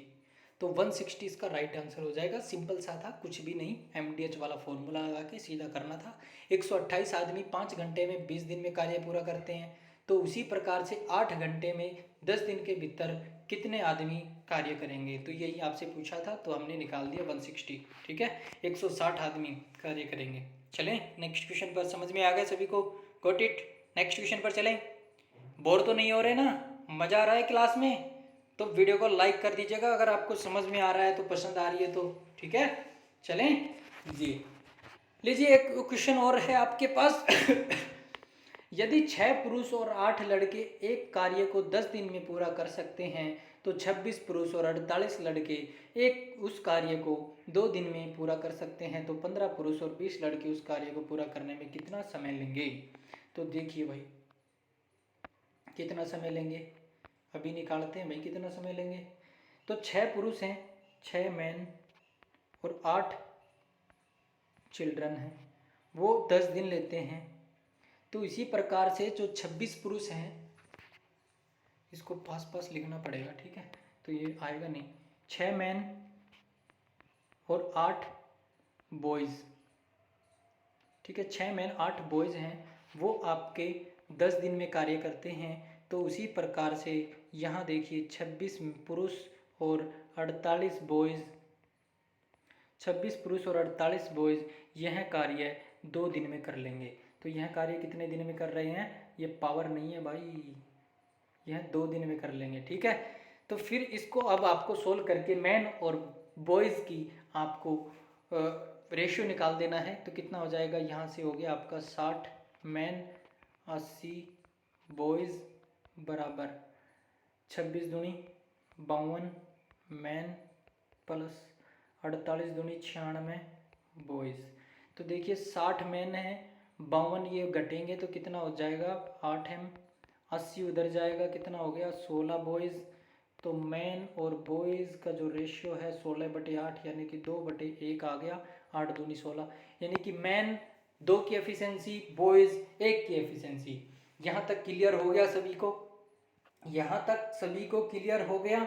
तो 160 इसका राइट आंसर हो जाएगा। सिंपल सा था, कुछ भी नहीं, MDH वाला फॉर्मूला लगा के सीधा करना था। 128 आदमी 5 घंटे में 20 दिन में कार्य पूरा करते हैं, तो उसी प्रकार से 8 घंटे में 10 दिन के भीतर कितने आदमी कार्य करेंगे। तो यही आपसे पूछा था, तो हमने निकाल दिया 160, ठीक है। 160 आदमी कार्य करेंगे। चलें नेक्स्ट क्वेश्चन पर, समझ में आ गया सभी को, गॉट इट। नेक्स्ट क्वेश्चन पर चलें। बोर तो नहीं हो रहे ना, मज़ा आ रहा है क्लास में, तो वीडियो को लाइक कर दीजिएगा अगर आपको समझ में आ रहा है, तो पसंद आ रही है तो, ठीक है। चलें जी, लीजिए एक क्वेश्चन और है आपके पास। यदि 6 पुरुष और 8 लड़के एक कार्य को 10 दिन में पूरा कर सकते हैं, तो 26 पुरुष और 48 लड़के एक उस कार्य को 2 दिन में पूरा कर सकते हैं, तो 15 पुरुष और 20 लड़के उस कार्य को पूरा करने में कितना समय लेंगे। तो देखिए भाई कितना समय लेंगे, अभी निकालते हैं भाई कितना समय लेंगे। तो 6 पुरुष हैं, 6 मैन और 8 चिल्ड्रन हैं, वो 10 दिन लेते हैं। तो इसी प्रकार से जो 26 पुरुष हैं, इसको पास पास लिखना पड़ेगा, ठीक है, तो ये आएगा नहीं। 6 मैन और 8 बॉयज़, ठीक है, 6 मैन 8 बॉयज़ हैं, वो आपके 10 दिन में कार्य करते हैं। तो उसी प्रकार से यहाँ देखिए 26 पुरुष और 48 बॉयज़, 26 पुरुष और 48 बॉयज़ यह कार्य 2 दिन में कर लेंगे। तो यह कार्य कितने दिन में कर रहे हैं, ये पावर नहीं है भाई, यह 2 दिन में कर लेंगे, ठीक है। तो फिर इसको अब आपको सोल्व करके मैन और बॉयज़ की आपको रेशियो निकाल देना है। तो कितना हो जाएगा, यहाँ से हो गया आपका 60 मैन 80 बॉयज़ बराबर 26 दूनी 52 मैन प्लस 48 दूनी 96 बॉयज़। तो देखिए 60 मैन है, 52 ये घटेंगे तो कितना हो जाएगा 8 एम, 80 उधर जाएगा, कितना हो गया 16 बॉयज़। तो मैन और बॉयज़ का जो रेशियो है 16/8 यानी कि 2/1 आ गया, 8 दूनी 16, यानी कि मैन 2 की एफिशिएंसी, बॉयज़ 1 की एफिशिएंसी। यहाँ तक क्लियर हो गया सभी को, यहाँ तक सभी को क्लियर हो गया।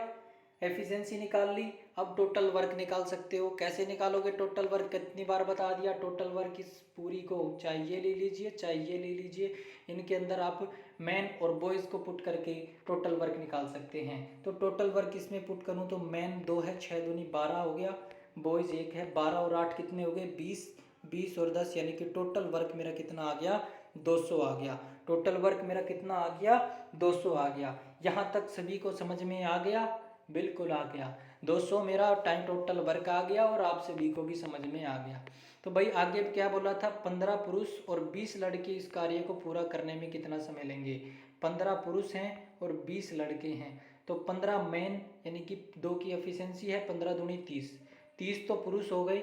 एफिशिएंसी निकाल ली, अब टोटल वर्क निकाल सकते हो। कैसे निकालोगे टोटल वर्क, कितनी बार बता दिया, टोटल वर्क इस पूरी को चाहे ये ले लीजिए चाहे ये ले लीजिए, इनके अंदर आप मैन और बॉयज़ को पुट करके टोटल वर्क निकाल सकते हैं। तो टोटल वर्क इसमें पुट करूँ तो मैन 2 है, 6 दूनी 12 हो गया, बॉयज़ 1 है, 12 और 8 कितने हो गए 20, 20 और 10 यानी कि टोटल वर्क मेरा कितना आ गया 200 आ गया। टोटल वर्क मेरा कितना आ गया 200 आ गया। यहाँ तक सभी को समझ में आ गया, बिल्कुल आ गया। 200 मेरा टाइम टोटल वर्क आ गया और आप सभी को भी समझ में आ गया। तो भाई आगे क्या बोला था, 15 पुरुष और 20 लड़के इस कार्य को पूरा करने में कितना समय लेंगे। 15 पुरुष हैं और 20 लड़के हैं, तो 15 मैन यानी कि 2 की एफिशिएंसी है, 15 दूनी 30, 30 तो पुरुष हो गए,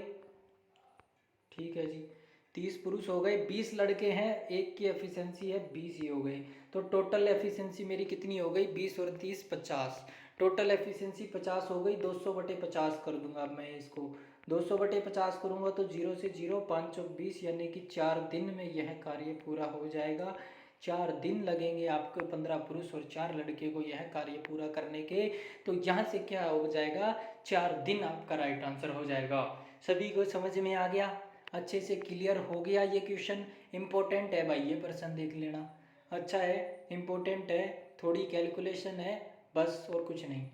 ठीक है जी, 30 पुरुष हो गए, 20 लड़के हैं, 1 की एफिशिएंसी है 20 ही हो गए। तो टोटल एफिशिएंसी मेरी कितनी हो गई 20 और 30 50, टोटल एफिशिएंसी 50 हो गई। 200/50 कर दूंगा मैं इसको, 200/50 करूंगा तो 0 से 0 5 और 20 यानी कि 4 दिन में यह कार्य पूरा हो जाएगा। 4 दिन लगेंगे आपको 15 पुरुष और 4 लड़के को यह कार्य पूरा करने के। तो यहाँ से क्या हो जाएगा 4 दिन आपका राइट आंसर हो जाएगा। सभी को समझ में आ गया, अच्छे से क्लियर हो गया। ये क्वेश्चन इम्पोर्टेंट है भाई, ये प्रश्न देख लेना, अच्छा है, इम्पोर्टेंट है, थोड़ी कैलकुलेशन है बस और कुछ नहीं।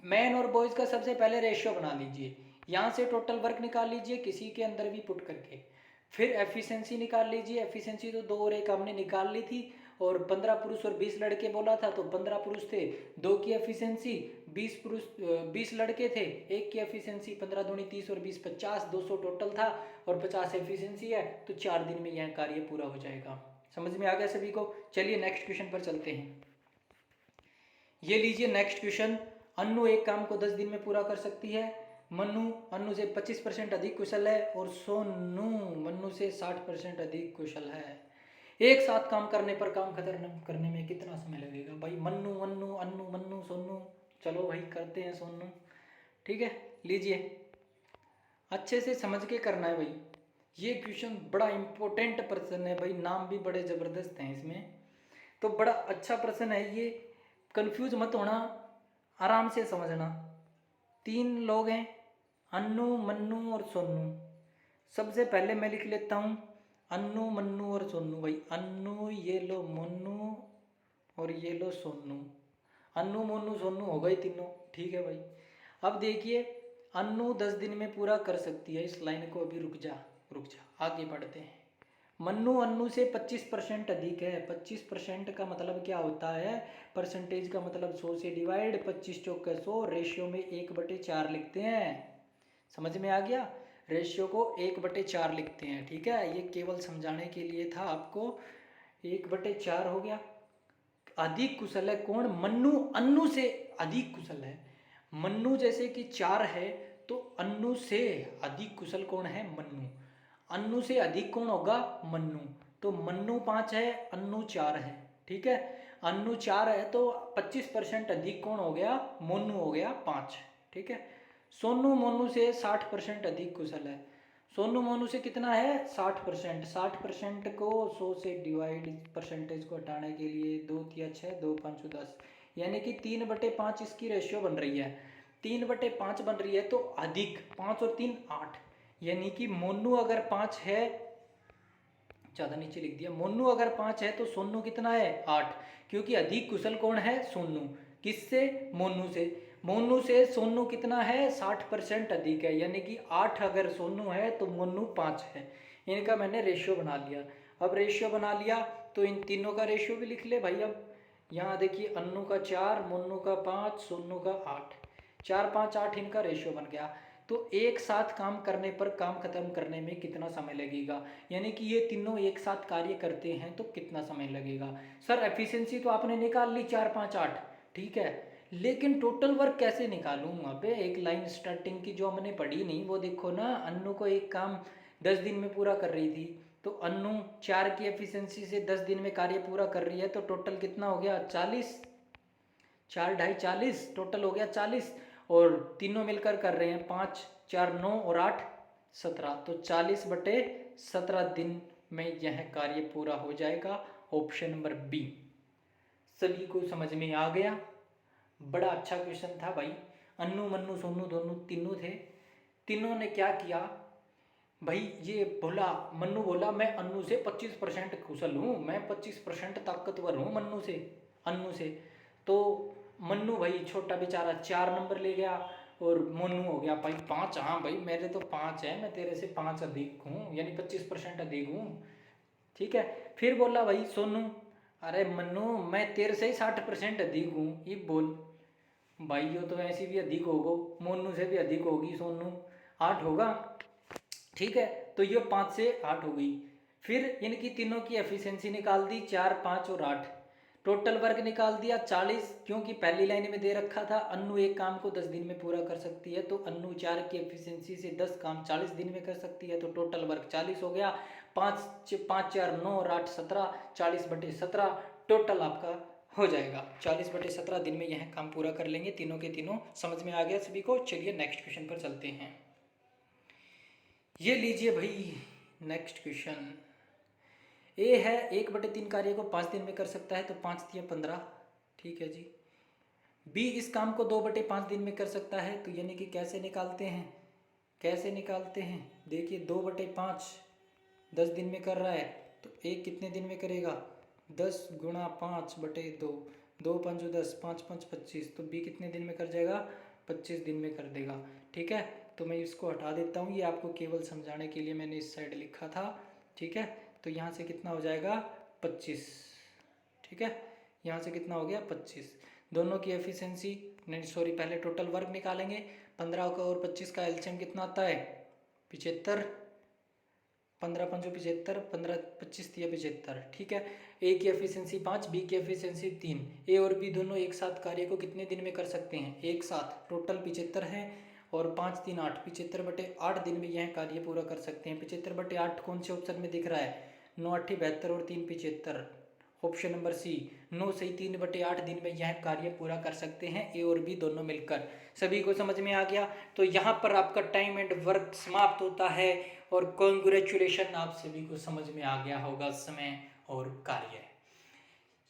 मैन और बॉयज़ का सबसे पहले रेशियो बना लीजिए, यहाँ से टोटल वर्क निकाल लीजिए किसी के अंदर भी पुट करके, फिर एफिशिएंसी निकाल लीजिए। एफिशिएंसी तो 2 और 1 हमने निकाल ली थी, और 15 पुरुष और 20 लड़के बोला था, तो 15 पुरुष थे, 2 की एफिशिएंसी, 20 पुरुष 20 लड़के थे, 1 की एफिशिएंसी, 15 दूनी 30 और 20 50, 200 टोटल था और 50 एफिशिएंसी है। तो 4 दिन में यह कार्य पूरा हो जाएगा। समझ में आ गया सभी को। चलिए नेक्स्ट क्वेश्चन पर चलते हैं। ये लीजिए नेक्स्ट क्वेश्चन, अन्नू एक काम को 10 दिन में पूरा कर सकती है, मन्नू अन्नू से 25% अधिक कुशल है, और सोनू मन्नू से 60% अधिक कुशल है। एक साथ काम करने पर काम खत्म करने में कितना समय लगेगा भाई? मन्नू मन्नू अन्नू मन्नू सोनू, चलो भाई करते हैं सोनू। ठीक है, लीजिए अच्छे से समझ के करना है भाई, ये क्वेश्चन बड़ा इंपॉर्टेंट प्रश्न है भाई, नाम भी बड़े ज़बरदस्त हैं इसमें, तो बड़ा अच्छा प्रश्न है ये, कंफ्यूज मत होना, आराम से समझना। 3 लोग हैं, अन्नू मन्नू और सोनू। सबसे पहले मैं लिख लेता हूँ अन्नू मन्नू और सोनू भाई, अन्नू ये लो मोनू और ये लो सोनू, अन्नू मोनू सोनू हो गए तीनों। ठीक है भाई, अब देखिए अन्नू 10 दिन में पूरा कर सकती है, इस लाइन को अभी रुक जा आगे बढ़ते हैं। मन्नू अन्नू से 25% अधिक है। 25% का मतलब क्या होता है? परसेंटेज का मतलब 100 से डिवाइड, 25 चौक 100, रेशियो में 1/4 लिखते हैं। समझ में आ गया? रेशियो को 1/4 लिखते हैं। ठीक है, ये केवल समझाने के लिए था आपको। 1/4 हो गया। अधिक कुशल है कौन? मन्नू अन्नू से अधिक कुशल है। मन्नू जैसे कि 4 है तो अन्नू से अधिक कुशल कौन है? मन्नू। अन्नू से अधिक कौन होगा? मन्नू। तो मन्नू 5 है, अन्नू 4 है। ठीक है, अन्नू 4 है तो 25% अधिक कौन हो गया? मोनू हो गया 5। ठीक है, सोनू मोनू से 60% अधिक कुशल है। सोनू मोनू से कितना है? 60%। 60% को 100 से डिवाइड, परसेंटेज को हटाने के लिए 2 तिया 6, 2 5 10, यानी कि 3/5 इसकी रेशियो बन रही है। 3/5 बन रही है तो अधिक, 5 और 3 8, यानी कि मोनू अगर 5 है, ज़्यादा नीचे लिख दिया, मोनू अगर 5 है तो सोनू कितना है? 8, क्योंकि अधिक कुशल कौन है? सोनू। किससे? मोनू से। मोनू से सोनू कितना है? 60% अधिक है, यानी कि 8 अगर सोनू है तो मोनू 5 है। इनका मैंने रेशियो बना लिया। अब रेशियो बना लिया तो इन तीनों का रेशियो भी लिख ले भाई। अब यहाँ देखिए, अन्नू का 4, मोनू का 5, सोनू का 8, 4 5 8 इनका रेशियो बन गया। तो एक साथ काम करने पर काम खत्म करने में कितना समय लगेगा, यानी कि ये तीनों एक साथ कार्य करते हैं तो कितना समय लगेगा? सर एफिशिएंसी तो आपने निकाल ली 4 5 8, ठीक है, लेकिन टोटल वर्क कैसे निकालूं? अबे एक लाइन स्टार्टिंग की जो हमने पढ़ी नहीं वो देखो ना। अन्नू को एक काम 10 दिन में पूरा कर रही थी, तो अन्नू 4 की एफिशिएंसी से 10 दिन में कार्य पूरा कर रही है, तो टोटल कितना हो गया? 40, 4 ढाई 40, टोटल हो गया 40। और तीनों मिलकर कर रहे हैं 5 4 9 और 8 17, तो 40/17 दिन में यह कार्य पूरा हो जाएगा। Option number B. सभी को समझ में आ गया? बड़ा अच्छा क्वेश्चन था भाई। अन्नू मन्नू सोनू दोनों तीनों थे, तीनों ने क्या किया भाई? ये बोला, मन्नू बोला मैं अन्नू से 25% कुशल हूँ, मैं 25% ताकतवर हूँ मन्नू से, अन्नू से। तो मन्नू भाई छोटा बेचारा 4 नंबर ले गया, और मोनू हो गया भाई 5। हाँ भाई मेरे तो 5 है, मैं तेरे से 5 अधिक हूँ, यानी 25% अधिक हूँ। ठीक है, फिर बोला भाई सोनू, अरे मन्नू मैं तेरे से ही 60% अधिक हूँ। ये बोल भाई, यो तो ऐसी भी अधिक होगो, मोनू से भी अधिक होगी सोनू, 8 होगा। ठीक है, तो ये 5 से 8 हो गई। फिर इनकी तीनों की एफिशिएंसी निकाल दी, 4 5 और 8, टोटल वर्क निकाल दिया 40, क्योंकि पहली लाइन में दे रखा था अन्नू एक काम को 10 दिन में पूरा कर सकती है, तो अन्नू 4 की एफिशिएंसी से 10 काम 40 दिन में कर सकती है, तो टोटल वर्क 40 हो गया। 5 5 4 9 और 8 17, 40/17 टोटल आपका हो जाएगा। 40/17 दिन में यह काम पूरा कर लेंगे तीनों के तीनों। समझ में आ गया सभी को? चलिए नेक्स्ट क्वेश्चन पर चलते हैं। ये लीजिए भाई नेक्स्ट क्वेश्चन। ए है 1/3 कार्य को 5 दिन में कर सकता है, तो 5 दिया 15। ठीक है जी। बी इस काम को 2/5 दिन में कर सकता है, तो यानी कि कैसे निकालते हैं? कैसे निकालते हैं? देखिए 2/5 10 दिन में कर रहा है, तो एक कितने दिन में करेगा? 10 गुणा 5/2, 2 5 10, 5 5 25, तो बी कितने दिन में कर जाएगा? 25 दिन में कर देगा। ठीक है, तो मैं इसको हटा देता हूँ, ये आपको केवल समझाने के लिए मैंने इस साइड लिखा था। ठीक है, तो यहाँ से कितना हो जाएगा? 25। ठीक है, यहाँ से कितना हो गया? 25। दोनों की एफिशिएंसी नहीं, सॉरी, पहले टोटल वर्क निकालेंगे। 15 का और 25 का एलसीएम कितना आता है? 75। 15 5 75, 15 25 तिया 75। ठीक है, ए की एफिशिएंसी 5, बी की एफिशिएंसी 3। ए और बी दोनों एक साथ कार्य को कितने दिन में कर सकते हैं? एक साथ। टोटल 75 है और 5 3 8, 75/8 दिन में यह कार्य पूरा कर सकते हैं। 75/8 कौन से ऑप्शन में दिख रहा है? 9 8 72 और 3 75। ऑप्शन नंबर सी, 9 सही 3/8 दिन में यह कार्य पूरा कर सकते हैं ए और बी दोनों मिलकर। सभी को समझ में आ गया? तो यहाँ पर आपका टाइम एंड वर्क समाप्त होता है और कॉन्ग्रेचुलेशन, आप सभी को समझ में आ गया होगा समय और कार्य।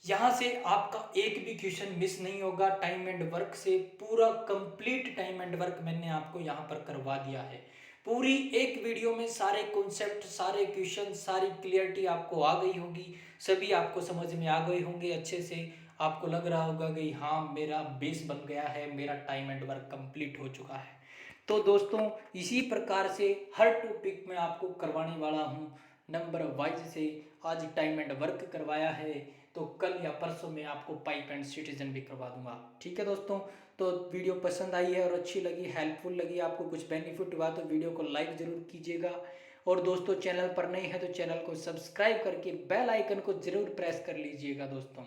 यहाँ से आपका एक भी क्वेश्चन मिस नहीं होगा। टाइम एंड वर्क से पूरा कंप्लीट टाइम एंड वर्क मैंने आपको यहाँ पर करवा दिया है। पूरी एक वीडियो में सारे कॉन्सेप्ट, सारे क्वेश्चन, सारी क्लियरिटी आपको आ गई होगी। सभी आपको समझ में आ गए होंगे अच्छे से। आपको लग रहा होगा कि हाँ मेरा बेस बन गया है, मेरा टाइम एंड वर्क कंप्लीट हो चुका है। तो दोस्तों इसी प्रकार से हर टॉपिक में आपको करवाने वाला हूँ। नंबर वाइज से आज टाइम एंड वर्क करवाया है, तो कल या परसों में आपको पाइप एंड सिटीजन भी करवा दूंगा। ठीक है दोस्तों, तो वीडियो पसंद आई है और अच्छी लगी, हेल्पफुल लगी, आपको कुछ बेनिफिट हुआ तो वीडियो को लाइक ज़रूर कीजिएगा। और दोस्तों चैनल पर नए हैं तो चैनल को सब्सक्राइब करके बेल आइकन को ज़रूर प्रेस कर लीजिएगा दोस्तों।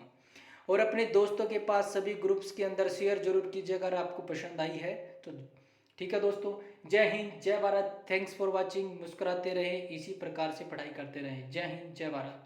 और अपने दोस्तों के पास सभी ग्रुप्स के अंदर शेयर जरूर कीजिएगा अगर आपको पसंद आई है तो। ठीक है दोस्तों, जय हिंद जय भारत। Thanks for watching. मुस्कुराते रहें, इसी प्रकार से पढ़ाई करते रहें। जय हिंद जय भारत।